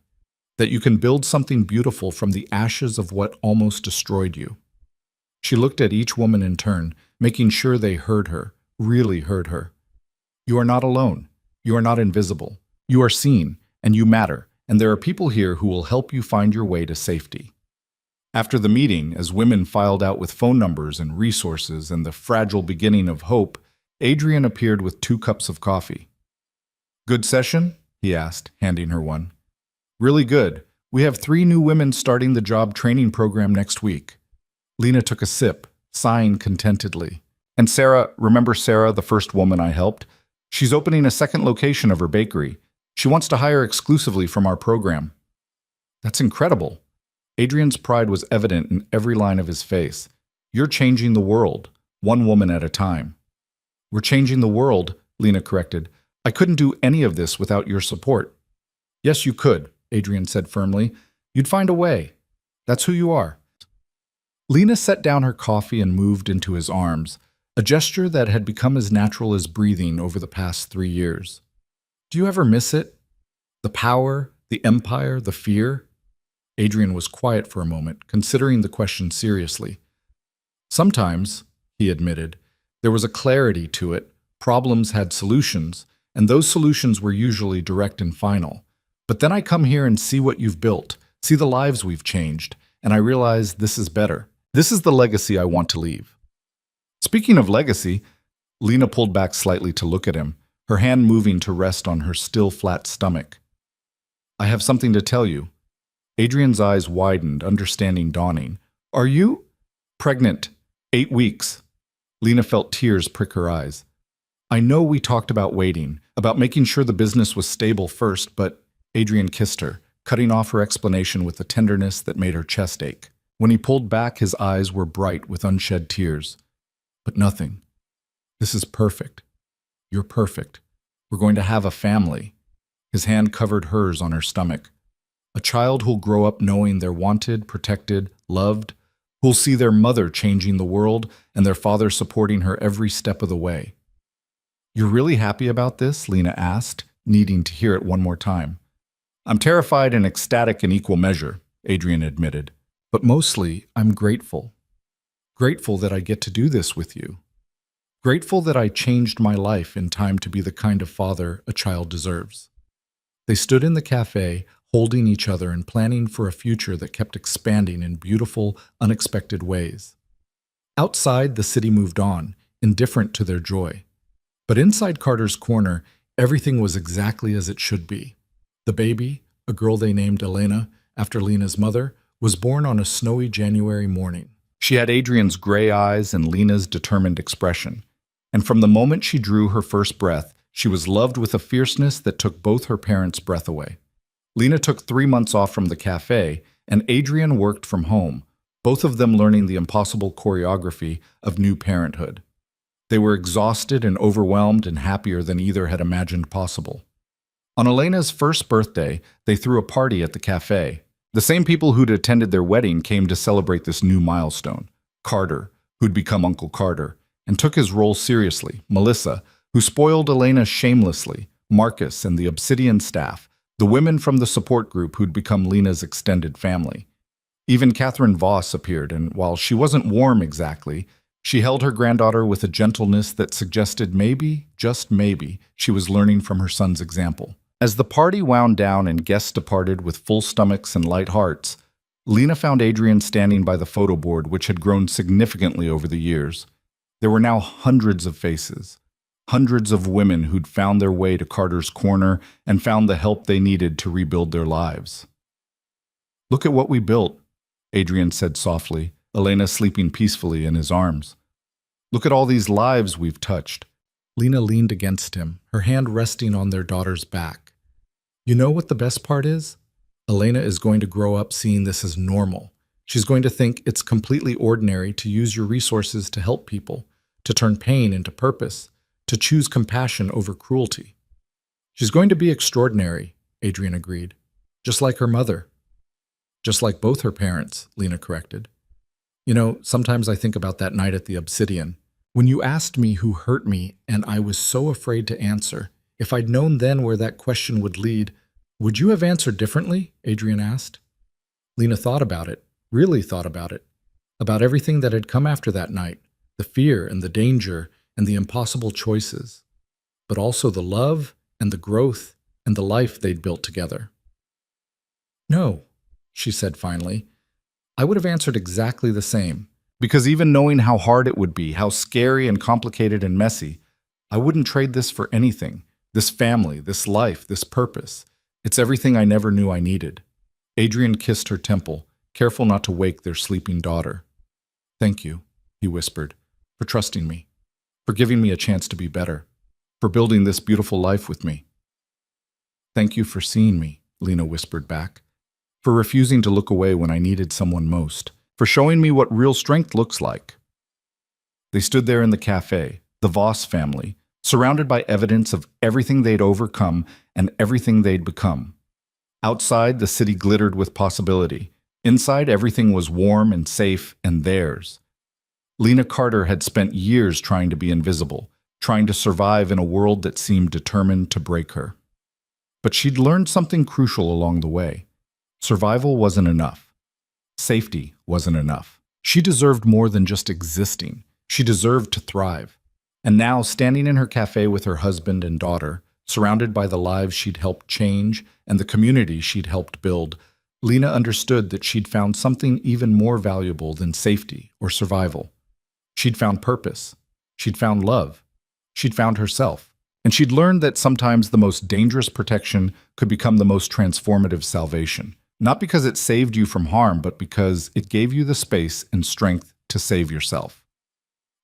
that you can build something beautiful from the ashes of what almost destroyed you. She looked at each woman in turn, making sure they heard her, really heard her. You are not alone. You are not invisible. You are seen, and you matter, and there are people here who will help you find your way to safety. After the meeting, as women filed out with phone numbers and resources and the fragile beginning of hope, Adrian appeared with 2 cups of coffee. Good session? He asked, handing her one. Really good. We have 3 new women starting the job training program next week. Lena took a sip, sighing contentedly. And Sarah, remember Sarah, the first woman I helped? She's opening a second location of her bakery. She wants to hire exclusively from our program. That's incredible. Adrian's pride was evident in every line of his face. You're changing the world, one woman at a time. We're changing the world, Lena corrected. I couldn't do any of this without your support. Yes, you could, Adrian said firmly. You'd find a way. That's who you are. Lena set down her coffee and moved into his arms, a gesture that had become as natural as breathing over the past 3 years. Do you ever miss it? The power, the empire, the fear? Adrian was quiet for a moment, considering the question seriously. Sometimes, he admitted, there was a clarity to it. Problems had solutions, and those solutions were usually direct and final. But then I come here and see what you've built, see the lives we've changed, and I realize this is better. This is the legacy I want to leave. Speaking of legacy, Lena pulled back slightly to look at him, her hand moving to rest on her still flat stomach. I have something to tell you. Adrian's eyes widened, understanding dawning. Are you? Pregnant. 8 weeks. Lena felt tears prick her eyes. I know we talked about waiting, about making sure the business was stable first, but Adrian kissed her, cutting off her explanation with a tenderness that made her chest ache. When he pulled back, his eyes were bright with unshed tears. But nothing. This is perfect. You're perfect. We're going to have a family. His hand covered hers on her stomach. A child who'll grow up knowing they're wanted, protected, loved, who'll see their mother changing the world and their father supporting her every step of the way. You're really happy about this? Lena asked, needing to hear it one more time. I'm terrified and ecstatic in equal measure, Adrian admitted. But mostly, I'm grateful. Grateful that I get to do this with you. Grateful that I changed my life in time to be the kind of father a child deserves. They stood in the cafe, holding each other and planning for a future that kept expanding in beautiful, unexpected ways. Outside, the city moved on, indifferent to their joy. But inside Carter's corner, everything was exactly as it should be. The baby, a girl they named Elena, after Lena's mother, was born on a snowy January morning. She had Adrian's gray eyes and Lena's determined expression. And from the moment she drew her first breath, she was loved with a fierceness that took both her parents' breath away. Lena took 3 months off from the cafe, and Adrian worked from home, both of them learning the impossible choreography of new parenthood. They were exhausted and overwhelmed and happier than either had imagined possible. On Elena's first birthday, they threw a party at the cafe. The same people who'd attended their wedding came to celebrate this new milestone. Carter, who'd become Uncle Carter, and took his role seriously. Melissa, who spoiled Elena shamelessly. Marcus and the Obsidian staff, The women from the support group who'd become Lena's extended family. Even Catherine Voss appeared, and while she wasn't warm exactly, she held her granddaughter with a gentleness that suggested maybe, just maybe, she was learning from her son's example. As the party wound down and guests departed with full stomachs and light hearts, Lena found Adrian standing by the photo board, which had grown significantly over the years. There were now hundreds of faces, hundreds of women who'd found their way to Carter's corner and found the help they needed to rebuild their lives. "Look at what we built," Adrian said softly, Elena sleeping peacefully in his arms. "Look at all these lives we've touched." Lena leaned against him, her hand resting on their daughter's back. "You know what the best part is? Elena is going to grow up seeing this as normal. She's going to think it's completely ordinary to use your resources to help people, to turn pain into purpose, to choose compassion over cruelty." "She's going to be extraordinary," Adrian agreed. "Just like her mother." "Just like both her parents," Lena corrected. "You know, sometimes I think about that night at the Obsidian. When you asked me who hurt me and I was so afraid to answer, if I'd known then where that question would lead, would you have answered differently?" Adrian asked. Lena thought about it, really thought about everything that had come after that night, the fear and the danger and the impossible choices, but also the love and the growth and the life they'd built together. "No," she said finally, "I would have answered exactly the same. Because even knowing how hard it would be, how scary and complicated and messy, I wouldn't trade this for anything. This family, this life, this purpose. It's everything I never knew I needed." Adrian kissed her temple, careful not to wake their sleeping daughter. "Thank you," he whispered, "for trusting me, for giving me a chance to be better, for building this beautiful life with me." "Thank you for seeing me," Lena whispered back, "for refusing to look away when I needed someone most, for showing me what real strength looks like." They stood there in the cafe, the Voss family, surrounded by evidence of everything they'd overcome and everything they'd become. Outside, the city glittered with possibility. Inside, everything was warm and safe and theirs. Lena Carter had spent years trying to be invisible, trying to survive in a world that seemed determined to break her. But she'd learned something crucial along the way. Survival wasn't enough. Safety wasn't enough. She deserved more than just existing. She deserved to thrive. And now, standing in her cafe with her husband and daughter, surrounded by the lives she'd helped change and the community she'd helped build, Lena understood that she'd found something even more valuable than safety or survival. She'd found purpose. She'd found love. She'd found herself. And she'd learned that sometimes the most dangerous protection could become the most transformative salvation. Not because it saved you from harm, but because it gave you the space and strength to save yourself.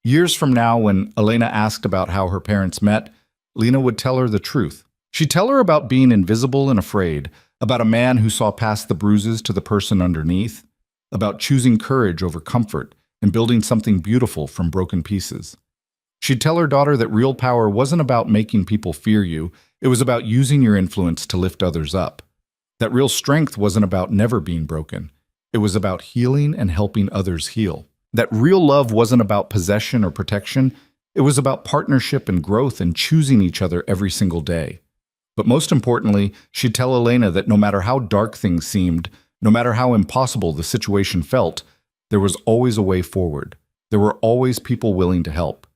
Years from now, when Elena asked about how her parents met, Lena would tell her the truth. She'd tell her about being invisible and afraid, about a man who saw past the bruises to the person underneath, about choosing courage over comfort and building something beautiful from broken pieces. She'd tell her daughter that real power wasn't about making people fear you, it was about using your influence to lift others up. That real strength wasn't about never being broken. It was about healing and helping others heal. That real love wasn't about possession or protection. It was about partnership and growth and choosing each other every single day. But most importantly, she'd tell Elena that no matter how dark things seemed, no matter how impossible the situation felt, there was always a way forward. There were always people willing to help.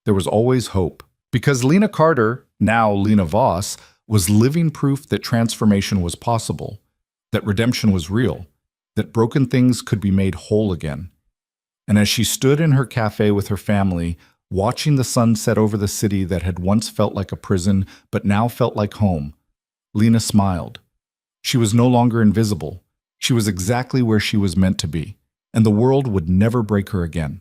There was always hope. Because Lena Carter, now Lena Voss, was living proof that transformation was possible, that redemption was real, that broken things could be made whole again. And as she stood in her cafe with her family, watching the sun set over the city that had once felt like a prison but now felt like home, Lena smiled. She was no longer invisible. She was exactly where she was meant to be, and the world would never break her again.